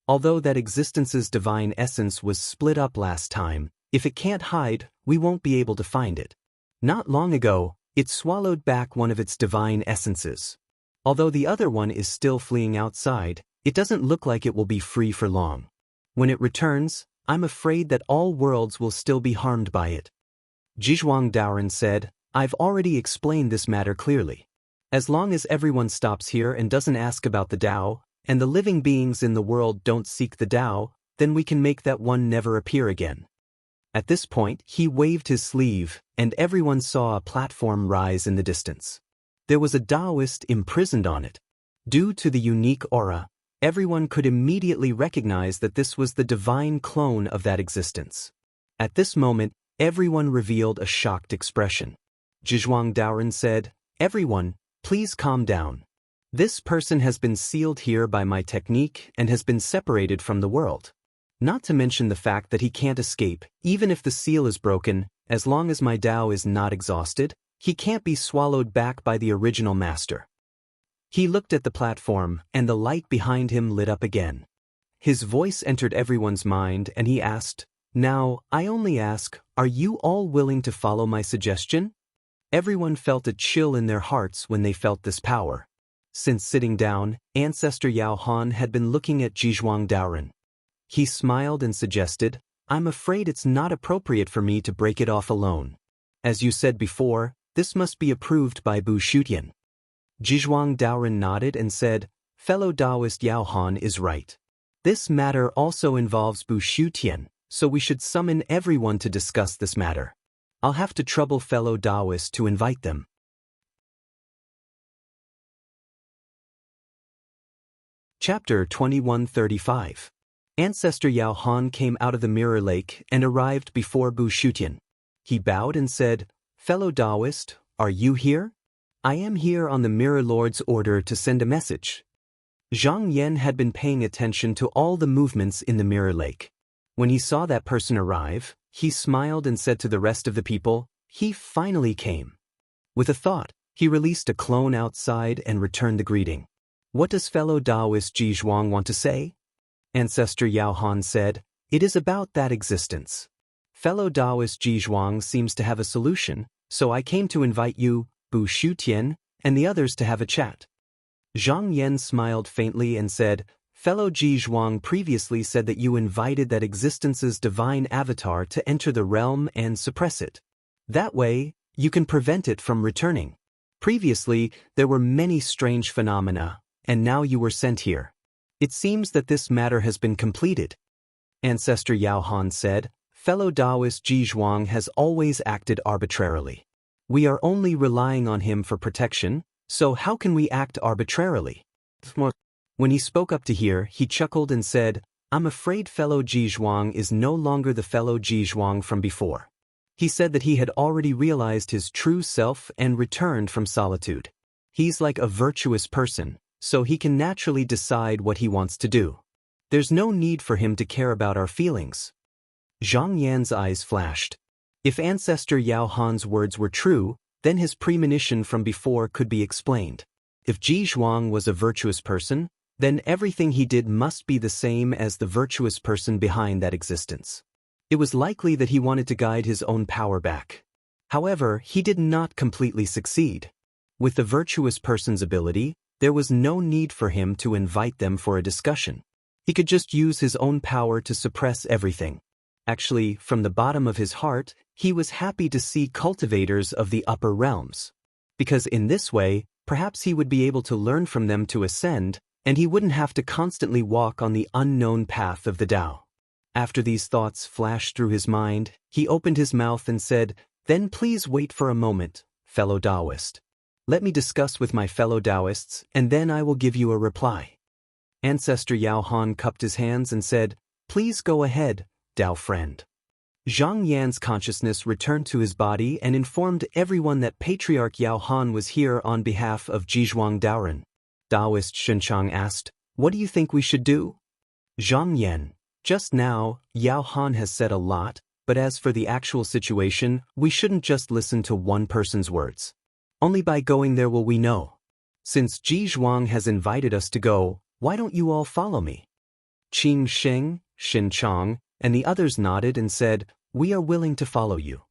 Although that existence's divine essence was split up last time, if it can't hide, we won't be able to find it. Not long ago, it swallowed back one of its divine essences. Although the other one is still fleeing outside, it doesn't look like it will be free for long. When it returns, I'm afraid that all worlds will still be harmed by it." Zhizhuang Daoren said, "I've already explained this matter clearly. As long as everyone stops here and doesn't ask about the Tao, and the living beings in the world don't seek the Tao, then we can make that one never appear again." At this point, he waved his sleeve, and everyone saw a platform rise in the distance. There was a Taoist imprisoned on it. Due to the unique aura, everyone could immediately recognize that this was the divine clone of that existence. At this moment, everyone revealed a shocked expression. Zhizhuang Daoren said, "Everyone, please calm down. This person has been sealed here by my technique and has been separated from the world. Not to mention the fact that he can't escape, even if the seal is broken, as long as my Tao is not exhausted, he can't be swallowed back by the original master." He looked at the platform, and the light behind him lit up again. His voice entered everyone's mind, and he asked, "Now, I only ask, are you all willing to follow my suggestion?" Everyone felt a chill in their hearts when they felt this power. Since sitting down, Ancestor Yao Han had been looking at Zhizhuang Daoren. He smiled and suggested, "I'm afraid it's not appropriate for me to break it off alone. As you said before, this must be approved by Bu Shutian." Zhizhuang Daoren nodded and said, "Fellow Taoist Yao Han is right. This matter also involves Bu Shutian, so we should summon everyone to discuss this matter. I'll have to trouble fellow Taoists to invite them." Chapter 2135. Ancestor Yao Han came out of the mirror lake and arrived before Bu Shutian. He bowed and said, "Fellow Taoist, are you here? I am here on the Mirror Lord's order to send a message." Zhang Yan had been paying attention to all the movements in the mirror lake. When he saw that person arrive, he smiled and said to the rest of the people, "He finally came." With a thought, he released a clone outside and returned the greeting. "What does fellow Taoist Ji Zhuang want to say?" Ancestor Yao Han said, "It is about that existence. Fellow Taoist Ji Zhuang seems to have a solution, so I came to invite you, Bu Shutian, and the others to have a chat." Zhang Yan smiled faintly and said, "Fellow Ji Zhuang previously said that you invited that existence's divine avatar to enter the realm and suppress it. That way, you can prevent it from returning. Previously, there were many strange phenomena, and now you were sent here. It seems that this matter has been completed." Ancestor Yao Han said, "Fellow Taoist Ji Zhuang has always acted arbitrarily. We are only relying on him for protection, so how can we act arbitrarily?" When he spoke up to here, he chuckled and said, "I'm afraid fellow Ji Zhuang is no longer the fellow Ji Zhuang from before." He said that he had already realized his true self and returned from solitude. He's like a virtuous person, so he can naturally decide what he wants to do. There's no need for him to care about our feelings. Zhang Yan's eyes flashed. If Ancestor Yao Han's words were true, then his premonition from before could be explained. If Ji Zhuang was a virtuous person, then everything he did must be the same as the virtuous person behind that existence. It was likely that he wanted to guide his own power back. However, he did not completely succeed. With the virtuous person's ability, there was no need for him to invite them for a discussion. He could just use his own power to suppress everything. Actually, from the bottom of his heart, he was happy to see cultivators of the upper realms. Because in this way, perhaps he would be able to learn from them to ascend, and he wouldn't have to constantly walk on the unknown path of the Tao. After these thoughts flashed through his mind, he opened his mouth and said, "Then please wait for a moment, fellow Taoist. Let me discuss with my fellow Taoists, and then I will give you a reply." Ancestor Yao Han cupped his hands and said, "Please go ahead, Tao friend." Zhang Yan's consciousness returned to his body and informed everyone that Patriarch Yao Han was here on behalf of Jizhuang Daoren. Taoist Shenchang asked, "What do you think we should do?" Zhang Yan, "Just now, Yao Han has said a lot, but as for the actual situation, we shouldn't just listen to one person's words. Only by going there will we know. Since Ji Zhuang has invited us to go, why don't you all follow me?" Qing Sheng, Shin Chang, and the others nodded and said, "We are willing to follow you."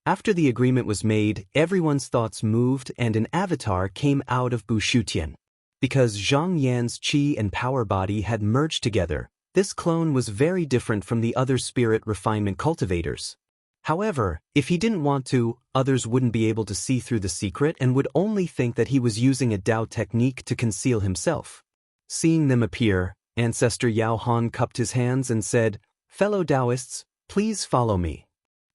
After the agreement was made, everyone's thoughts moved and an avatar came out of Bu Shutian. Because Zhang Yan's qi and power body had merged together, this clone was very different from the other spirit refinement cultivators. However, if he didn't want to, others wouldn't be able to see through the secret and would only think that he was using a Tao technique to conceal himself. Seeing them appear, Ancestor Yao Han cupped his hands and said, "Fellow Taoists, please follow me."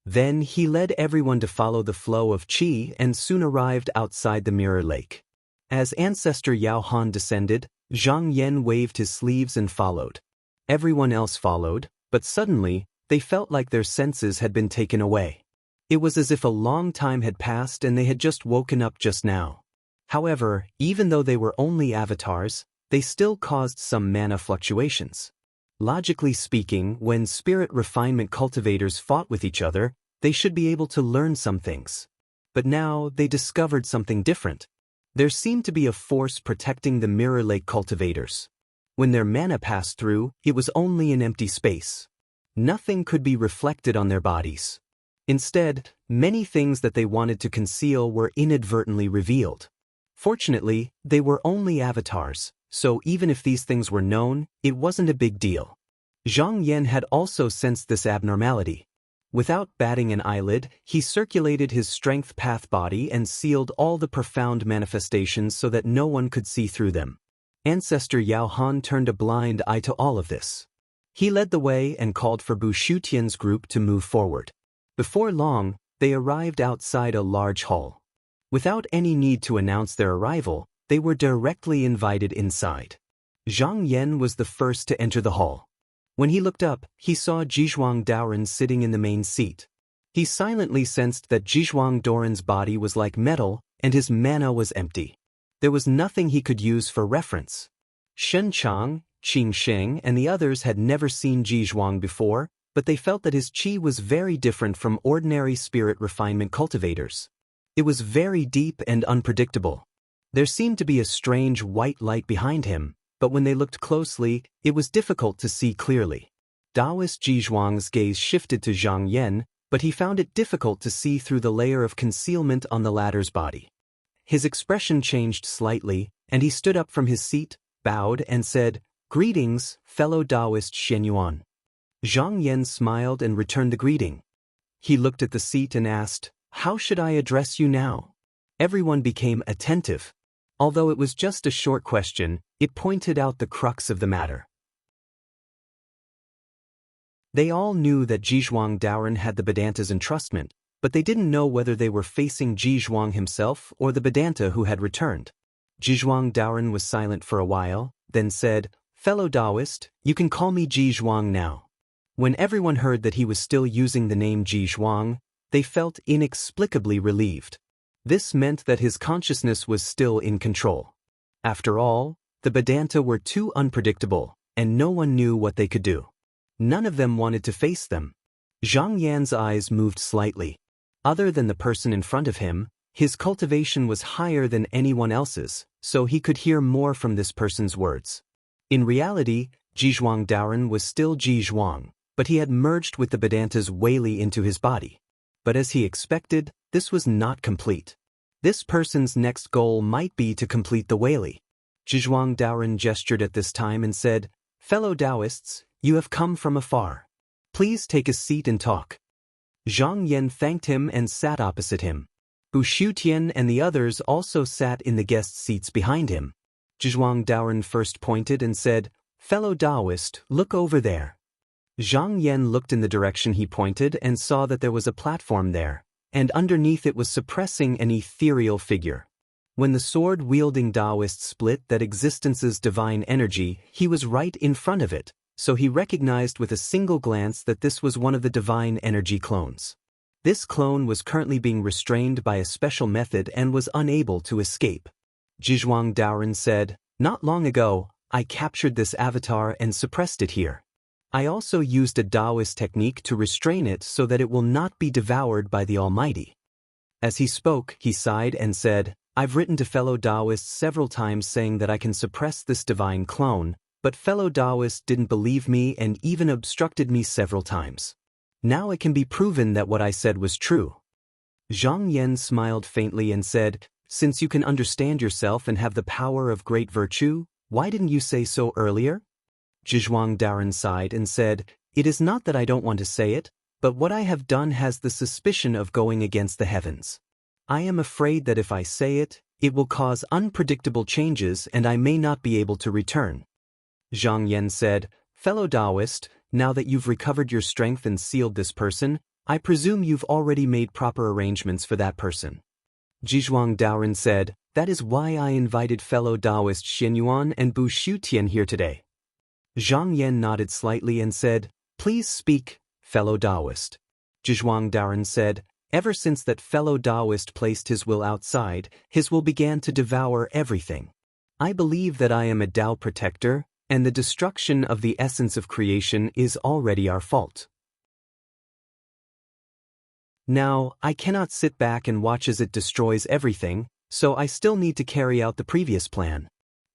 Then he led everyone to follow the flow of qi and soon arrived outside the mirror lake. As Ancestor Yao Han descended, Zhang Yan waved his sleeves and followed. Everyone else followed, but suddenly, they felt like their senses had been taken away. It was as if a long time had passed and they had just woken up just now. However, even though they were only avatars, they still caused some mana fluctuations. Logically speaking, when spirit refinement cultivators fought with each other, they should be able to learn some things. But now they discovered something different. There seemed to be a force protecting the Mirror Lake cultivators. When their mana passed through, it was only an empty space. Nothing could be reflected on their bodies. Instead, many things that they wanted to conceal were inadvertently revealed. Fortunately, they were only avatars, so even if these things were known, it wasn't a big deal. Zhang Yan had also sensed this abnormality. Without batting an eyelid, he circulated his strength path body and sealed all the profound manifestations so that no one could see through them. Ancestor Yao Han turned a blind eye to all of this. He led the way and called for Bu Shutian's group to move forward. Before long, they arrived outside a large hall. Without any need to announce their arrival, they were directly invited inside. Zhang Yan was the first to enter the hall. When he looked up, he saw Jizhuang Daoren sitting in the main seat. He silently sensed that Jizhuang Daoren's body was like metal, and his mana was empty. There was nothing he could use for reference. Shen Chang, Qing Sheng, and the others had never seen Ji Zhuang before, but they felt that his qi was very different from ordinary spirit refinement cultivators. It was very deep and unpredictable. There seemed to be a strange white light behind him, but when they looked closely, it was difficult to see clearly. Taoist Ji Zhuang's gaze shifted to Zhang Yan, but he found it difficult to see through the layer of concealment on the latter's body. His expression changed slightly, and he stood up from his seat, bowed, and said, "Greetings, fellow Taoist Shenyuan." Zhang Yan smiled and returned the greeting. He looked at the seat and asked, "How should I address you now?" Everyone became attentive. Although it was just a short question, it pointed out the crux of the matter. They all knew that Zhizhuang Daoren had the Vedanta's entrustment, but they didn't know whether they were facing Zhizhuang himself or the Vedanta who had returned. Zhizhuang Daoren was silent for a while, then said, "Fellow Taoist, you can call me Zhizhuang now." When everyone heard that he was still using the name Zhizhuang, they felt inexplicably relieved. This meant that his consciousness was still in control. After all, the Vedanta were too unpredictable, and no one knew what they could do. None of them wanted to face them. Zhang Yan's eyes moved slightly. Other than the person in front of him, his cultivation was higher than anyone else's, so he could hear more from this person's words. In reality, Zhizhuang Daoren was still Zhizhuang, but he had merged with the Vedanta's Weili into his body. But as he expected, this was not complete. This person's next goal might be to complete the Weili. Zhizhuang Daoren gestured at this time and said, "Fellow Taoists, you have come from afar. Please take a seat and talk." Zhang Yan thanked him and sat opposite him. Bu Shutian and the others also sat in the guest seats behind him. Zhizhuang Daoren first pointed and said, "Fellow Taoist, look over there." Zhang Yan looked in the direction he pointed and saw that there was a platform there, and underneath it was suppressing an ethereal figure. When the sword-wielding Taoist split that existence's divine energy, he was right in front of it, so he recognized with a single glance that this was one of the divine energy clones. This clone was currently being restrained by a special method and was unable to escape. Zhizhuang Daoren said, "Not long ago, I captured this avatar and suppressed it here. I also used a Taoist technique to restrain it so that it will not be devoured by the Almighty." As he spoke, he sighed and said, "I've written to fellow Taoists several times saying that I can suppress this divine clone, but fellow Taoists didn't believe me and even obstructed me several times. Now it can be proven that what I said was true." Zhang Yan smiled faintly and said, "Since you can understand yourself and have the power of great virtue, why didn't you say so earlier?" Zhizhuang Daoren sighed and said, "It is not that I don't want to say it, but what I have done has the suspicion of going against the heavens. I am afraid that if I say it, it will cause unpredictable changes and I may not be able to return." Zhang Yan said, "Fellow Taoist, now that you've recovered your strength and sealed this person, I presume you've already made proper arrangements for that person." Zhizhuang Daoren said, "That is why I invited fellow Taoist Shenyuan and Bu Shutian here today." Zhang Yan nodded slightly and said, "Please speak, fellow Taoist." Zhizhuang Daoren said, "Ever since that fellow Taoist placed his will outside, his will began to devour everything. I believe that I am a Tao protector, and the destruction of the essence of creation is already our fault. Now, I cannot sit back and watch as it destroys everything, so I still need to carry out the previous plan."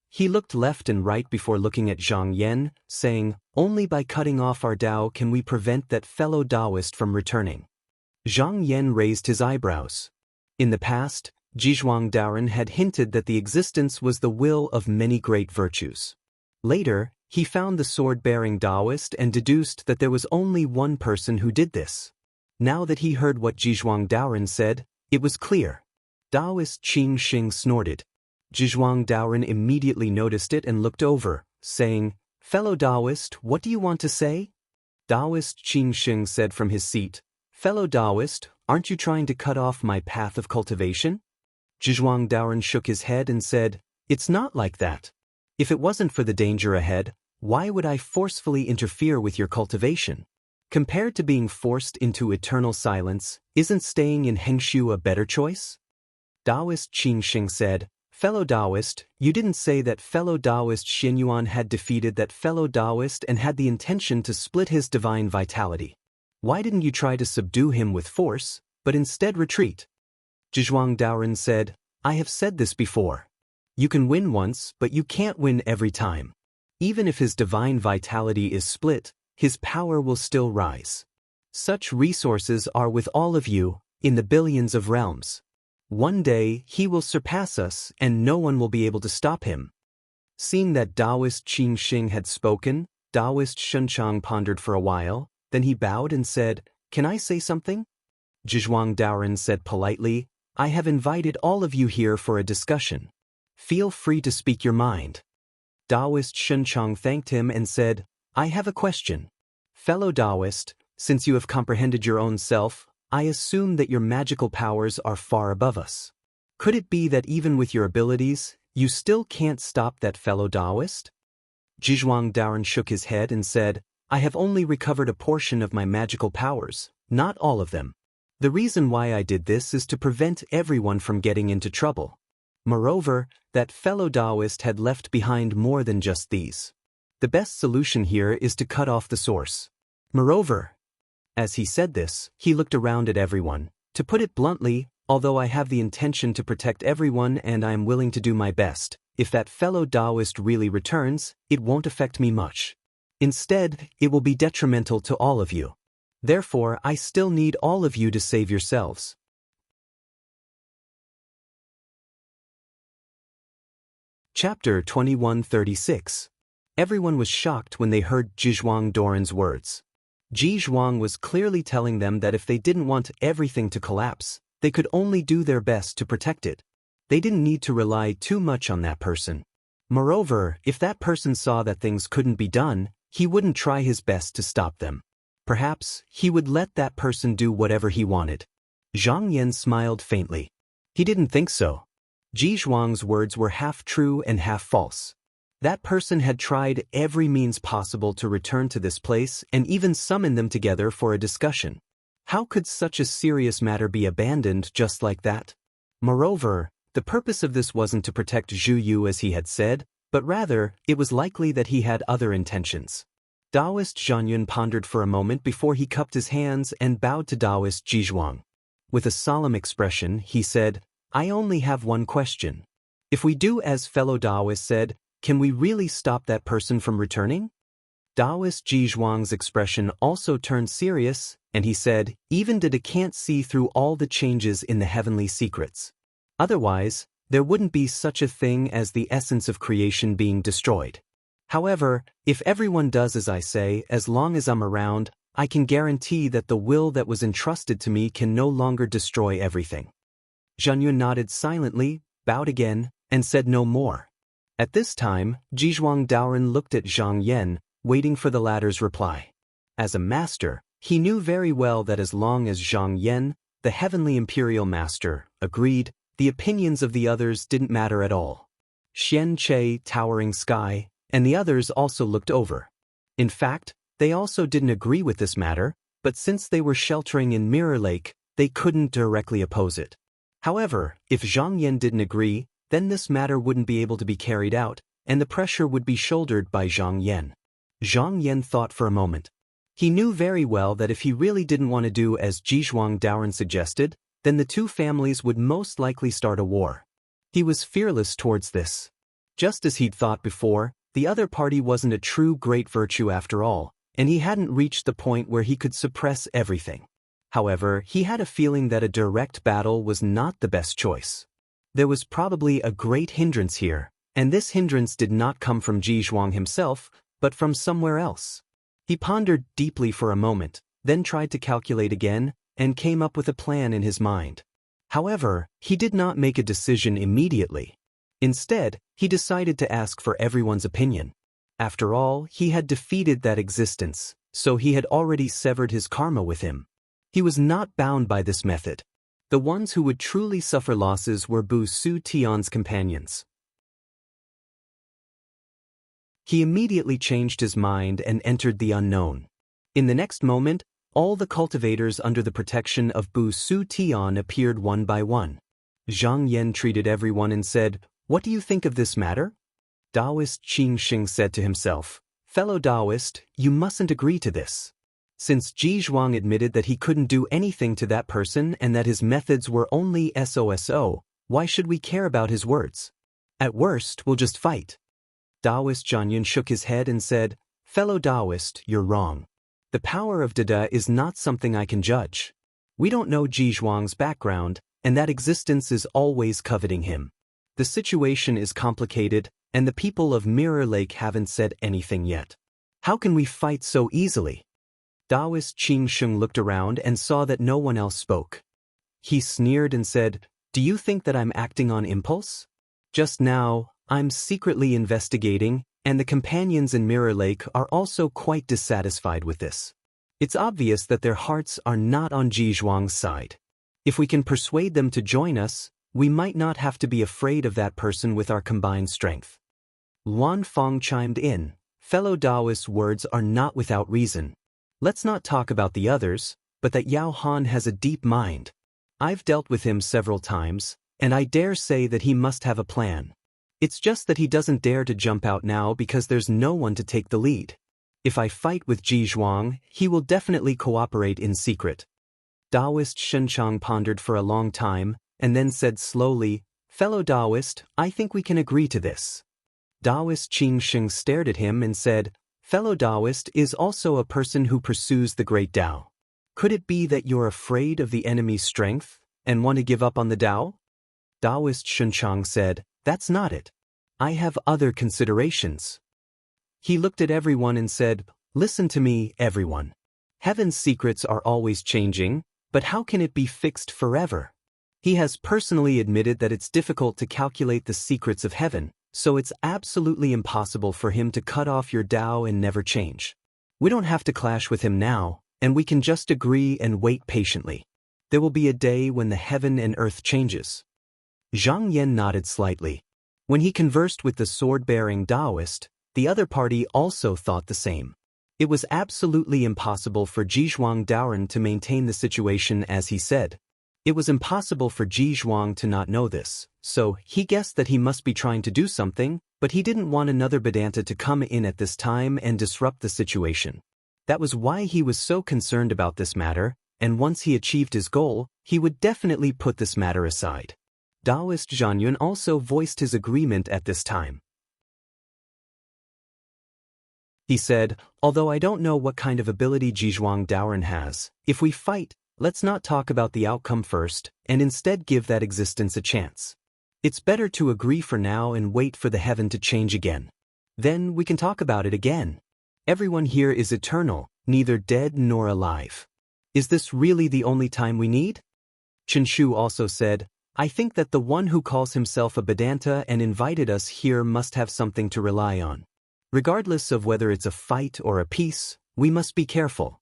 He looked left and right before looking at Zhang Yan, saying, "Only by cutting off our Tao can we prevent that fellow Taoist from returning." Zhang Yan raised his eyebrows. In the past, Zhizhuang Daoren had hinted that the existence was the will of many great virtues. Later, he found the sword-bearing Taoist and deduced that there was only one person who did this. Now that he heard what Zhizhuang Daoren said, it was clear. Taoist Qing Sheng snorted. Zhizhuang Daoren immediately noticed it and looked over, saying, "Fellow Taoist, what do you want to say?" Taoist Qing Sheng said from his seat, "Fellow Taoist, aren't you trying to cut off my path of cultivation?" Zhizhuang Daoren shook his head and said, "It's not like that. If it wasn't for the danger ahead, why would I forcefully interfere with your cultivation? Compared to being forced into eternal silence, isn't staying in Hengshu a better choice?" Taoist Qing Sheng said, Fellow Taoist, you didn't say that fellow Taoist Xianyuan had defeated that fellow Taoist and had the intention to split his divine vitality. Why didn't you try to subdue him with force, but instead retreat? Zhizhuang Daoren said, I have said this before. You can win once, but you can't win every time. Even if his divine vitality is split, his power will still rise. Such resources are with all of you, in the billions of realms. One day, he will surpass us and no one will be able to stop him. Seeing that Taoist Qing Xing had spoken, Taoist Shunchang pondered for a while, then he bowed and said, Can I say something? Zhizhuang Daoren said politely, I have invited all of you here for a discussion. Feel free to speak your mind. Taoist Shunchang thanked him and said, I have a question. Fellow Taoist, since you have comprehended your own self, I assume that your magical powers are far above us. Could it be that even with your abilities, you still can't stop that fellow Taoist? Zhizhuang Daoren shook his head and said, I have only recovered a portion of my magical powers, not all of them. The reason why I did this is to prevent everyone from getting into trouble. Moreover, that fellow Taoist had left behind more than just these. The best solution here is to cut off the source. Moreover, as he said this, he looked around at everyone. To put it bluntly, although I have the intention to protect everyone and I am willing to do my best, if that fellow Taoist really returns, it won't affect me much. Instead, it will be detrimental to all of you. Therefore, I still need all of you to save yourselves. Chapter 2136. Everyone was shocked when they heard Zhizhuang Daoren's words. Zhizhuang was clearly telling them that if they didn't want everything to collapse, they could only do their best to protect it. They didn't need to rely too much on that person. Moreover, if that person saw that things couldn't be done, he wouldn't try his best to stop them. Perhaps, he would let that person do whatever he wanted. Zhang Yan smiled faintly. He didn't think so. Zhizhuang's words were half true and half false. That person had tried every means possible to return to this place and even summon them together for a discussion. How could such a serious matter be abandoned just like that? Moreover, the purpose of this wasn't to protect Zhu Yu as he had said, but rather, it was likely that he had other intentions. Taoist Zhanyun pondered for a moment before he cupped his hands and bowed to Taoist Zhizhuang. With a solemn expression, he said, I only have one question. If we do as fellow Taoist said, can we really stop that person from returning? Taoist Zhizhuang's expression also turned serious, and he said, even Dada can't see through all the changes in the heavenly secrets. Otherwise, there wouldn't be such a thing as the essence of creation being destroyed. However, if everyone does as I say, as long as I'm around, I can guarantee that the will that was entrusted to me can no longer destroy everything. Zhanyun nodded silently, bowed again, and said no more. At this time, Zhizhuang Daoren looked at Zhang Yan, waiting for the latter's reply. As a master, he knew very well that as long as Zhang Yan, the heavenly imperial master, agreed, the opinions of the others didn't matter at all. Xian Che, Towering Sky, and the others also looked over. In fact, they also didn't agree with this matter, but since they were sheltering in Mirror Lake, they couldn't directly oppose it. However, if Zhang Yan didn't agree, then this matter wouldn't be able to be carried out, and the pressure would be shouldered by Zhang Yan. Zhang Yan thought for a moment. He knew very well that if he really didn't want to do as Zhizhuang Daoren suggested, then the two families would most likely start a war. He was fearless towards this. Just as he'd thought before, the other party wasn't a true great virtue after all, and he hadn't reached the point where he could suppress everything. However, he had a feeling that a direct battle was not the best choice. There was probably a great hindrance here, and this hindrance did not come from Zhizhuang himself, but from somewhere else. He pondered deeply for a moment, then tried to calculate again, and came up with a plan in his mind. However, he did not make a decision immediately. Instead, he decided to ask for everyone's opinion. After all, he had defeated that existence, so he had already severed his karma with him. He was not bound by this method. The ones who would truly suffer losses were Bu Su Tian's companions. He immediately changed his mind and entered the unknown. In the next moment, all the cultivators under the protection of Bu Su Tian appeared one by one. Zhang Yan treated everyone and said, What do you think of this matter? Taoist Qin Sheng said to himself, fellow Taoist, you mustn't agree to this. Since Ji Zhuang admitted that he couldn't do anything to that person and that his methods were only SOSO, why should we care about his words? At worst, we'll just fight. Taoist Zhanyun shook his head and said, fellow Taoist, you're wrong. The power of Dada is not something I can judge. We don't know Ji Zhuang's background, and that existence is always coveting him. The situation is complicated, and the people of Mirror Lake haven't said anything yet. How can we fight so easily? Taoist Qin Sheng looked around and saw that no one else spoke. He sneered and said, do you think that I'm acting on impulse? Just now, I'm secretly investigating, and the companions in Mirror Lake are also quite dissatisfied with this. It's obvious that their hearts are not on Ji Zhuang's side. If we can persuade them to join us, we might not have to be afraid of that person with our combined strength. Luan Fong chimed in, fellow Taoist words are not without reason. Let's not talk about the others, but that Yao Han has a deep mind. I've dealt with him several times, and I dare say that he must have a plan. It's just that he doesn't dare to jump out now because there's no one to take the lead. If I fight with Ji Zhuang, he will definitely cooperate in secret. Taoist Shenchang pondered for a long time, and then said slowly, fellow Taoist, I think we can agree to this. Taoist Qin Sheng stared at him and said, fellow Taoist is also a person who pursues the great Tao. Could it be that you're afraid of the enemy's strength, and want to give up on the Tao? Taoist Shenchang said, that's not it. I have other considerations. He looked at everyone and said, listen to me, everyone. Heaven's secrets are always changing, but how can it be fixed forever? He has personally admitted that it's difficult to calculate the secrets of heaven, so it's absolutely impossible for him to cut off your Tao and never change. We don't have to clash with him now, and we can just agree and wait patiently. There will be a day when the heaven and earth changes. Zhang Yan nodded slightly. When he conversed with the sword-bearing Taoist, the other party also thought the same. It was absolutely impossible for Ji Zhuang Daoren to maintain the situation as he said. It was impossible for Ji Zhuang to not know this, so he guessed that he must be trying to do something, but he didn't want another Vedanta to come in at this time and disrupt the situation. That was why he was so concerned about this matter, and once he achieved his goal, he would definitely put this matter aside. Taoist Zhanyun also voiced his agreement at this time. He said, although I don't know what kind of ability Ji Zhuang Daoren has, if we fight, let's not talk about the outcome first, and instead give that existence a chance. It's better to agree for now and wait for the heaven to change again. Then we can talk about it again. Everyone here is eternal, neither dead nor alive. Is this really the only time we need? Chen Shu also said, I think that the one who calls himself a Vedanta and invited us here must have something to rely on. Regardless of whether it's a fight or a peace, we must be careful.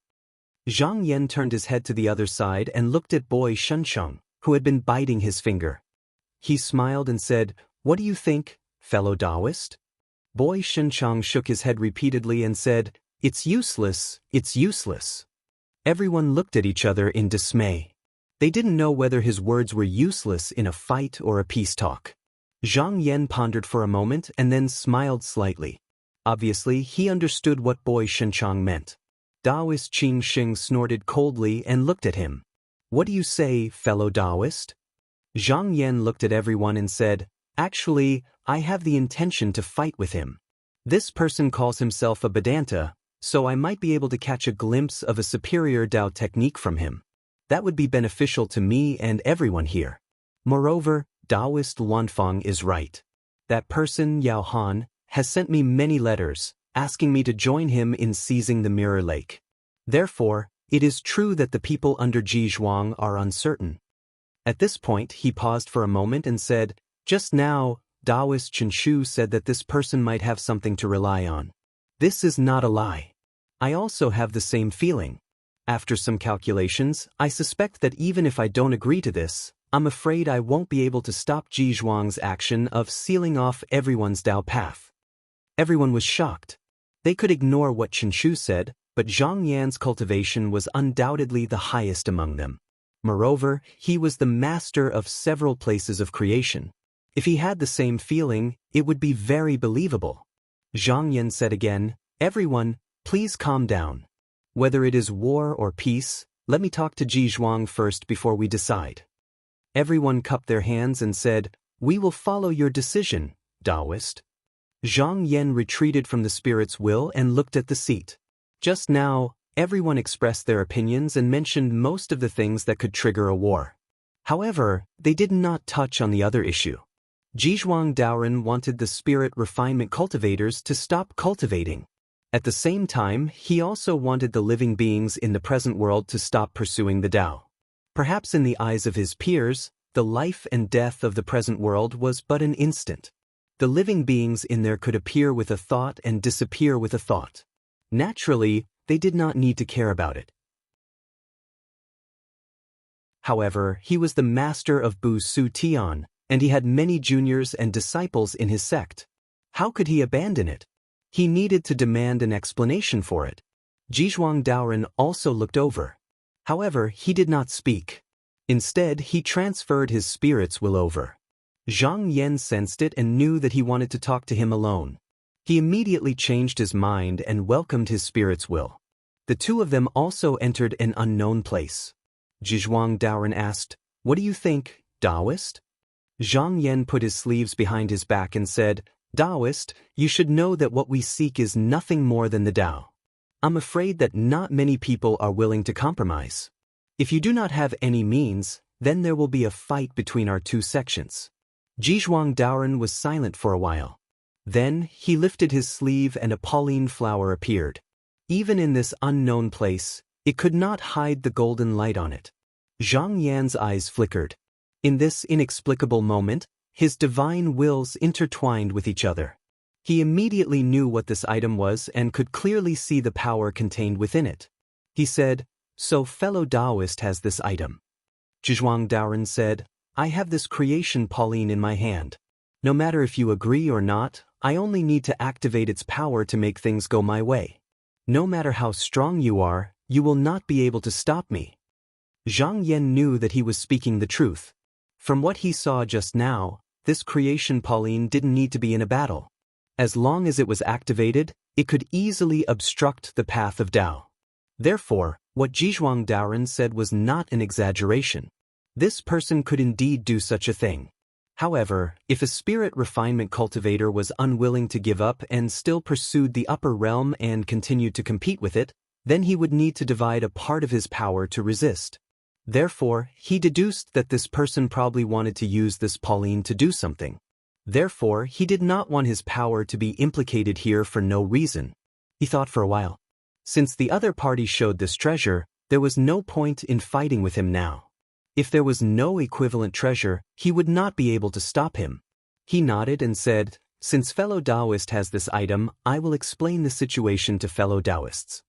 Zhang Yan turned his head to the other side and looked at Boy Shencheng, who had been biting his finger. He smiled and said, what do you think, fellow Taoist? Boy Shencheng shook his head repeatedly and said, it's useless, it's useless. Everyone looked at each other in dismay. They didn't know whether his words were useless in a fight or a peace talk. Zhang Yan pondered for a moment and then smiled slightly. Obviously, he understood what Boy Shencheng meant. Taoist Qin Sheng snorted coldly and looked at him. What do you say, fellow Taoist? Zhang Yan looked at everyone and said, actually, I have the intention to fight with him. This person calls himself a Vedanta, so I might be able to catch a glimpse of a superior Tao technique from him. That would be beneficial to me and everyone here. Moreover, Taoist Luanfang is right. That person, Yao Han, has sent me many letters, asking me to join him in seizing the Mirror Lake. Therefore, it is true that the people under Ji Zhuang are uncertain. At this point, he paused for a moment and said, just now, Taoist Chen Shu said that this person might have something to rely on. This is not a lie. I also have the same feeling. After some calculations, I suspect that even if I don't agree to this, I'm afraid I won't be able to stop Ji Zhuang's action of sealing off everyone's Tao path. Everyone was shocked. They could ignore what Chen Shu said, but Zhang Yan's cultivation was undoubtedly the highest among them. Moreover, he was the master of several places of creation. If he had the same feeling, it would be very believable. Zhang Yan said again, "Everyone, please calm down. Whether it is war or peace, let me talk to Ji Zhuang first before we decide." Everyone cupped their hands and said, "We will follow your decision, Taoist." Zhang Yan retreated from the spirit's will and looked at the seat. Just now, everyone expressed their opinions and mentioned most of the things that could trigger a war. However, they did not touch on the other issue. Jizhuang Daoren wanted the spirit refinement cultivators to stop cultivating. At the same time, he also wanted the living beings in the present world to stop pursuing the Tao. Perhaps in the eyes of his peers, the life and death of the present world was but an instant. The living beings in there could appear with a thought and disappear with a thought. Naturally, they did not need to care about it. However, he was the master of Bu Su Tian, and he had many juniors and disciples in his sect. How could he abandon it? He needed to demand an explanation for it. Jizhuang Daoren also looked over. However, he did not speak. Instead, he transferred his spirit's will over. Zhang Yan sensed it and knew that he wanted to talk to him alone. He immediately changed his mind and welcomed his spirit's will. The two of them also entered an unknown place. Jizhuang Daoren asked, "What do you think, Taoist?" Zhang Yan put his sleeves behind his back and said, "Taoist, you should know that what we seek is nothing more than the Tao. I'm afraid that not many people are willing to compromise. If you do not have any means, then there will be a fight between our two sections." Jizhuang Daoren was silent for a while. Then, he lifted his sleeve and a Pauline flower appeared. Even in this unknown place, it could not hide the golden light on it. Zhang Yan's eyes flickered. In this inexplicable moment, his divine wills intertwined with each other. He immediately knew what this item was and could clearly see the power contained within it. He said, "So fellow Taoist has this item." Jizhuang Daoren said, "I have this creation Pauline in my hand. No matter if you agree or not, I only need to activate its power to make things go my way. No matter how strong you are, you will not be able to stop me." Zhang Yan knew that he was speaking the truth. From what he saw just now, this creation Pauline didn't need to be in a battle. As long as it was activated, it could easily obstruct the path of Tao. Therefore, what Jizhuang Daoren said was not an exaggeration. This person could indeed do such a thing. However, if a spirit refinement cultivator was unwilling to give up and still pursued the upper realm and continued to compete with it, then he would need to divide a part of his power to resist. Therefore, he deduced that this person probably wanted to use this Pauline to do something. Therefore, he did not want his power to be implicated here for no reason. He thought for a while. Since the other party showed this treasure, there was no point in fighting with him now. If there was no equivalent treasure, he would not be able to stop him. He nodded and said, "Since fellow Taoist has this item, I will explain the situation to fellow Taoists."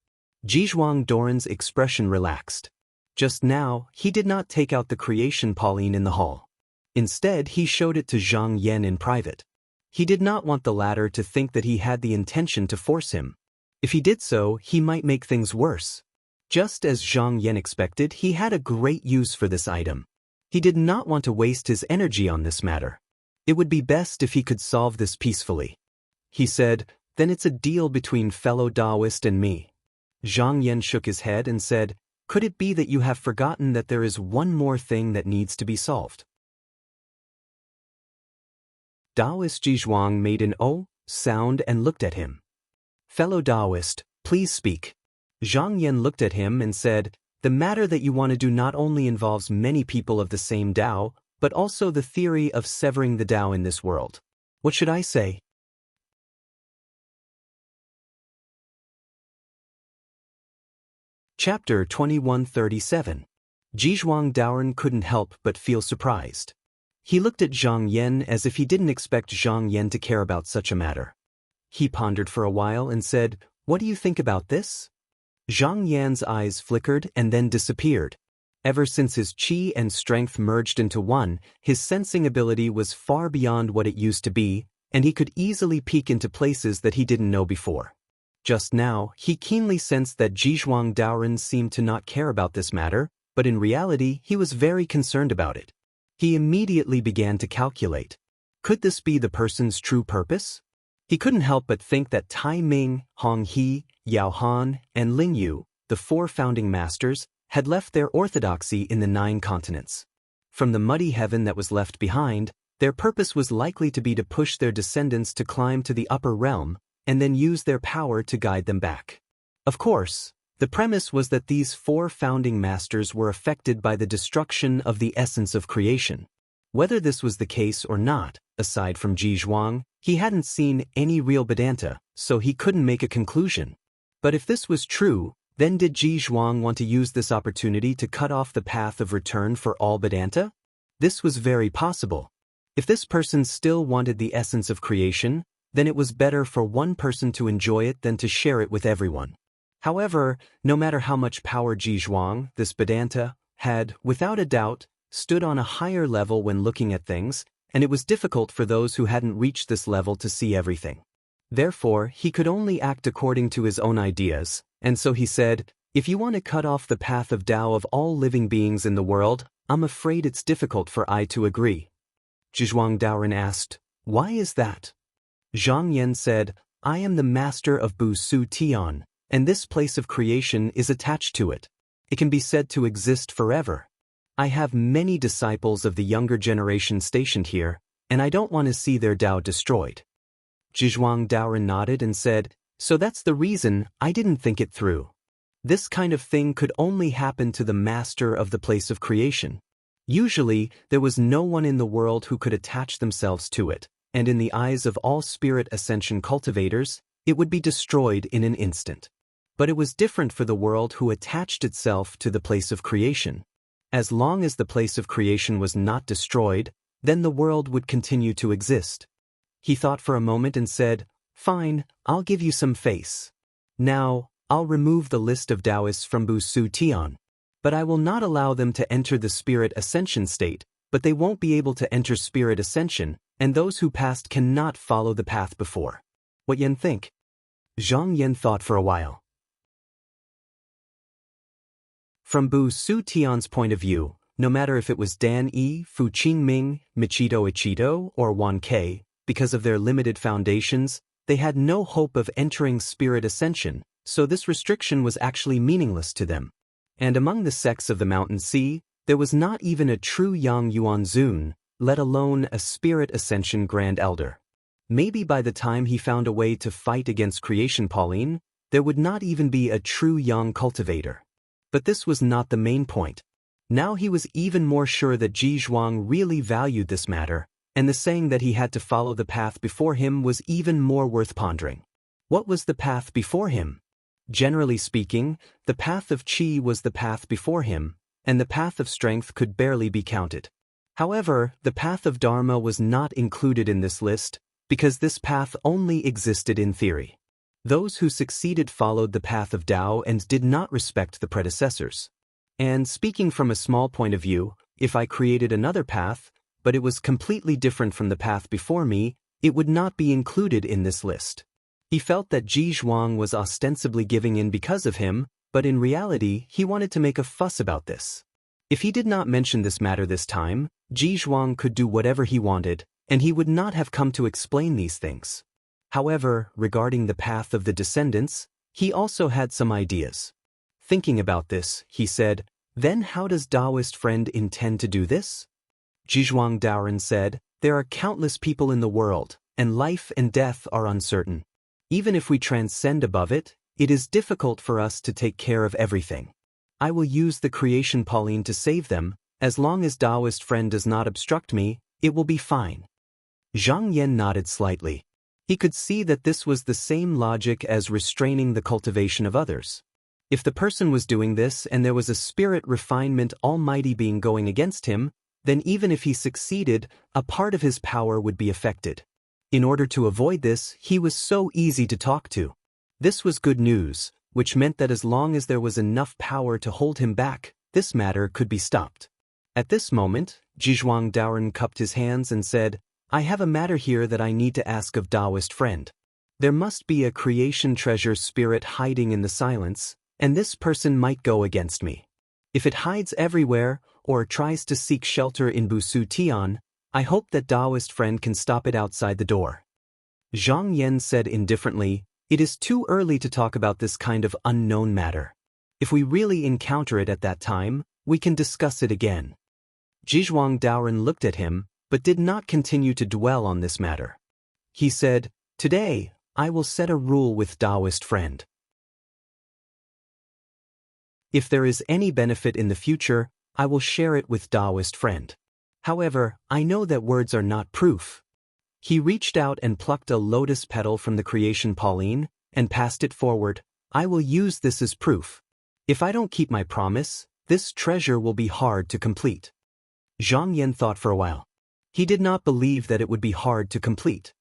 Jizhuang Daoren's expression relaxed. Just now, he did not take out the creation Pauline in the hall. Instead, he showed it to Zhang Yan in private. He did not want the latter to think that he had the intention to force him. If he did so, he might make things worse. Just as Zhang Yan expected, he had a great use for this item. He did not want to waste his energy on this matter. It would be best if he could solve this peacefully. He said, "Then it's a deal between fellow Taoist and me." Zhang Yan shook his head and said, "Could it be that you have forgotten that there is one more thing that needs to be solved?" Taoist Jizhuang made an "oh" sound and looked at him. "Fellow Taoist, please speak." Zhang Yan looked at him and said, "The matter that you want to do not only involves many people of the same Tao, but also the theory of severing the Tao in this world. What should I say?" Chapter 2137. Jizhuang Daoren couldn't help but feel surprised. He looked at Zhang Yan as if he didn't expect Zhang Yan to care about such a matter. He pondered for a while and said, "What do you think about this?" Zhang Yan's eyes flickered and then disappeared. Ever since his qi and strength merged into one, his sensing ability was far beyond what it used to be, and he could easily peek into places that he didn't know before. Just now, he keenly sensed that Jizhuang Daoren seemed to not care about this matter, but in reality, he was very concerned about it. He immediately began to calculate. Could this be the person's true purpose? He couldn't help but think that Tai Ming, Hong He, Yao Han, and Ling Yu, the 4 founding masters, had left their orthodoxy in the 9 continents. From the muddy heaven that was left behind, their purpose was likely to be to push their descendants to climb to the upper realm and then use their power to guide them back. Of course, the premise was that these 4 founding masters were affected by the destruction of the essence of creation. Whether this was the case or not, aside from Ji Zhuang, he hadn't seen any real Vedanta, so he couldn't make a conclusion. But if this was true, then did Ji Zhuang want to use this opportunity to cut off the path of return for all Vedanta? This was very possible. If this person still wanted the essence of creation, then it was better for one person to enjoy it than to share it with everyone. However, no matter how much power Ji Zhuang, this Vedanta, had, without a doubt, stood on a higher level when looking at things, and it was difficult for those who hadn't reached this level to see everything. Therefore, he could only act according to his own ideas, and so he said, "If you want to cut off the path of Tao of all living beings in the world, I'm afraid it's difficult for I to agree." Zhuang Daoren asked, "Why is that?" Zhang Yan said, "I am the master of Bu Su Tian, and this place of creation is attached to it. It can be said to exist forever. I have many disciples of the younger generation stationed here, and I don't want to see their Tao destroyed." Zhuang Daoren nodded and said, "So that's the reason I didn't think it through. This kind of thing could only happen to the master of the place of creation. Usually, there was no one in the world who could attach themselves to it, and in the eyes of all spirit ascension cultivators, it would be destroyed in an instant. But it was different for the world who attached itself to the place of creation. As long as the place of creation was not destroyed, then the world would continue to exist." He thought for a moment and said, "Fine, I'll give you some face. Now, I'll remove the list of Taoists from Bu Su Tian. But I will not allow them to enter the spirit ascension state, but they won't be able to enter spirit ascension, and those who passed cannot follow the path before. What Yan think?" Zhang Yan thought for a while. From Bu Su Tian's point of view, no matter if it was Dan Yi, Fu Qingming, Michito Ichito, or Wan Kei, because of their limited foundations, they had no hope of entering spirit ascension, so this restriction was actually meaningless to them. And among the sects of the Mountain Sea, there was not even a true Yang Yuan Zun, let alone a spirit ascension Grand Elder. Maybe by the time he found a way to fight against creation Pauline, there would not even be a true Yang cultivator. But this was not the main point. Now he was even more sure that Ji Zhuang really valued this matter, and the saying that he had to follow the path before him was even more worth pondering. What was the path before him? Generally speaking, the path of Qi was the path before him, and the path of strength could barely be counted. However, the path of Dharma was not included in this list, because this path only existed in theory. Those who succeeded followed the path of Tao and did not respect the predecessors. And speaking from a small point of view, if I created another path, but it was completely different from the path before me, it would not be included in this list. He felt that Ji Zhuang was ostensibly giving in because of him, but in reality he wanted to make a fuss about this. If he did not mention this matter this time, Ji Zhuang could do whatever he wanted, and he would not have come to explain these things. However, regarding the path of the descendants, he also had some ideas. Thinking about this, he said, "Then how does Taoist friend intend to do this?" Zhuang Daoren said, "There are countless people in the world, and life and death are uncertain. Even if we transcend above it, it is difficult for us to take care of everything. I will use the creation Pauline to save them. As long as Taoist friend does not obstruct me, it will be fine." Zhang Yan nodded slightly. He could see that this was the same logic as restraining the cultivation of others. If the person was doing this and there was a spirit refinement almighty being going against him, then even if he succeeded, a part of his power would be affected. In order to avoid this, he was so easy to talk to. This was good news, which meant that as long as there was enough power to hold him back, this matter could be stopped. At this moment, Zhuang Daoren cupped his hands and said, "I have a matter here that I need to ask of Taoist friend. There must be a creation treasure spirit hiding in the silence, and this person might go against me. If it hides everywhere, or tries to seek shelter in Bu Su Tian, I hope that Taoist friend can stop it outside the door. Zhang Yan said indifferently, it is too early to talk about this kind of unknown matter. If we really encounter it at that time, we can discuss it again. Zhizhuang Daoren looked at him, but did not continue to dwell on this matter. He said, today, I will set a rule with Taoist friend. If there is any benefit in the future, I will share it with Taoist friend. However, I know that words are not proof. He reached out and plucked a lotus petal from the creation Pauline, and passed it forward. I will use this as proof. If I don't keep my promise, this treasure will be hard to complete. Zhang Yan thought for a while. He did not believe that it would be hard to complete.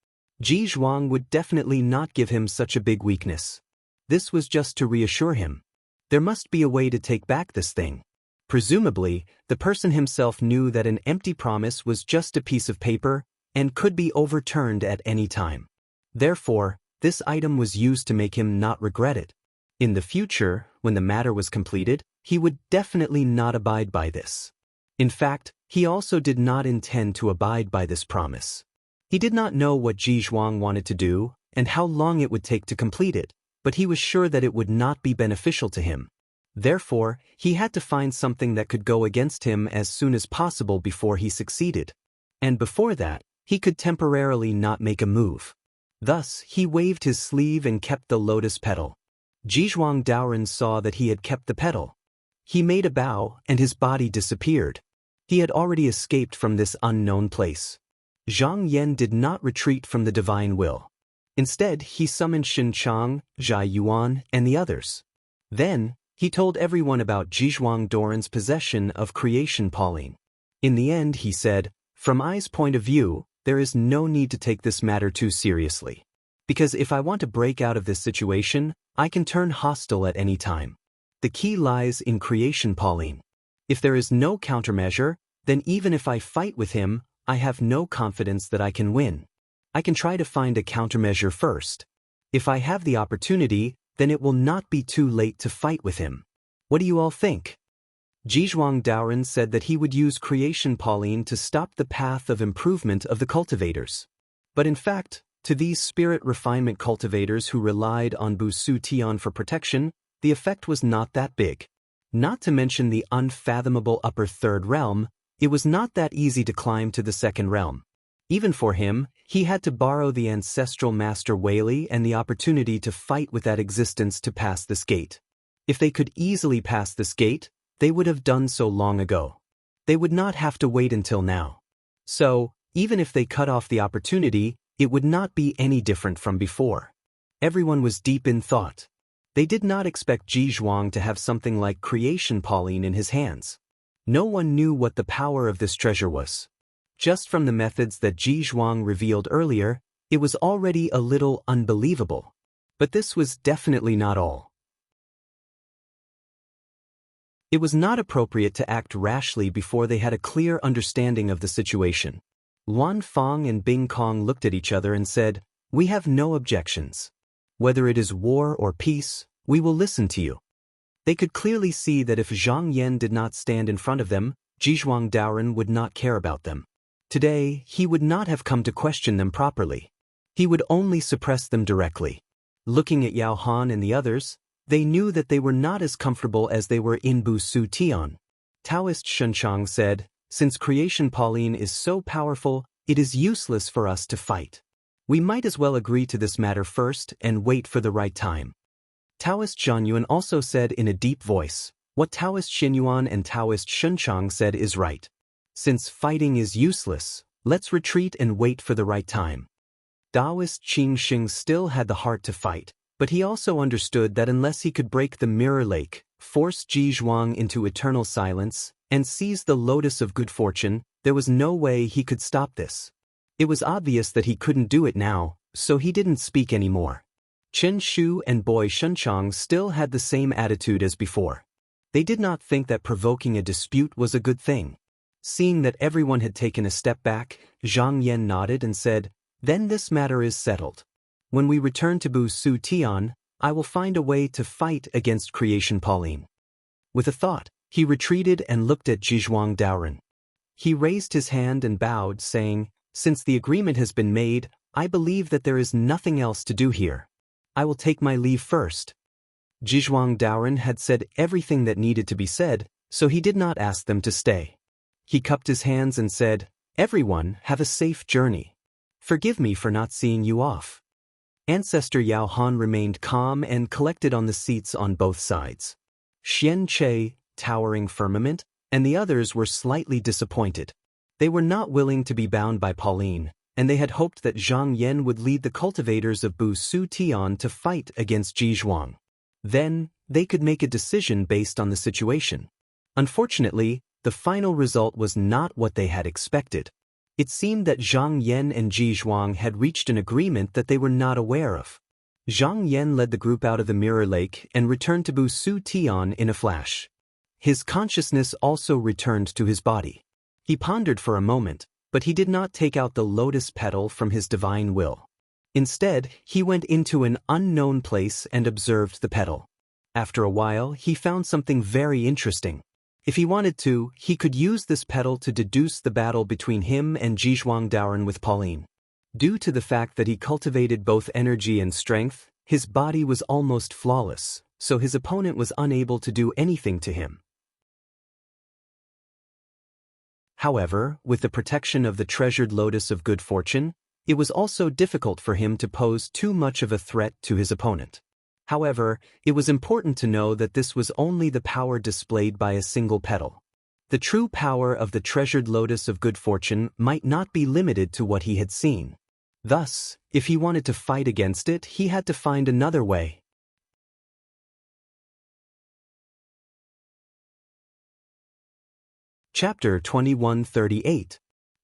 Ji Zhuang would definitely not give him such a big weakness. This was just to reassure him. There must be a way to take back this thing. Presumably, the person himself knew that an empty promise was just a piece of paper and could be overturned at any time. Therefore, this item was used to make him not regret it. In the future, when the matter was completed, he would definitely not abide by this. In fact, he also did not intend to abide by this promise. He did not know what Ji Zhuang wanted to do and how long it would take to complete it, but he was sure that it would not be beneficial to him. Therefore, he had to find something that could go against him as soon as possible before he succeeded. And before that, he could temporarily not make a move. Thus, he waved his sleeve and kept the lotus petal. Zhizhuang Daoren saw that he had kept the petal. He made a bow, and his body disappeared. He had already escaped from this unknown place. Zhang Yan did not retreat from the divine will. Instead, he summoned Xin Chang, Zhai Yuan, and the others. Then, he told everyone about Zhizhuang Daoren's possession of creation Pauline. In the end, he said, from I's point of view, there is no need to take this matter too seriously. Because if I want to break out of this situation, I can turn hostile at any time. The key lies in creation Pauline. If there is no countermeasure, then even if I fight with him, I have no confidence that I can win. I can try to find a countermeasure first. If I have the opportunity, then it will not be too late to fight with him. What do you all think? Zhizhuang Daoren said that he would use creation Pauline to stop the path of improvement of the cultivators. But in fact, to these spirit refinement cultivators who relied on Bu Su Tian for protection, the effect was not that big. Not to mention the unfathomable upper third realm, it was not that easy to climb to the second realm. Even for him, he had to borrow the ancestral master Wei and the opportunity to fight with that existence to pass this gate. If they could easily pass this gate, they would have done so long ago. They would not have to wait until now. So, even if they cut off the opportunity, it would not be any different from before. Everyone was deep in thought. They did not expect Ji Zhuang to have something like creation Pauline in his hands. No one knew what the power of this treasure was. Just from the methods that Ji Zhuang revealed earlier, it was already a little unbelievable. But this was definitely not all. It was not appropriate to act rashly before they had a clear understanding of the situation. Luan Fang and Bing Kong looked at each other and said, we have no objections. Whether it is war or peace, we will listen to you. They could clearly see that if Zhang Yan did not stand in front of them, Zhizhuang Daoren would not care about them. Today, he would not have come to question them properly. He would only suppress them directly. Looking at Yao Han and the others, they knew that they were not as comfortable as they were in Bu Su Tian. Taoist Shunchang said, since creation Pauline is so powerful, it is useless for us to fight. We might as well agree to this matter first and wait for the right time. Taoist Zhanyuan also said in a deep voice, what Taoist Xinyuan and Taoist Shunchang said is right. Since fighting is useless, let's retreat and wait for the right time. Taoist Qing Xing still had the heart to fight, but he also understood that unless he could break the mirror lake, force Ji Zhuang into eternal silence, and seize the lotus of good fortune, there was no way he could stop this. It was obvious that he couldn't do it now, so he didn't speak anymore. Chen Shu and Boy Shunchang still had the same attitude as before. They did not think that provoking a dispute was a good thing. Seeing that everyone had taken a step back, Zhang Yan nodded and said, then this matter is settled. When we return to Bu Su Tian, I will find a way to fight against creation Pauline. With a thought, he retreated and looked at Zhizhuang Daoren. He raised his hand and bowed, saying, "Since the agreement has been made, I believe that there is nothing else to do here. I will take my leave first." Jizhuang Daoren had said everything that needed to be said, so he did not ask them to stay. He cupped his hands and said, "Everyone, have a safe journey. Forgive me for not seeing you off." Ancestor Yao Han remained calm and collected on the seats on both sides. Xian Che, towering firmament, and the others were slightly disappointed. They were not willing to be bound by Pauline, and they had hoped that Zhang Yan would lead the cultivators of Bu Su Tian to fight against Jizhuang. Then, they could make a decision based on the situation. Unfortunately, the final result was not what they had expected. It seemed that Zhang Yan and Jizhuang had reached an agreement that they were not aware of. Zhang Yan led the group out of the Mirror Lake and returned to Bu Su Tian in a flash. His consciousness also returned to his body. He pondered for a moment, but he did not take out the lotus petal from his divine will. Instead, he went into an unknown place and observed the petal. After a while, he found something very interesting. If he wanted to, he could use this petal to deduce the battle between him and Jizhuang Daoren with Pauline. Due to the fact that he cultivated both energy and strength, his body was almost flawless, so his opponent was unable to do anything to him. However, with the protection of the treasured lotus of good fortune, it was also difficult for him to pose too much of a threat to his opponent. However, it was important to know that this was only the power displayed by a single petal. The true power of the treasured lotus of good fortune might not be limited to what he had seen. Thus, if he wanted to fight against it, he had to find another way. Chapter 2138.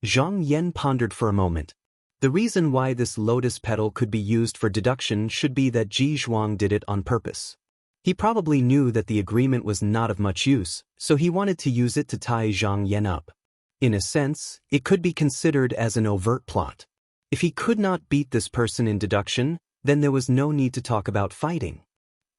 Zhang Yan pondered for a moment. The reason why this lotus petal could be used for deduction should be that Jizhuang did it on purpose. He probably knew that the agreement was not of much use, so he wanted to use it to tie Zhang Yan up. In a sense, it could be considered as an overt plot. If he could not beat this person in deduction, then there was no need to talk about fighting.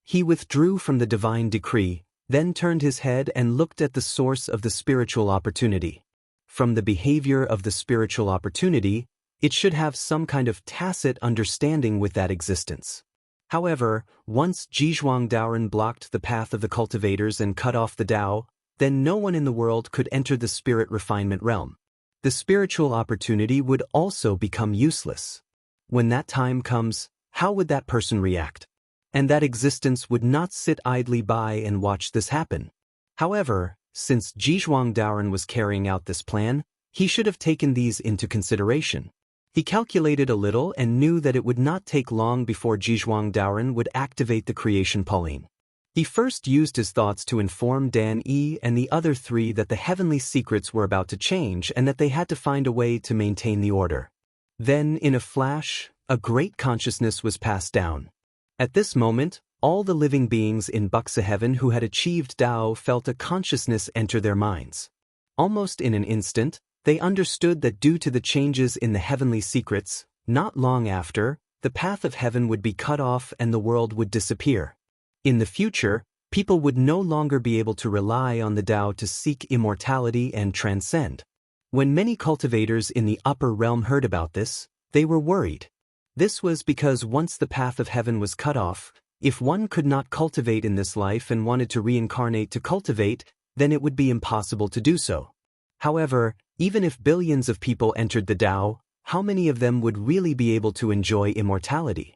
He withdrew from the divine decree, then turned his head and looked at the source of the spiritual opportunity. From the behavior of the spiritual opportunity, it should have some kind of tacit understanding with that existence. However, once Jizhuang Daoren blocked the path of the cultivators and cut off the Tao, then no one in the world could enter the spirit refinement realm. The spiritual opportunity would also become useless. When that time comes, how would that person react? And that existence would not sit idly by and watch this happen. However, since Jizhuang Daoren was carrying out this plan, he should have taken these into consideration. He calculated a little and knew that it would not take long before Jizhuang Daoren would activate the creation Pauline. He first used his thoughts to inform Dan Yi and the other three that the heavenly secrets were about to change and that they had to find a way to maintain the order. Then, in a flash, a great consciousness was passed down. At this moment, all the living beings in Buxa Heaven who had achieved Tao felt a consciousness enter their minds. Almost in an instant, they understood that due to the changes in the heavenly secrets, not long after, the path of heaven would be cut off and the world would disappear. In the future, people would no longer be able to rely on the Tao to seek immortality and transcend. When many cultivators in the upper realm heard about this, they were worried. This was because once the path of heaven was cut off, if one could not cultivate in this life and wanted to reincarnate to cultivate, then it would be impossible to do so. However, even if billions of people entered the Tao, how many of them would really be able to enjoy immortality?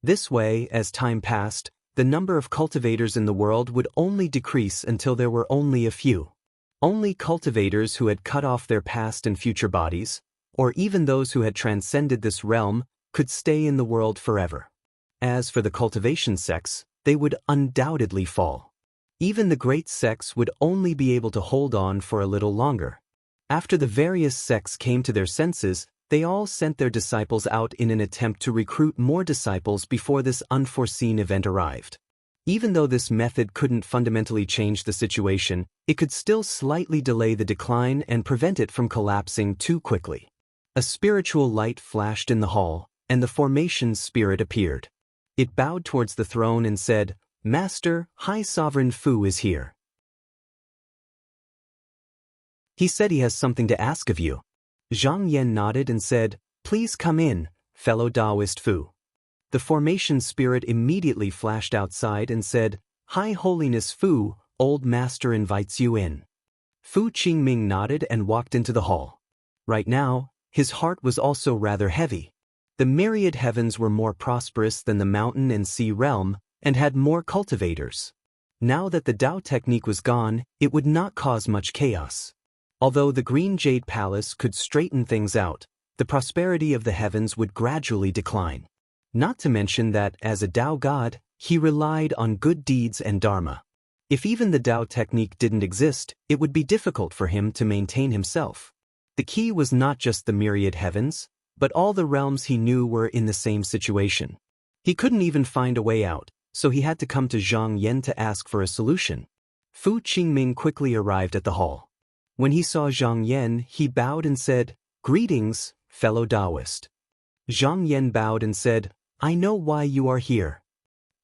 This way, as time passed, the number of cultivators in the world would only decrease until there were only a few. Only cultivators who had cut off their past and future bodies, or even those who had transcended this realm, could stay in the world forever. As for the cultivation sects, they would undoubtedly fall. Even the great sects would only be able to hold on for a little longer. After the various sects came to their senses, they all sent their disciples out in an attempt to recruit more disciples before this unforeseen event arrived. Even though this method couldn't fundamentally change the situation, it could still slightly delay the decline and prevent it from collapsing too quickly. A spiritual light flashed in the hall, and the formation's spirit appeared. It bowed towards the throne and said, "Master, High Sovereign Fu is here." He said he has something to ask of you. Zhang Yan nodded and said, "Please come in, fellow Taoist Fu." The formation spirit immediately flashed outside and said, "High Holiness Fu, old master invites you in." Fu Qingming nodded and walked into the hall. Right now, his heart was also rather heavy. The myriad heavens were more prosperous than the mountain and sea realm, and had more cultivators. Now that the Tao technique was gone, it would not cause much chaos. Although the Green Jade Palace could straighten things out, the prosperity of the heavens would gradually decline. Not to mention that, as a Tao god, he relied on good deeds and dharma. If even the Tao technique didn't exist, it would be difficult for him to maintain himself. The key was not just the myriad heavens, but all the realms he knew were in the same situation. He couldn't even find a way out, so he had to come to Zhang Yan to ask for a solution. Fu Qingming quickly arrived at the hall. When he saw Zhang Yan, he bowed and said, "Greetings, fellow Taoist." Zhang Yan bowed and said, "I know why you are here."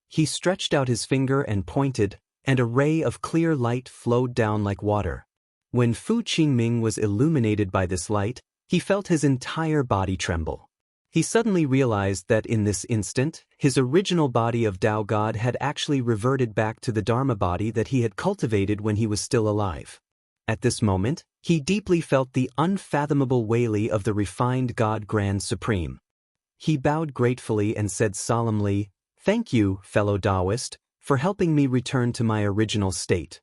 He stretched out his finger and pointed, and a ray of clear light flowed down like water. When Fu Qingming was illuminated by this light, he felt his entire body tremble. He suddenly realized that in this instant, his original body of Tao God had actually reverted back to the Dharma body that he had cultivated when he was still alive. At this moment, he deeply felt the unfathomable waili of the refined God Grand Supreme. He bowed gratefully and said solemnly, "Thank you, fellow Taoist, for helping me return to my original state."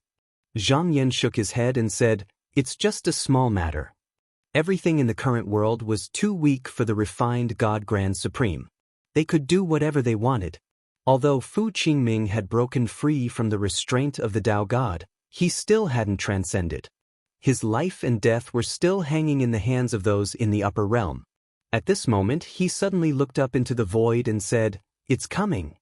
Zhang Yan shook his head and said, "It's just a small matter." Everything in the current world was too weak for the refined God Grand Supreme. They could do whatever they wanted. Although Fu Qingming had broken free from the restraint of the Tao God, he still hadn't transcended. His life and death were still hanging in the hands of those in the upper realm. At this moment, he suddenly looked up into the void and said, "It's coming."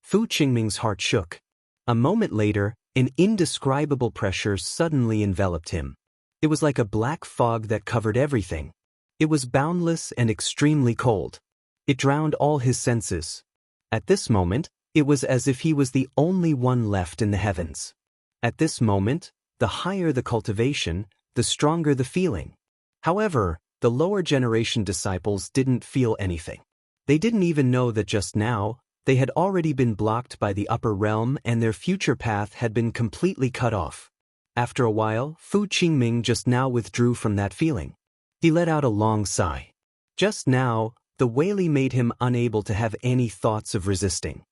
Fu Qingming's heart shook. A moment later, an indescribable pressure suddenly enveloped him. It was like a black fog that covered everything. It was boundless and extremely cold. It drowned all his senses. At this moment, it was as if he was the only one left in the heavens. At this moment, the higher the cultivation, the stronger the feeling. However, the lower generation disciples didn't feel anything. They didn't even know that just now, they had already been blocked by the upper realm and their future path had been completely cut off. After a while, Fu Qingming just now withdrew from that feeling. He let out a long sigh. Just now, the waili made him unable to have any thoughts of resisting.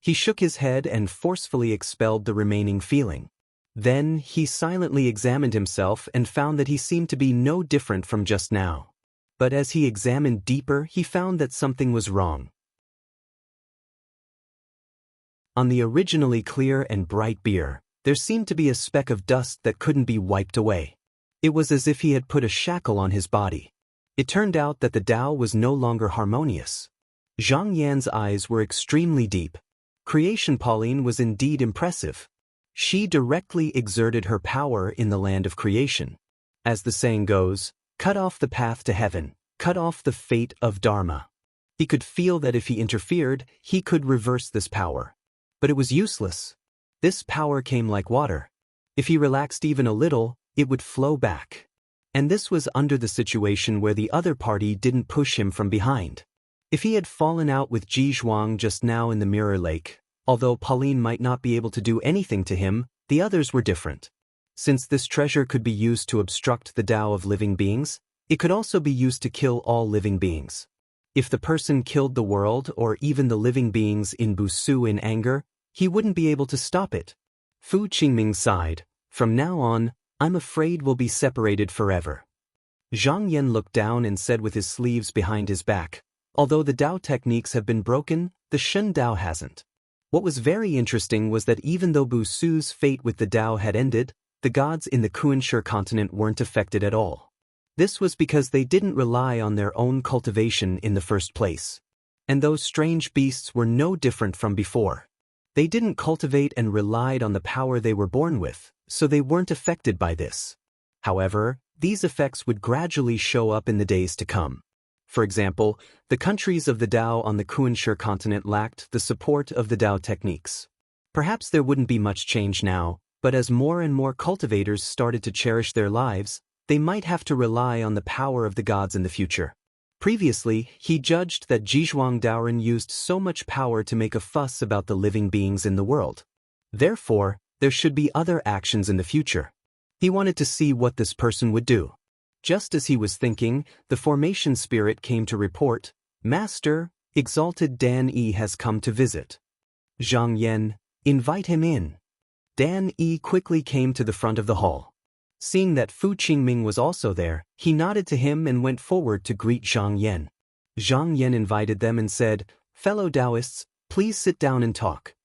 He shook his head and forcefully expelled the remaining feeling. Then, he silently examined himself and found that he seemed to be no different from just now. But as he examined deeper, he found that something was wrong. On the originally clear and bright beer, there seemed to be a speck of dust that couldn't be wiped away. It was as if he had put a shackle on his body. It turned out that the Tao was no longer harmonious. Zhang Yan's eyes were extremely deep. Creation Pauline was indeed impressive. She directly exerted her power in the land of creation. As the saying goes, cut off the path to heaven, cut off the fate of Dharma. He could feel that if he interfered, he could reverse this power. But it was useless. This power came like water. If he relaxed even a little, it would flow back. And this was under the situation where the other party didn't push him from behind. If he had fallen out with Ji Zhuang just now in the Mirror Lake, although Pauline might not be able to do anything to him, the others were different. Since this treasure could be used to obstruct the Tao of living beings, it could also be used to kill all living beings. If the person killed the world or even the living beings in Busu in anger, he wouldn't be able to stop it. Fu Qingming sighed. "From now on, I'm afraid we'll be separated forever." Zhang Yan looked down and said with his sleeves behind his back, "Although the Tao techniques have been broken, the Shen Tao hasn't." What was very interesting was that even though Busu's fate with the Tao had ended, the gods in the Kunshe continent weren't affected at all. This was because they didn't rely on their own cultivation in the first place. And those strange beasts were no different from before. They didn't cultivate and relied on the power they were born with, so they weren't affected by this. However, these effects would gradually show up in the days to come. For example, the countries of the Tao on the Kunshe continent lacked the support of the Tao techniques. Perhaps there wouldn't be much change now, but as more and more cultivators started to cherish their lives, they might have to rely on the power of the gods in the future. Previously, he judged that Zhizhuang Daoren used so much power to make a fuss about the living beings in the world. Therefore, there should be other actions in the future. He wanted to see what this person would do. Just as he was thinking, the formation spirit came to report, "Master, exalted Dan Yi has come to visit. Zhang Yan, invite him in." Dan Yi quickly came to the front of the hall. Seeing that Fu Qingming was also there, he nodded to him and went forward to greet Zhang Yan. Zhang Yan invited them and said, "Fellow Taoists, please sit down and talk."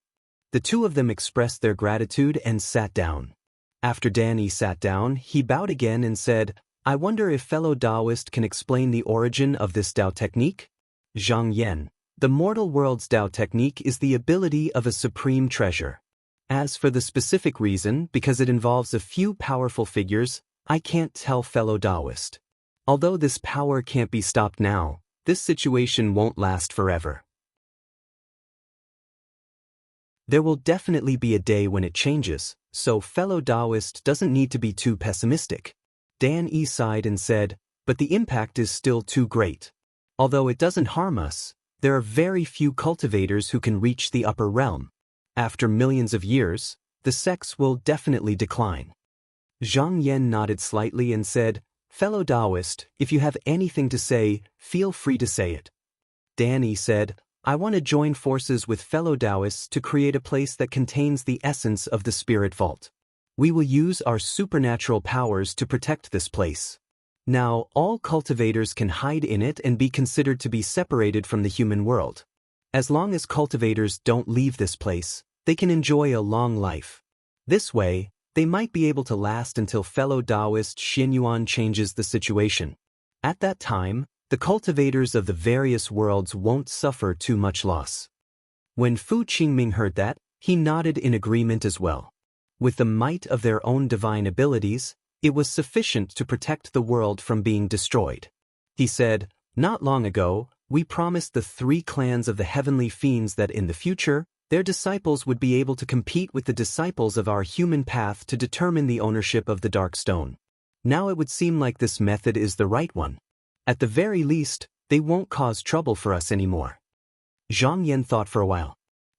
The two of them expressed their gratitude and sat down. After Dan Yi sat down, he bowed again and said, "I wonder if fellow Taoist can explain the origin of this Tao technique?" Zhang Yan, the mortal world's Tao technique is the ability of a supreme treasure. As for the specific reason, because it involves a few powerful figures, I can't tell fellow Taoist. Although this power can't be stopped now, this situation won't last forever. There will definitely be a day when it changes, so fellow Taoist doesn't need to be too pessimistic. Dan Yi sighed and said, "But the impact is still too great. Although it doesn't harm us, there are very few cultivators who can reach the upper realm. After millions of years, the sex will definitely decline." Zhang Yan nodded slightly and said, "Fellow Taoist, if you have anything to say, feel free to say it." Dan Yi said, "I want to join forces with fellow Taoists to create a place that contains the essence of the spirit vault. We will use our supernatural powers to protect this place. Now, all cultivators can hide in it and be considered to be separated from the human world. As long as cultivators don't leave this place, they can enjoy a long life. This way, they might be able to last until fellow Taoist Xianyuan changes the situation. At that time, the cultivators of the various worlds won't suffer too much loss." When Fu Qingming heard that, he nodded in agreement as well. With the might of their own divine abilities, it was sufficient to protect the world from being destroyed. He said, "Not long ago, we promised the 3 clans of the heavenly fiends that in the future, their disciples would be able to compete with the disciples of our human path to determine the ownership of the Dark Stone. Now it would seem like this method is the right one. At the very least, they won't cause trouble for us anymore." Zhang Yan thought for a while.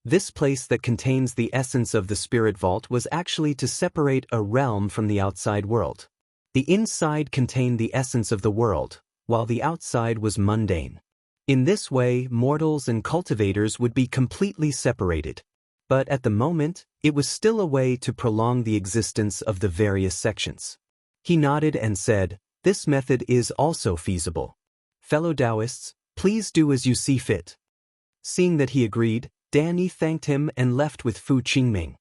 This place that contains the essence of the spirit vault was actually to separate a realm from the outside world. The inside contained the essence of the world, while the outside was mundane. In this way, mortals and cultivators would be completely separated. But at the moment, it was still a way to prolong the existence of the various sections. He nodded and said, "This method is also feasible. Fellow Taoists, please do as you see fit." Seeing that he agreed, Dan Yi thanked him and left with Fu Qingming.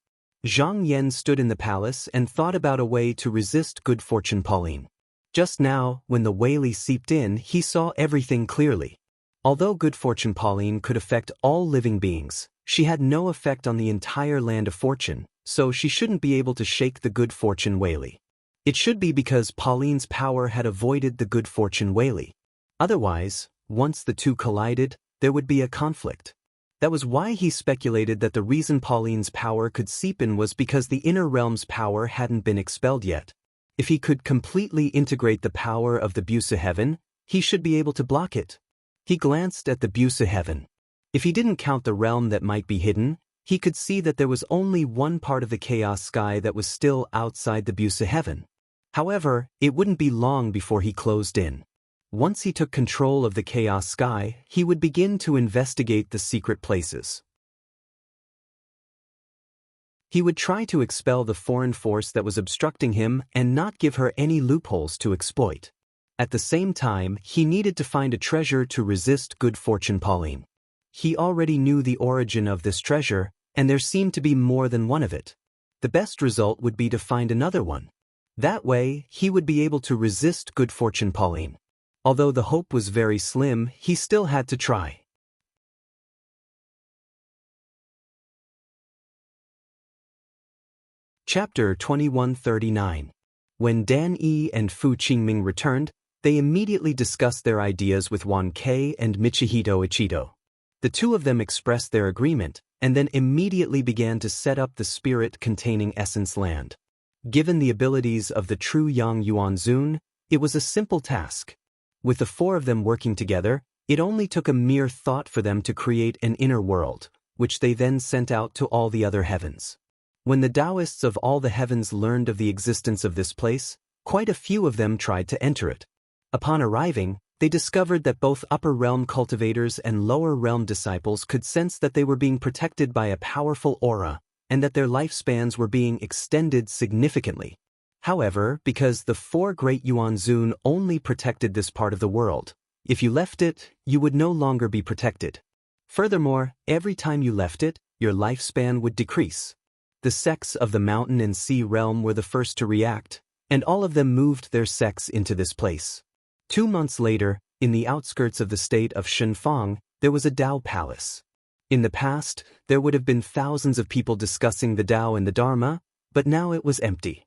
Zhang Yan stood in the palace and thought about a way to resist Good Fortune Pauline. Just now, when the Wei seeped in, he saw everything clearly. Although Good Fortune Pauline could affect all living beings, she had no effect on the entire land of fortune, so she shouldn't be able to shake the Good Fortune Wei. It should be because Pauline's power had avoided the Good Fortune Wei. Otherwise, once the two collided, there would be a conflict. That was why he speculated that the reason Pauline's power could seep in was because the inner realm's power hadn't been expelled yet. If he could completely integrate the power of the Busa Heaven, he should be able to block it. He glanced at the Busa Heaven. If he didn't count the realm that might be hidden, he could see that there was only one part of the chaos sky that was still outside the Busa Heaven. However, it wouldn't be long before he closed in. Once he took control of the chaos sky, he would begin to investigate the secret places. He would try to expel the foreign force that was obstructing him and not give her any loopholes to exploit. At the same time, he needed to find a treasure to resist Good Fortune Pauline. He already knew the origin of this treasure, and there seemed to be more than one of it. The best result would be to find another one. That way, he would be able to resist Good Fortune Pauline. Although the hope was very slim, he still had to try. Chapter 2139. When Dan Yi and Fu Qingming returned, they immediately discussed their ideas with Wan Kei and Michihito Ichido. The two of them expressed their agreement, and then immediately began to set up the spirit-containing essence land. Given the abilities of the true Yang Yuan Zun, It was a simple task. With the four of them working together, it only took a mere thought for them to create an inner world, which they then sent out to all the other heavens. When the Taoists of all the heavens learned of the existence of this place, quite a few of them tried to enter it. Upon arriving, they discovered that both upper realm cultivators and lower realm disciples could sense that they were being protected by a powerful aura, and that their lifespans were being extended significantly. However, because the four great Yuanzun only protected this part of the world, if you left it, you would no longer be protected. Furthermore, every time you left it, your lifespan would decrease. The sects of the mountain and sea realm were the first to react, and all of them moved their sects into this place. 2 months later, in the outskirts of the state of Shenfang, there was a Tao palace. In the past, there would have been thousands of people discussing the Tao and the Dharma, but now it was empty.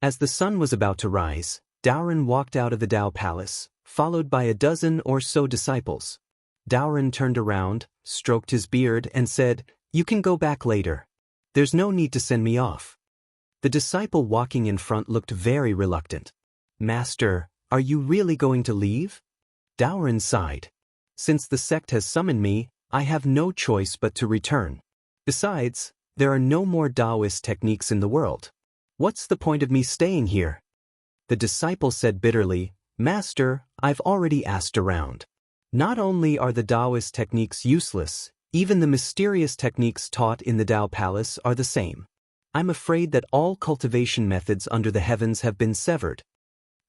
As the sun was about to rise, Daoren walked out of the Tao palace, followed by a dozen or so disciples. Daoren turned around, stroked his beard, and said, "You can go back later. There's no need to send me off." The disciple walking in front looked very reluctant. "Master, are you really going to leave?" Daoren sighed. "Since the sect has summoned me, I have no choice but to return. Besides, there are no more Taoist techniques in the world. What's the point of me staying here?" The disciple said bitterly, "Master, I've already asked around. Not only are the Taoist techniques useless, even the mysterious techniques taught in the Tao Palace are the same. I'm afraid that all cultivation methods under the heavens have been severed."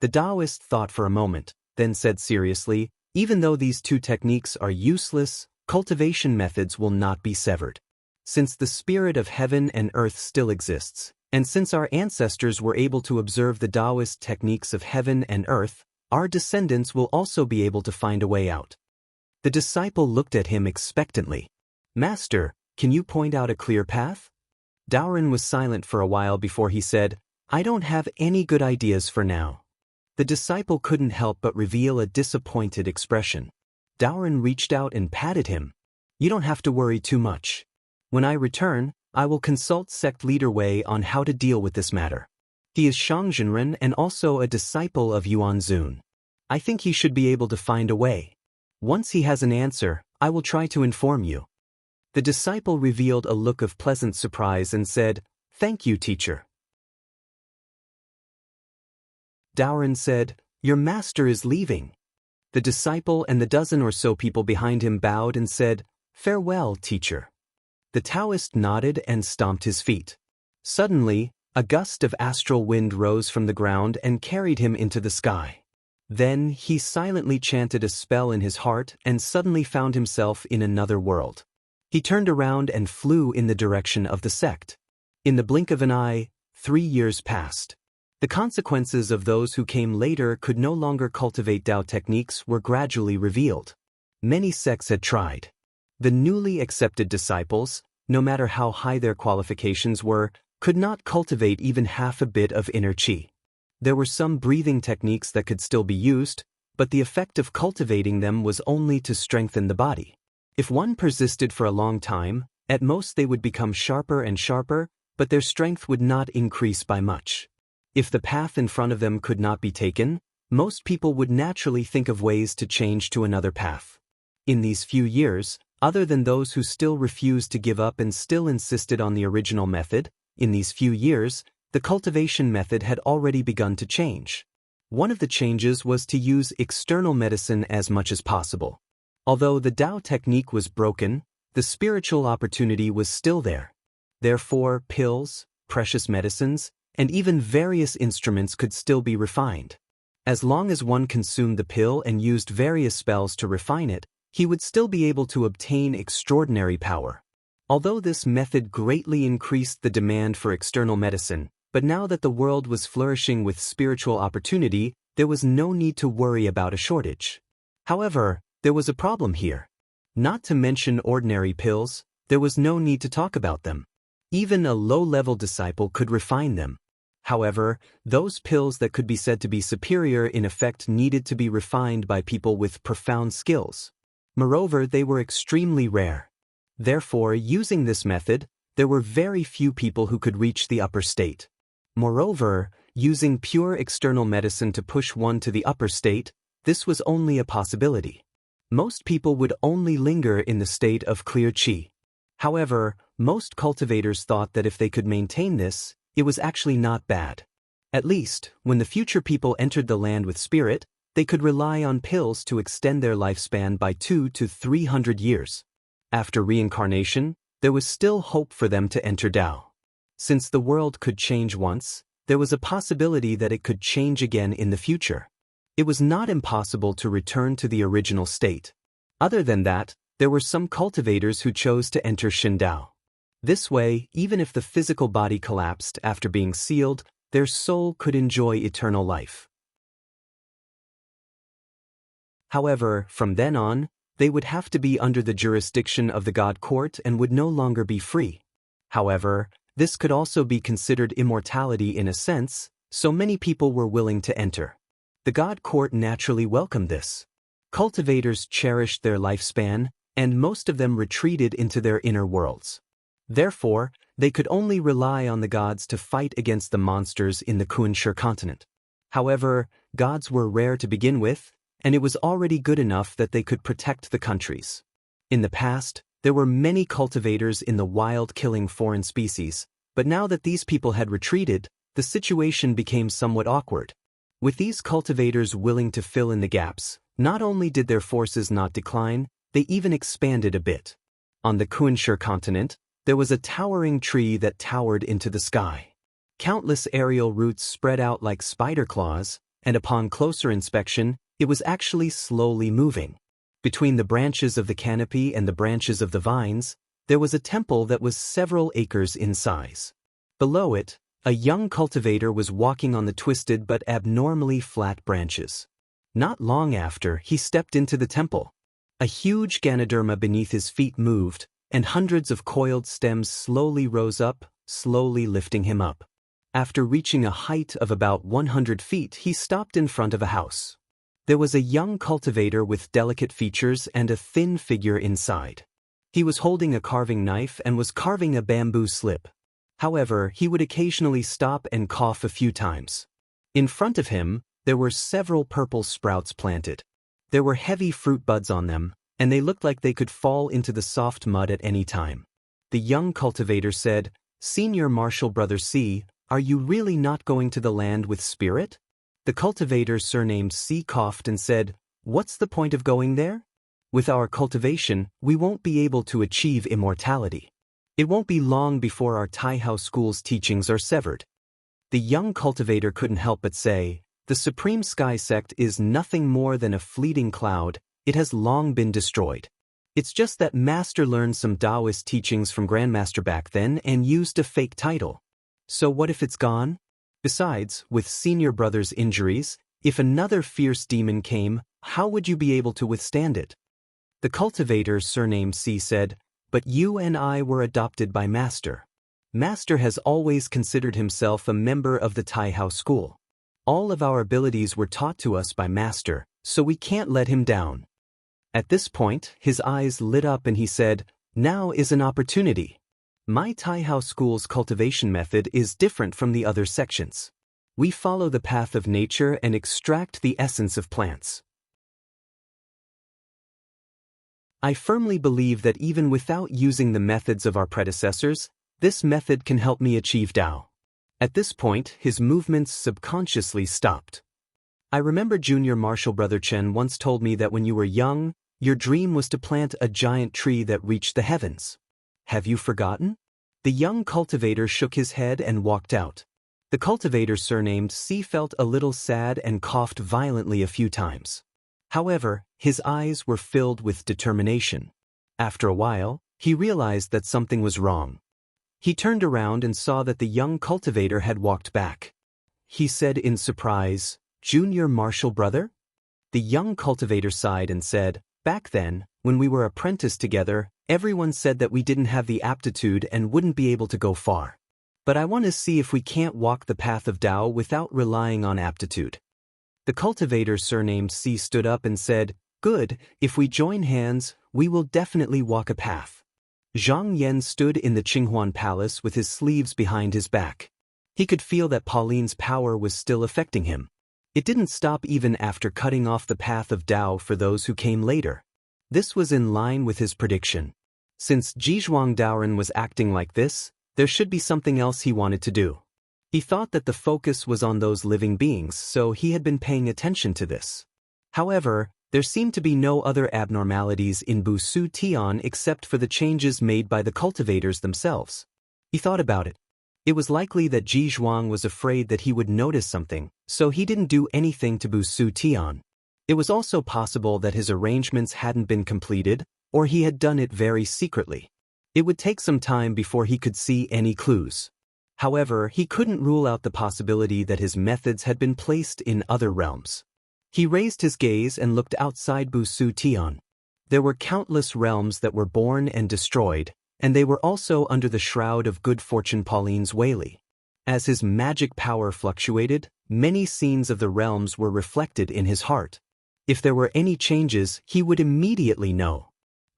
The Taoist thought for a moment, then said seriously, "Even though these two techniques are useless, cultivation methods will not be severed. Since the spirit of heaven and earth still exists, and since our ancestors were able to observe the Taoist techniques of heaven and earth, our descendants will also be able to find a way out." The disciple looked at him expectantly. "Master, can you point out a clear path?" Daoren was silent for a while before he said, "I don't have any good ideas for now." The disciple couldn't help but reveal a disappointed expression. Daoren reached out and patted him. "You don't have to worry too much. When I return, I will consult sect leader Wei on how to deal with this matter. He is Shangzhenren and also a disciple of Yuanzun. I think he should be able to find a way. Once he has an answer, I will try to inform you." The disciple revealed a look of pleasant surprise and said, "Thank you, teacher." Daoren said, "Your master is leaving." The disciple and the dozen or so people behind him bowed and said, "Farewell, teacher." The Taoist nodded and stomped his feet. Suddenly, a gust of astral wind rose from the ground and carried him into the sky. Then he silently chanted a spell in his heart and suddenly found himself in another world. He turned around and flew in the direction of the sect. In the blink of an eye, 3 years passed. The consequences of those who came later could no longer cultivate Tao techniques were gradually revealed. Many sects had tried. The newly accepted disciples, no matter how high their qualifications were, could not cultivate even half a bit of inner qi. There were some breathing techniques that could still be used, but the effect of cultivating them was only to strengthen the body. If one persisted for a long time, at most they would become sharper and sharper, but their strength would not increase by much. If the path in front of them could not be taken, most people would naturally think of ways to change to another path. In these few years, other than those who still refused to give up and still insisted on the original method, in these few years, the cultivation method had already begun to change. One of the changes was to use external medicine as much as possible. Although the Tao technique was broken, the spiritual opportunity was still there. Therefore, pills, precious medicines, and even various instruments could still be refined. As long as one consumed the pill and used various spells to refine it, he would still be able to obtain extraordinary power. Although this method greatly increased the demand for external medicine, but now that the world was flourishing with spiritual opportunity, there was no need to worry about a shortage. However, there was a problem here. Not to mention ordinary pills, there was no need to talk about them. Even a low-level disciple could refine them. However, those pills that could be said to be superior in effect needed to be refined by people with profound skills. Moreover, they were extremely rare. Therefore, using this method, there were very few people who could reach the upper state. Moreover, Using pure external medicine to push one to the upper state, this was only a possibility. Most people would only linger in the state of clear qi. However, most cultivators thought that if they could maintain this, it was actually not bad. At least, when the future people entered the land with spirit, they could rely on pills to extend their lifespan by 200 to 300 years. After reincarnation, there was still hope for them to enter Tao. Since the world could change once, there was a possibility that it could change again in the future. It was not impossible to return to the original state. Other than that, there were some cultivators who chose to enter Shindao. This way, even if the physical body collapsed after being sealed, their soul could enjoy eternal life. However, from then on, they would have to be under the jurisdiction of the God Court and would no longer be free. However, this could also be considered immortality in a sense, so many people were willing to enter. The God Court naturally welcomed this. Cultivators cherished their lifespan, and most of them retreated into their inner worlds. Therefore, they could only rely on the gods to fight against the monsters in the Kunsher continent. However, gods were rare to begin with, and it was already good enough that they could protect the countries. In the past, there were many cultivators in the wild killing foreign species, but now that these people had retreated, the situation became somewhat awkward. With these cultivators willing to fill in the gaps, not only did their forces not decline, they even expanded a bit. On the Kunsher continent, there was a towering tree that towered into the sky. Countless aerial roots spread out like spider claws, and upon closer inspection, it was actually slowly moving. Between the branches of the canopy and the branches of the vines, there was a temple that was several acres in size. Below it, a young cultivator was walking on the twisted but abnormally flat branches. Not long after, he stepped into the temple. A huge Ganoderma beneath his feet moved, and hundreds of coiled stems slowly rose up, slowly lifting him up. After reaching a height of about 100 feet, he stopped in front of a house. There was a young cultivator with delicate features and a thin figure inside. He was holding a carving knife and was carving a bamboo slip. However, he would occasionally stop and cough a few times. In front of him, there were several purple sprouts planted. There were heavy fruit buds on them, and they looked like they could fall into the soft mud at any time. The young cultivator said, "Senior Marshal Brother C, are you really not going to the land with spirit?" The cultivator surnamed C coughed and said, "What's the point of going there? With our cultivation, we won't be able to achieve immortality. It won't be long before our Taihao school's teachings are severed." The young cultivator couldn't help but say, "The Supreme Sky Sect is nothing more than a fleeting cloud. It has long been destroyed. It's just that Master learned some Taoist teachings from Grandmaster back then and used a fake title. So what if it's gone? Besides, with Senior Brother's injuries, if another fierce demon came, how would you be able to withstand it?" The cultivator surnamed C said, "But you and I were adopted by Master. Master has always considered himself a member of the Taihao school. All of our abilities were taught to us by Master, so we can't let him down." At this point, his eyes lit up and he said, "Now is an opportunity. My Taihao school's cultivation method is different from the other sections. We follow the path of nature and extract the essence of plants. I firmly believe that even without using the methods of our predecessors, this method can help me achieve Tao." At this point, his movements subconsciously stopped. "I remember Junior Marshal Brother Chen once told me that when you were young, your dream was to plant a giant tree that reached the heavens. Have you forgotten?" The young cultivator shook his head and walked out. The cultivator surnamed C felt a little sad and coughed violently a few times. However, his eyes were filled with determination. After a while, he realized that something was wrong. He turned around and saw that the young cultivator had walked back. He said in surprise, "Junior Marshal Brother?" The young cultivator sighed and said, "Back then, when we were apprenticed together, everyone said that we didn't have the aptitude and wouldn't be able to go far. But I want to see if we can't walk the path of Tao without relying on aptitude." The cultivator surnamed C stood up and said, "Good, if we join hands, we will definitely walk a path." Zhang Yan stood in the Qinghuan Palace with his sleeves behind his back. He could feel that Pauline's power was still affecting him. It didn't stop even after cutting off the path of Tao for those who came later. This was in line with his prediction. Since Zhizhuang Daoren was acting like this, there should be something else he wanted to do. He thought that the focus was on those living beings, so he had been paying attention to this. However, there seemed to be no other abnormalities in Bu Su Tian except for the changes made by the cultivators themselves. He thought about it. It was likely that Zhizhuang was afraid that he would notice something, so he didn't do anything to Bu Su Tian. It was also possible that his arrangements hadn't been completed, or he had done it very secretly. It would take some time before he could see any clues. However, he couldn't rule out the possibility that his methods had been placed in other realms. He raised his gaze and looked outside Bu Su Tian. There were countless realms that were born and destroyed, and they were also under the shroud of good fortune Pauline's Weili. As his magic power fluctuated, many scenes of the realms were reflected in his heart. If there were any changes, he would immediately know.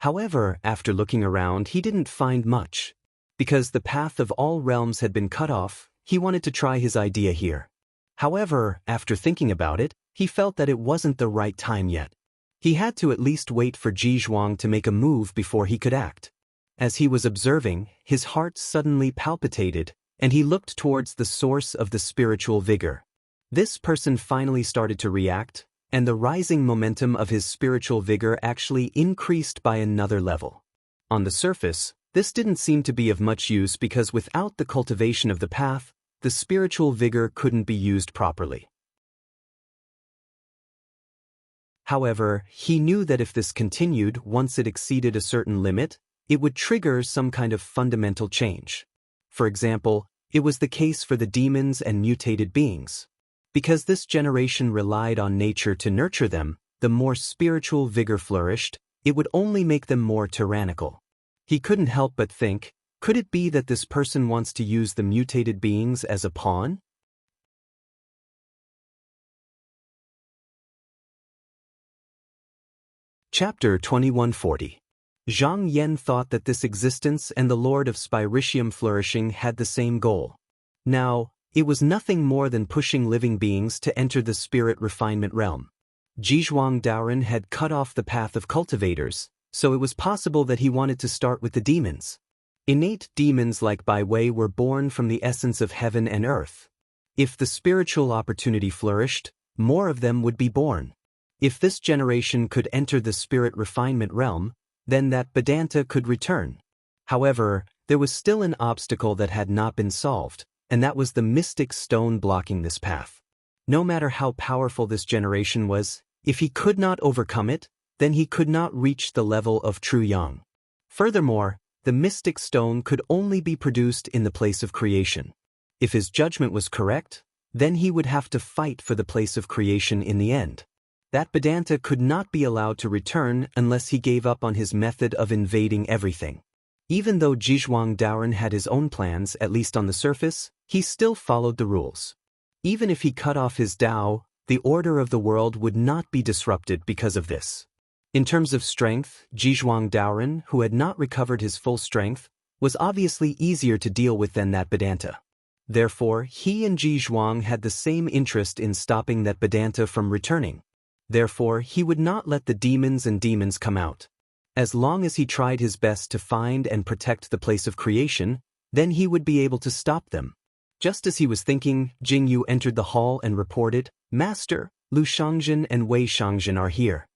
However, after looking around, he didn't find much. Because the path of all realms had been cut off, he wanted to try his idea here. However, after thinking about it, he felt that it wasn't the right time yet. He had to at least wait for Zhizhuang to make a move before he could act. As he was observing, his heart suddenly palpitated, and he looked towards the source of the spiritual vigor. This person finally started to react, and the rising momentum of his spiritual vigor actually increased by another level. On the surface, this didn't seem to be of much use because without the cultivation of the path, the spiritual vigor couldn't be used properly. However, he knew that if this continued once it exceeded a certain limit, it would trigger some kind of fundamental change. For example, it was the case for the demons and mutated beings. Because this generation relied on nature to nurture them, the more spiritual vigor flourished, it would only make them more tyrannical. He couldn't help but think, could it be that this person wants to use the mutated beings as a pawn? Chapter 2140. Zhang Yan thought that this existence and the Lord of Spiritium flourishing had the same goal. Now, it was nothing more than pushing living beings to enter the spirit refinement realm. Zhizhuang Daoren had cut off the path of cultivators, so it was possible that he wanted to start with the demons. Innate demons like Bai Wei were born from the essence of heaven and earth. If the spiritual opportunity flourished, more of them would be born. If this generation could enter the spirit refinement realm, then that Vedanta could return. However, there was still an obstacle that had not been solved, and that was the mystic stone blocking this path. No matter how powerful this generation was, if he could not overcome it, then he could not reach the level of true yang. Furthermore, the mystic stone could only be produced in the place of creation. If his judgment was correct, then he would have to fight for the place of creation in the end. That Vedanta could not be allowed to return unless he gave up on his method of invading everything. Even though Zhizhuang Daoren had his own plans, at least on the surface, he still followed the rules. Even if he cut off his Tao, the order of the world would not be disrupted because of this. In terms of strength, Zhizhuang Daoren, who had not recovered his full strength, was obviously easier to deal with than that Vedanta. Therefore, he and Zhizhuang had the same interest in stopping that Vedanta from returning. Therefore, he would not let the demons come out. As long as he tried his best to find and protect the place of creation, then he would be able to stop them. Just as he was thinking, Jingyu entered the hall and reported, "Master, Lu Shangzhen and Wei Shangzhen are here."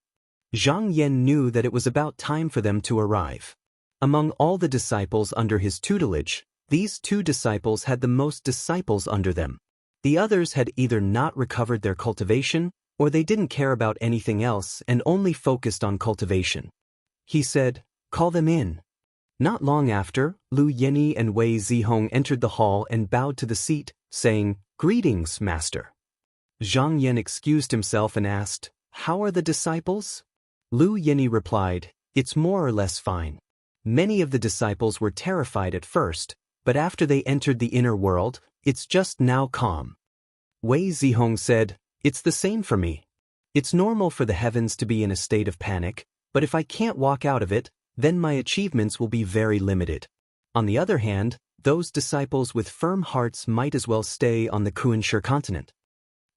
Zhang Yan knew that it was about time for them to arrive. Among all the disciples under his tutelage, these two disciples had the most disciples under them. The others had either not recovered their cultivation, or they didn't care about anything else and only focused on cultivation. He said, "Call them in." Not long after, Lu Yenyi and Wei Zihong entered the hall and bowed to the seat, saying, "Greetings, Master." Zhang Yan excused himself and asked, "How are the disciples?" Lu Yenyi replied, "It's more or less fine." Many of the disciples were terrified at first, but after they entered the inner world, it's just now calm. Wei Zihong said, "It's the same for me. It's normal for the heavens to be in a state of panic, but if I can't walk out of it, then my achievements will be very limited. On the other hand, those disciples with firm hearts might as well stay on the Kunshe continent.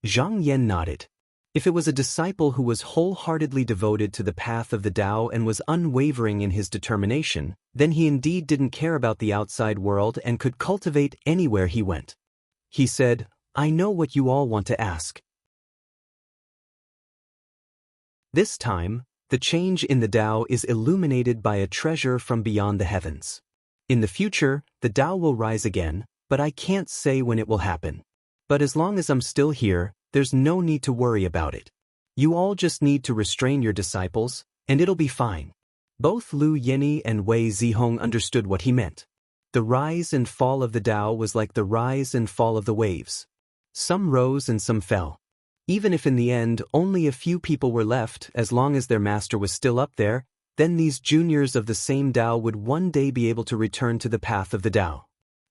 Zhang Yan nodded. If it was a disciple who was wholeheartedly devoted to the path of the Tao and was unwavering in his determination, then he indeed didn't care about the outside world and could cultivate anywhere he went. He said, "I know what you all want to ask." This time, the change in the Tao is illuminated by a treasure from beyond the heavens. In the future, the Tao will rise again, but I can't say when it will happen. But as long as I'm still here, there's no need to worry about it. You all just need to restrain your disciples, and it'll be fine. Both Lu Yeni and Wei Zihong understood what he meant. The rise and fall of the Tao was like the rise and fall of the waves. Some rose and some fell. Even if in the end only a few people were left, as long as their master was still up there, then these juniors of the same Tao would one day be able to return to the path of the Tao.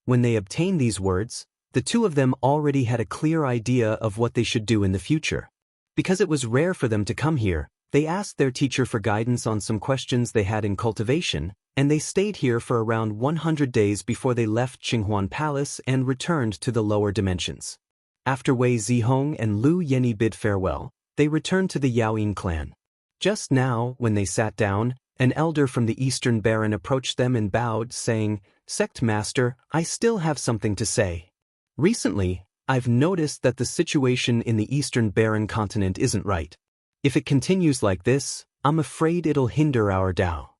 When they obtained these words, the two of them already had a clear idea of what they should do in the future. Because it was rare for them to come here, they asked their teacher for guidance on some questions they had in cultivation, and they stayed here for around 100 days before they left Qinghuan Palace and returned to the lower dimensions. After Wei Zihong and Lu Yeni bid farewell, they returned to the Yaoying clan. Just now, when they sat down, an elder from the Eastern Baron approached them and bowed, saying, "Sect Master, I still have something to say. Recently, I've noticed that the situation in the Eastern Barren continent isn't right. If it continues like this, I'm afraid it'll hinder our Tao."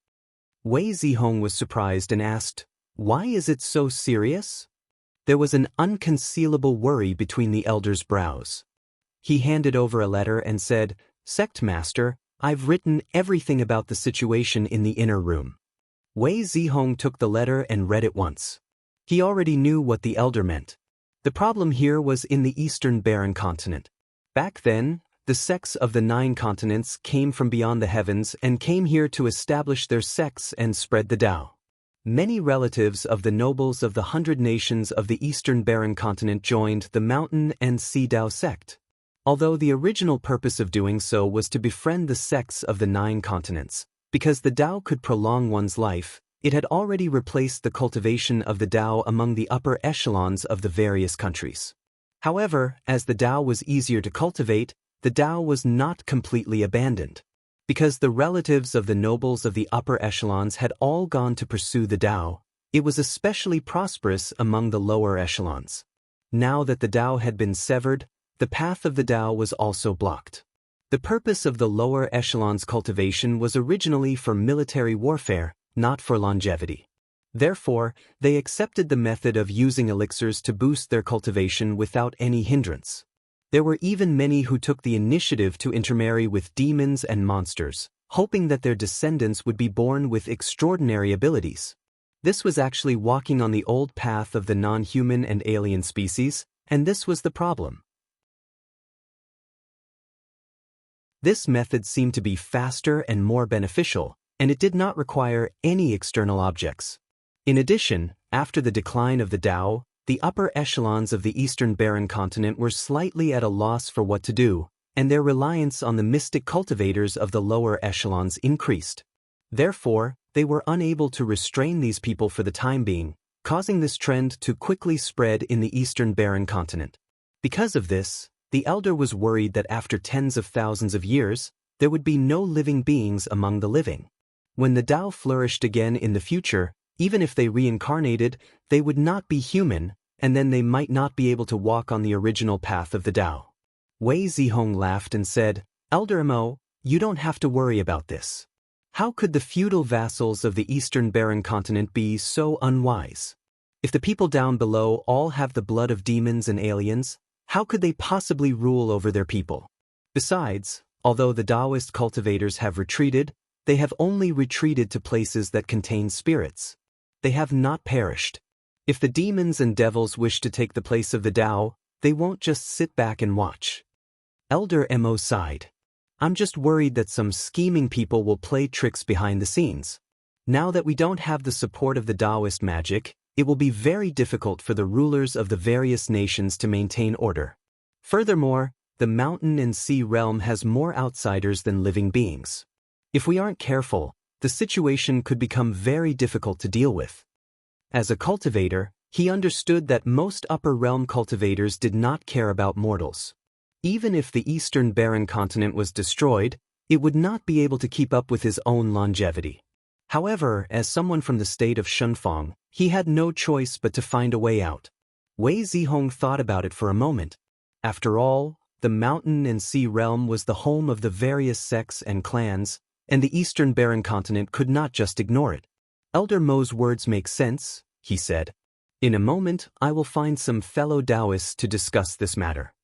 Wei Zihong was surprised and asked, "Why is it so serious?" There was an unconcealable worry between the elder's brows. He handed over a letter and said, "Sect Master, I've written everything about the situation in the inner room." Wei Zihong took the letter and read it once. He already knew what the elder meant. The problem here was in the Eastern Barren continent. Back then, the sects of the 9 continents came from beyond the heavens and came here to establish their sects and spread the Tao. Many relatives of the nobles of the 100 nations of the Eastern Barren continent joined the Mountain and Sea Tao sect. Although the original purpose of doing so was to befriend the sects of the 9 continents, because the Tao could prolong one's life, it had already replaced the cultivation of the Tao among the upper echelons of the various countries. However, as the Tao was easier to cultivate, the Tao was not completely abandoned. Because the relatives of the nobles of the upper echelons had all gone to pursue the Tao, it was especially prosperous among the lower echelons. Now that the Tao had been severed, the path of the Tao was also blocked. The purpose of the lower echelons cultivation was originally for military warfare, not for longevity. Therefore, they accepted the method of using elixirs to boost their cultivation without any hindrance. There were even many who took the initiative to intermarry with demons and monsters, hoping that their descendants would be born with extraordinary abilities. This was actually walking on the old path of the non-human and alien species, and this was the problem. This method seemed to be faster and more beneficial, and it did not require any external objects. In addition, after the decline of the Tao, the upper echelons of the Eastern Barren continent were slightly at a loss for what to do, and their reliance on the mystic cultivators of the lower echelons increased. Therefore, they were unable to restrain these people for the time being, causing this trend to quickly spread in the Eastern Barren continent. Because of this, the elder was worried that after tens of thousands of years, there would be no living beings among the living. When the Tao flourished again in the future, even if they reincarnated, they would not be human, and then they might not be able to walk on the original path of the Tao. Wei Zihong laughed and said, "Elder Mo, you don't have to worry about this. How could the feudal vassals of the Eastern Barren continent be so unwise? If the people down below all have the blood of demons and aliens, how could they possibly rule over their people? Besides, although the Taoist cultivators have retreated, they have only retreated to places that contain spirits. They have not perished. If the demons and devils wish to take the place of the Tao, they won't just sit back and watch." Elder Mo sighed. "I'm just worried that some scheming people will play tricks behind the scenes. Now that we don't have the support of the Taoist magic, it will be very difficult for the rulers of the various nations to maintain order. Furthermore, the mountain and sea realm has more outsiders than living beings. If we aren't careful, the situation could become very difficult to deal with. As a cultivator, He understood that most upper realm cultivators did not care about mortals. Even if the eastern barren continent was destroyed, it would not be able to keep up with his own longevity. However, as someone from the state of Shunfang, he had no choice but to find a way out. Wei Zihong thought about it for a moment. After all, the mountain and sea realm was the home of the various sects and clans, and the eastern barren continent could not just ignore it. Elder Mo's words make sense, he said. In a moment, I will find some fellow Taoists to discuss this matter.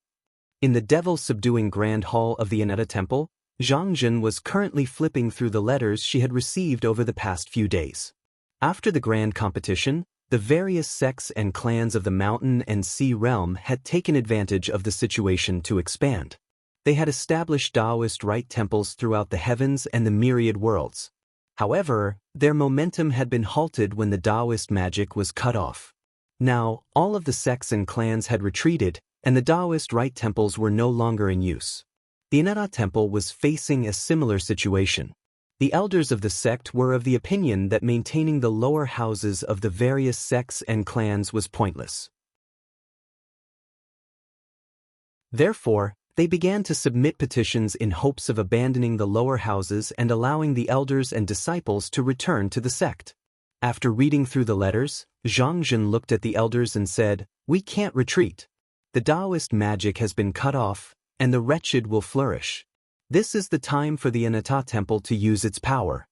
In the devil-subduing Grand Hall of the Aneta Temple, Zhang Jin was currently flipping through the letters she had received over the past few days. After the grand competition, the various sects and clans of the mountain and sea realm had taken advantage of the situation to expand. They had established Taoist rite temples throughout the heavens and the myriad worlds. However, their momentum had been halted when the Taoist magic was cut off. Now, all of the sects and clans had retreated, and the Taoist rite temples were no longer in use. The Aneta Temple was facing a similar situation. The elders of the sect were of the opinion that maintaining the lower houses of the various sects and clans was pointless. Therefore, they began to submit petitions in hopes of abandoning the lower houses and allowing the elders and disciples to return to the sect. After reading through the letters, Zhang Jin looked at the elders and said, "We can't retreat. The Taoist magic has been cut off, and the wretched will flourish. This is the time for the Aneta Temple to use its power."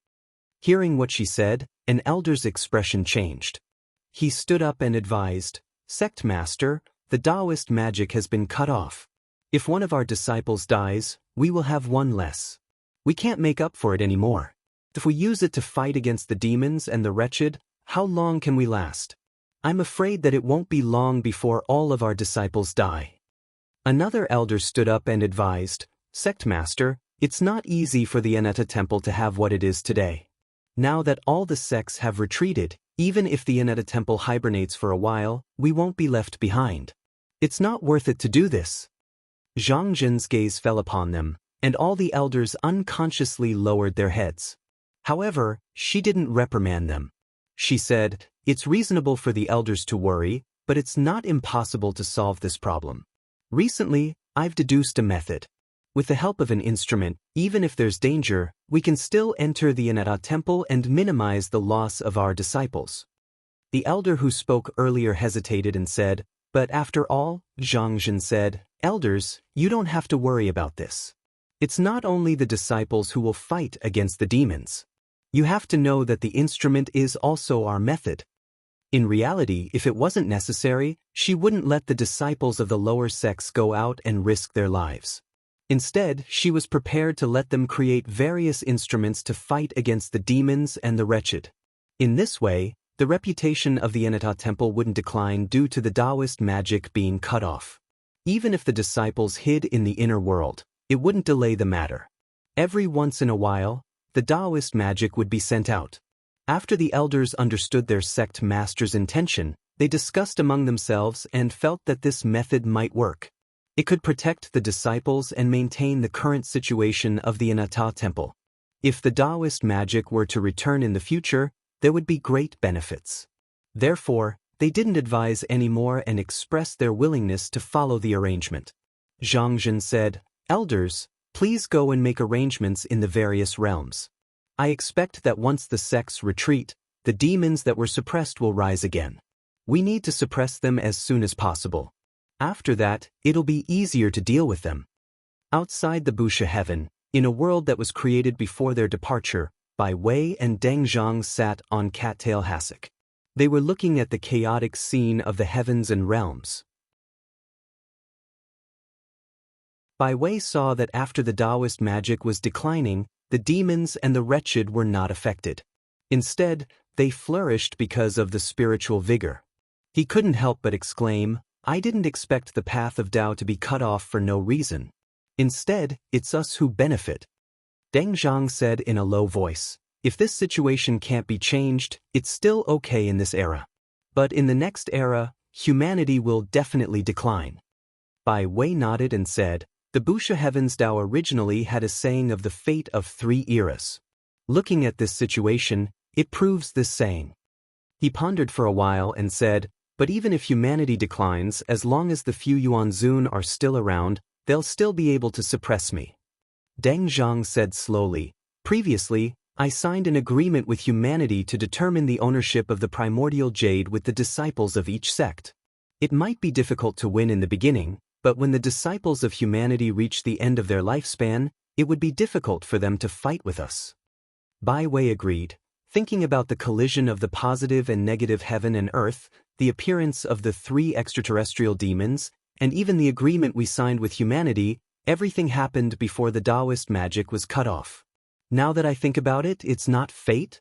Hearing what she said, an elder's expression changed. He stood up and advised, "Sect Master, the Taoist magic has been cut off. If one of our disciples dies, we will have one less. We can't make up for it anymore. If we use it to fight against the demons and the wretched, how long can we last? I'm afraid that it won't be long before all of our disciples die." Another elder stood up and advised, "Sect Master, it's not easy for the Aneta Temple to have what it is today. Now that all the sects have retreated, even if the Aneta Temple hibernates for a while, we won't be left behind. It's not worth it to do this." Zhang Jin's gaze fell upon them, and all the elders unconsciously lowered their heads. However, she didn't reprimand them. She said, "It's reasonable for the elders to worry, but it's not impossible to solve this problem. Recently, I've deduced a method. With the help of an instrument, even if there's danger, we can still enter the Aneta Temple and minimize the loss of our disciples." The elder who spoke earlier hesitated and said, "But after all," Zhang Jin said, "Elders, you don't have to worry about this. It's not only the disciples who will fight against the demons. You have to know that the instrument is also our method." In reality, if it wasn't necessary, she wouldn't let the disciples of the lower sects go out and risk their lives. Instead, she was prepared to let them create various instruments to fight against the demons and the wretched. In this way, the reputation of the Aneta Temple wouldn't decline due to the Taoist magic being cut off. Even if the disciples hid in the inner world, it wouldn't delay the matter. Every once in a while, the Taoist magic would be sent out. After the elders understood their sect master's intention, they discussed among themselves and felt that this method might work. It could protect the disciples and maintain the current situation of the Aneta Temple. If the Taoist magic were to return in the future, there would be great benefits. Therefore, they didn't advise anymore and expressed their willingness to follow the arrangement. Zhang Jin said, "Elders, please go and make arrangements in the various realms. I expect that once the sects retreat, the demons that were suppressed will rise again. We need to suppress them as soon as possible. After that, it'll be easier to deal with them." Outside the Busha heaven, in a world that was created before their departure, Bai Wei and Deng Zhang sat on cattail hassock. They were looking at the chaotic scene of the heavens and realms. Bai Wei saw that after the Taoist magic was declining, the demons and the wretched were not affected. Instead, they flourished because of the spiritual vigor. He couldn't help but exclaim, "I didn't expect the path of Tao to be cut off for no reason. Instead, it's us who benefit." Deng Zhang said in a low voice, "If this situation can't be changed, it's still okay in this era. But in the next era, humanity will definitely decline." Bai Wei nodded and said, "The Busha Heavens Tao originally had a saying of the fate of 3 eras. Looking at this situation, it proves this saying." He pondered for a while and said, But even if humanity declines, as long as the few Yuanzun are still around, they'll still be able to suppress me. Deng Zhang said slowly, previously, I signed an agreement with humanity to determine the ownership of the primordial jade with the disciples of each sect. It might be difficult to win in the beginning, but when the disciples of humanity reach the end of their lifespan, it would be difficult for them to fight with us. Bai Wei agreed, thinking about the collision of the positive and negative heaven and earth, the appearance of the 3 extraterrestrial demons, and even the agreement we signed with humanity. Everything happened before the Taoist magic was cut off. Now that I think about it, it's not fate?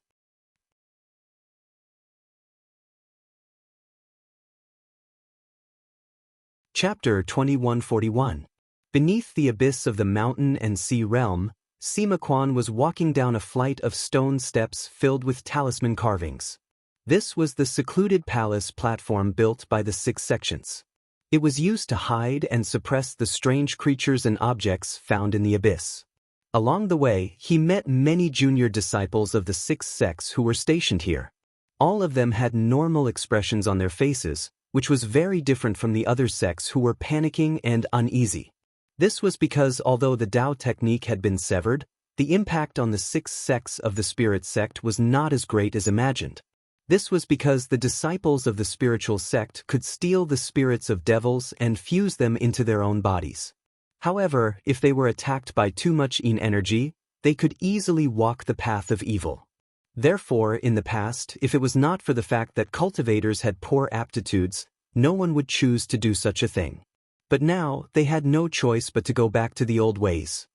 Chapter 2141. Beneath the abyss of the mountain and sea realm, Sima Quan was walking down a flight of stone steps filled with talisman carvings. This was the secluded palace platform built by the 6 sections. It was used to hide and suppress the strange creatures and objects found in the abyss. Along the way, he met many junior disciples of the 6 sects who were stationed here. All of them had normal expressions on their faces, which was very different from the other sects who were panicking and uneasy. This was because although the Tao technique had been severed, the impact on the 6 sects of the spirit sect was not as great as imagined. This was because the disciples of the spiritual sect could steal the spirits of devils and fuse them into their own bodies. However, if they were attacked by too much yin energy, they could easily walk the path of evil. Therefore, in the past, if it was not for the fact that cultivators had poor aptitudes, no one would choose to do such a thing. But now, they had no choice but to go back to the old ways.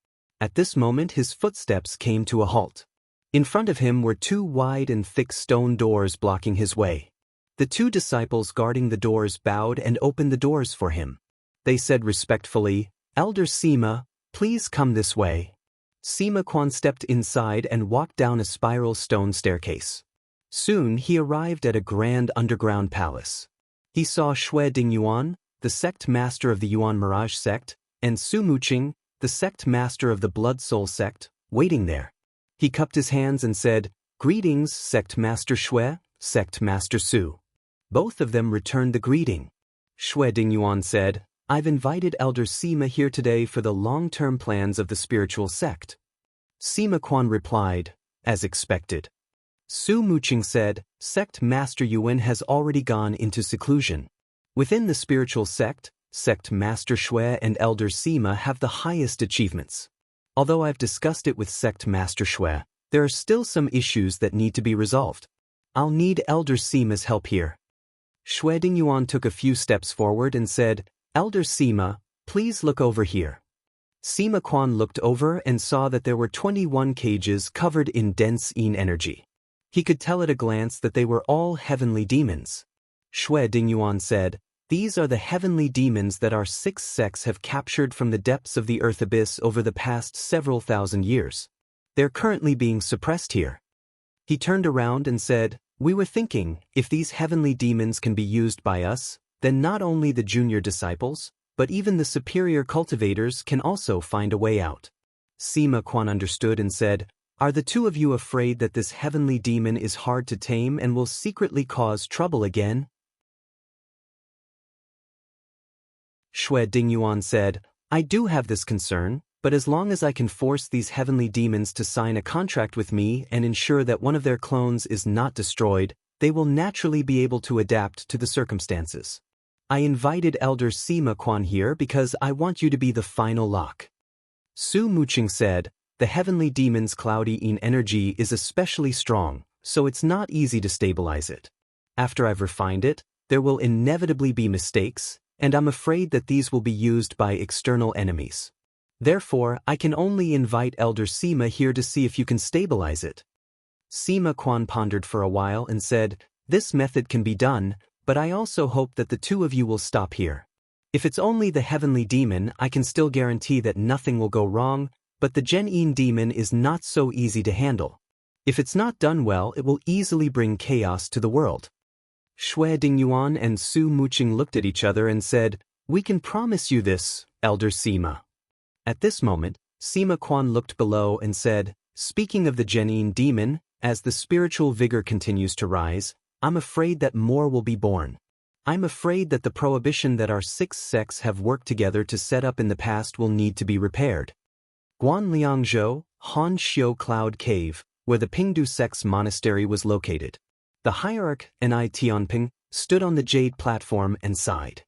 At this moment his footsteps came to a halt. In front of him were 2 wide and thick stone doors blocking his way. The 2 disciples guarding the doors bowed and opened the doors for him. They said respectfully, Elder Sima, please come this way. Sima Quan stepped inside and walked down a spiral stone staircase. Soon he arrived at a grand underground palace. He saw Xue Dingyuan, the sect master of the Yuan Mirage sect, and Su Muqing, the sect master of the Blood Soul sect, waiting there. He cupped his hands and said, Greetings, Sect Master Xue, Sect Master Su. Both of them returned the greeting. Xue Dingyuan said, I've invited Elder Sima here today for the long-term plans of the spiritual sect. Sima Quan replied, as expected. Su Muqing said, Sect Master Yuan has already gone into seclusion. Within the spiritual sect, Sect Master Xue and Elder Sima have the highest achievements. Although I've discussed it with Sect Master Xue, there are still some issues that need to be resolved. I'll need Elder Sima's help here. Xue Dingyuan took a few steps forward and said, Elder Sima, please look over here. Sima Quan looked over and saw that there were 21 cages covered in dense yin energy. He could tell at a glance that they were all heavenly demons. Xue Dingyuan said, These are the heavenly demons that our 6 sects have captured from the depths of the earth abyss over the past several thousand years. They're currently being suppressed here. He turned around and said, We were thinking, if these heavenly demons can be used by us, then not only the junior disciples, but even the superior cultivators can also find a way out. Sima Quan understood and said, Are the 2 of you afraid that this heavenly demon is hard to tame and will secretly cause trouble again? Xue Dingyuan said, I do have this concern, but as long as I can force these heavenly demons to sign a contract with me and ensure that one of their clones is not destroyed, they will naturally be able to adapt to the circumstances. I invited Elder Sima Quan here because I want you to be the final lock. Su Muqing said, The heavenly demon's cloudy yin energy is especially strong, so it's not easy to stabilize it. After I've refined it, there will inevitably be mistakes, and I'm afraid that these will be used by external enemies. Therefore, I can only invite Elder Sima here to see if you can stabilize it. Sima Quan pondered for a while and said, This method can be done, but I also hope that the 2 of you will stop here. If it's only the heavenly demon, I can still guarantee that nothing will go wrong, but the Gen-Yin demon is not so easy to handle. If it's not done well, it will easily bring chaos to the world. Xue Dingyuan and Su Muqing looked at each other and said, We can promise you this, Elder Sima. At this moment, Sima Quan looked below and said, Speaking of the Gen-Yin demon, as the spiritual vigor continues to rise, I'm afraid that more will be born. I'm afraid that the prohibition that our 6 sects have worked together to set up in the past will need to be repaired. Guanliangzhou, Han Xiu Cloud Cave, where the Pingdu sect's monastery was located. The hierarch, Ni Tianping, stood on the jade platform and sighed.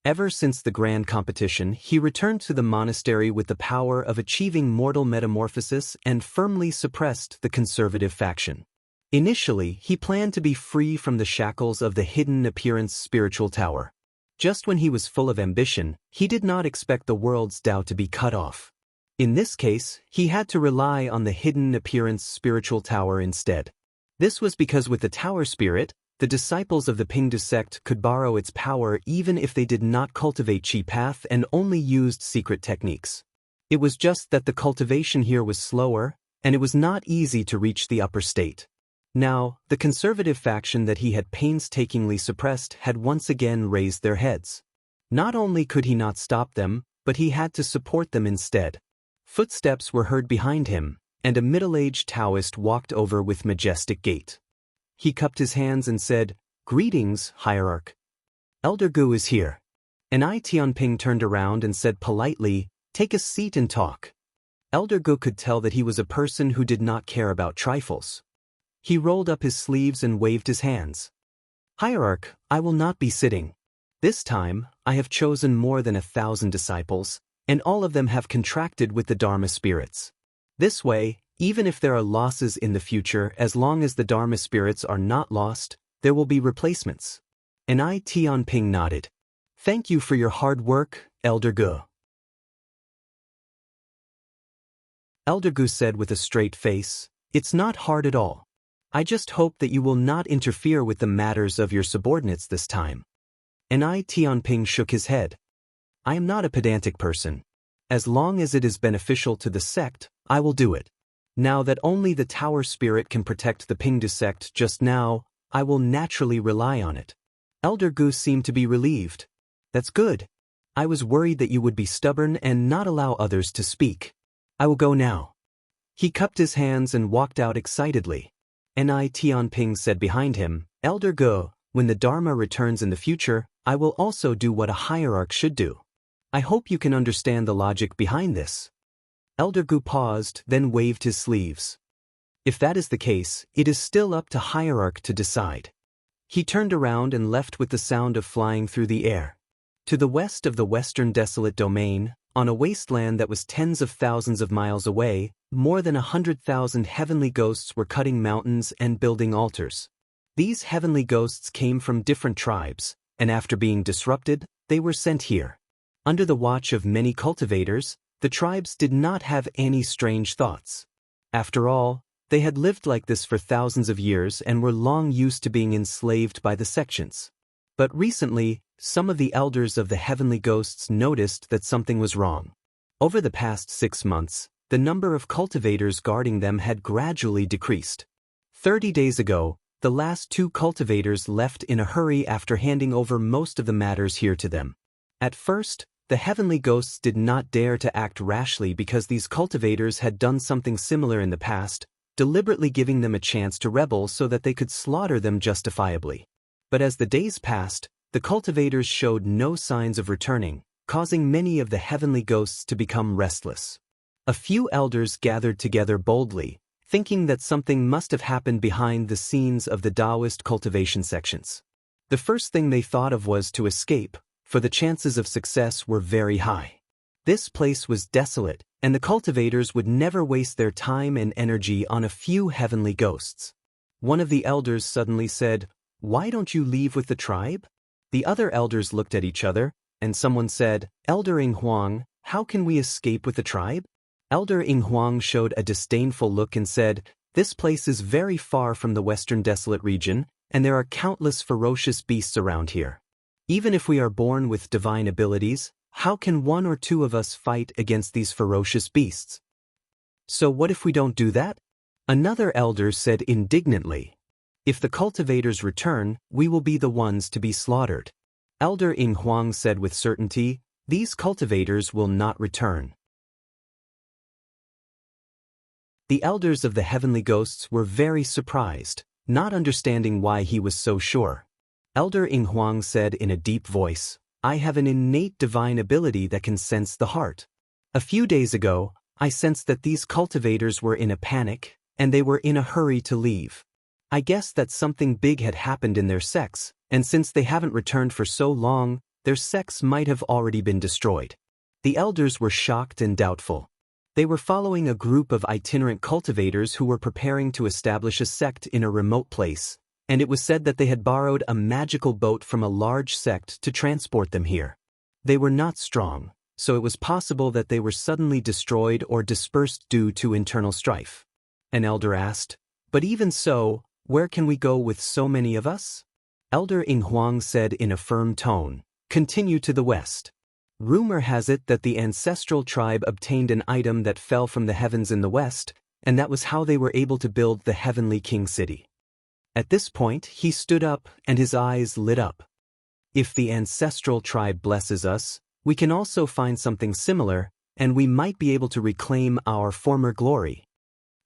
Ever since the grand competition, he returned to the monastery with the power of achieving mortal metamorphosis and firmly suppressed the conservative faction. Initially, he planned to be free from the shackles of the hidden appearance spiritual tower. Just when he was full of ambition, he did not expect the world's Tao to be cut off. In this case, he had to rely on the hidden appearance spiritual tower instead. This was because with the tower spirit, the disciples of the Pingdu sect could borrow its power even if they did not cultivate Qi path and only used secret techniques. It was just that the cultivation here was slower, and it was not easy to reach the upper state. Now, the conservative faction that he had painstakingly suppressed had once again raised their heads. Not only could he not stop them, but he had to support them instead. Footsteps were heard behind him, and a middle-aged Taoist walked over with majestic gait. He cupped his hands and said, "Greetings, hierarch. Elder Gu is here." Ni Tianping turned around and said politely, "Take a seat and talk." Elder Gu could tell that he was a person who did not care about trifles. He rolled up his sleeves and waved his hands. "Hierarch, I will not be sitting. This time, I have chosen more than 1,000 disciples, and all of them have contracted with the Dharma spirits. This way, even if there are losses in the future, as long as the Dharma spirits are not lost, there will be replacements." Ni Tianping nodded. "Thank you for your hard work, Elder Gu." Elder Gu said with a straight face, "It's not hard at all. I just hope that you will not interfere with the matters of your subordinates this time." Ni Tianping shook his head. "I am not a pedantic person. As long as it is beneficial to the sect, I will do it. Now that only the tower spirit can protect the Pingdu sect just now, I will naturally rely on it." Elder Gu seemed to be relieved. "That's good. I was worried that you would be stubborn and not allow others to speak. I will go now." He cupped his hands and walked out excitedly. Ni Tianping said behind him, "Elder Gu, when the Dharma returns in the future, I will also do what a hierarch should do. I hope you can understand the logic behind this." Elder Gu paused, then waved his sleeves. "If that is the case, it is still up to hierarch to decide." He turned around and left with the sound of flying through the air. To the west of the western desolate domain, on a wasteland that was tens of thousands of miles away, more than 100,000 heavenly ghosts were cutting mountains and building altars. These heavenly ghosts came from different tribes, and after being disrupted, they were sent here. Under the watch of many cultivators, the tribes did not have any strange thoughts. After all, they had lived like this for thousands of years and were long used to being enslaved by the sections. But recently, some of the elders of the heavenly ghosts noticed that something was wrong. Over the past 6 months, the number of cultivators guarding them had gradually decreased. 30 days ago, the last 2 cultivators left in a hurry after handing over most of the matters here to them. At first, the heavenly ghosts did not dare to act rashly because these cultivators had done something similar in the past, deliberately giving them a chance to rebel so that they could slaughter them justifiably. But as the days passed, the cultivators showed no signs of returning, causing many of the heavenly ghosts to become restless. A few elders gathered together boldly, thinking that something must have happened behind the scenes of the Taoist cultivation sections. The first thing they thought of was to escape, for the chances of success were very high. This place was desolate, and the cultivators would never waste their time and energy on a few heavenly ghosts. One of the elders suddenly said, "Why don't you leave with the tribe?" The other elders looked at each other, and someone said, "Elder Ing Huang, how can we escape with the tribe?" Elder Ing Huang showed a disdainful look and said, "This place is very far from the western desolate region, and there are countless ferocious beasts around here. Even if we are born with divine abilities, how can 1 or 2 of us fight against these ferocious beasts? So what if we don't do that?" Another elder said indignantly, "If the cultivators return, we will be the ones to be slaughtered." Elder Ing Huang said with certainty, "These cultivators will not return." The elders of the heavenly ghosts were very surprised, not understanding why he was so sure. Elder Ing Huang said in a deep voice, "I have an innate divine ability that can sense the heart. A few days ago, I sensed that these cultivators were in a panic, and they were in a hurry to leave. I guess that something big had happened in their sects, and since they haven't returned for so long, their sects might have already been destroyed." The elders were shocked and doubtful. They were following a group of itinerant cultivators who were preparing to establish a sect in a remote place, and it was said that they had borrowed a magical boat from a large sect to transport them here. They were not strong, so it was possible that they were suddenly destroyed or dispersed due to internal strife. An elder asked, "But even so, where can we go with so many of us?" Elder Ing Huang said in a firm tone, "Continue to the west. Rumor has it that the ancestral tribe obtained an item that fell from the heavens in the west, and that was how they were able to build the heavenly king city." At this point, he stood up and his eyes lit up. "If the ancestral tribe blesses us, we can also find something similar, and we might be able to reclaim our former glory."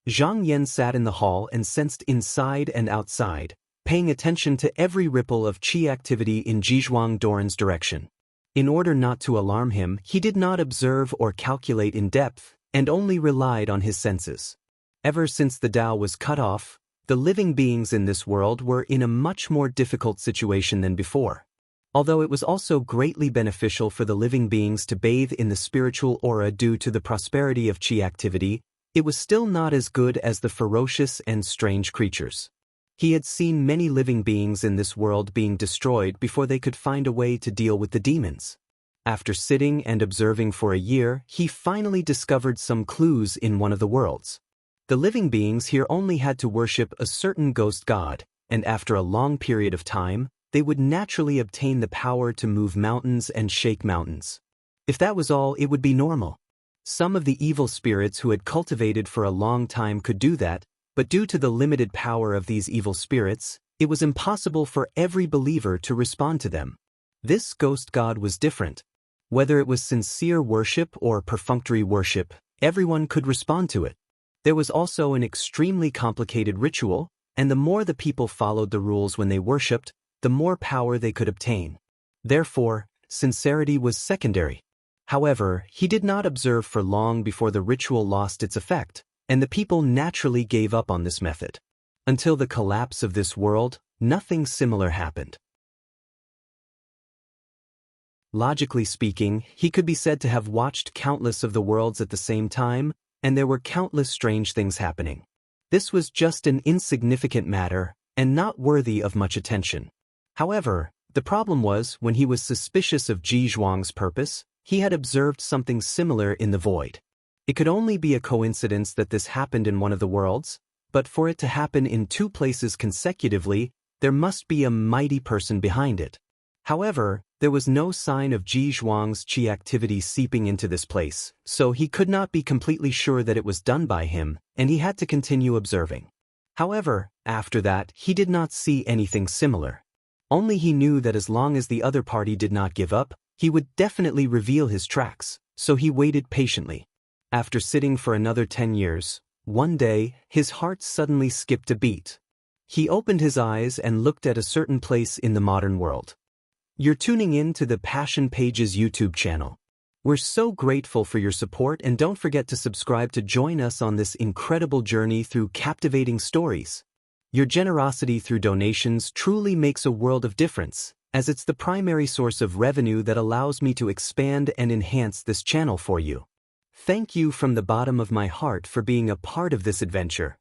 Zhang Yan sat in the hall and sensed inside and outside, paying attention to every ripple of qi activity in Zhizhuang Doran's direction. In order not to alarm him, he did not observe or calculate in depth, and only relied on his senses. Ever since the Tao was cut off, the living beings in this world were in a much more difficult situation than before. Although it was also greatly beneficial for the living beings to bathe in the spiritual aura due to the prosperity of qi activity, it was still not as good as the ferocious and strange creatures. He had seen many living beings in this world being destroyed before they could find a way to deal with the demons. After sitting and observing for a year, he finally discovered some clues in one of the worlds. The living beings here only had to worship a certain ghost god, and after a long period of time, they would naturally obtain the power to move mountains and shake mountains. If that was all, it would be normal. Some of the evil spirits who had cultivated for a long time could do that, but due to the limited power of these evil spirits, it was impossible for every believer to respond to them. This ghost god was different. Whether it was sincere worship or perfunctory worship, everyone could respond to it. There was also an extremely complicated ritual, and the more the people followed the rules when they worshipped, the more power they could obtain. Therefore, sincerity was secondary. However, he did not observe for long before the ritual lost its effect, and the people naturally gave up on this method. Until the collapse of this world, nothing similar happened. Logically speaking, he could be said to have watched countless of the worlds at the same time, and there were countless strange things happening. This was just an insignificant matter, and not worthy of much attention. However, the problem was, when he was suspicious of Zhizhuang's purpose, he had observed something similar in the void. It could only be a coincidence that this happened in one of the worlds, but for it to happen in two places consecutively, there must be a mighty person behind it. However, there was no sign of Zhizhuang's qi activity seeping into this place, so he could not be completely sure that it was done by him, and he had to continue observing. However, after that, he did not see anything similar. Only he knew that as long as the other party did not give up, he would definitely reveal his tracks, so he waited patiently. After sitting for another 10 years, one day, his heart suddenly skipped a beat. He opened his eyes and looked at a certain place in the modern world. You're tuning in to the Passion Pages YouTube channel. We're so grateful for your support, and don't forget to subscribe to join us on this incredible journey through captivating stories. Your generosity through donations truly makes a world of difference, as it's the primary source of revenue that allows me to expand and enhance this channel for you. Thank you from the bottom of my heart for being a part of this adventure.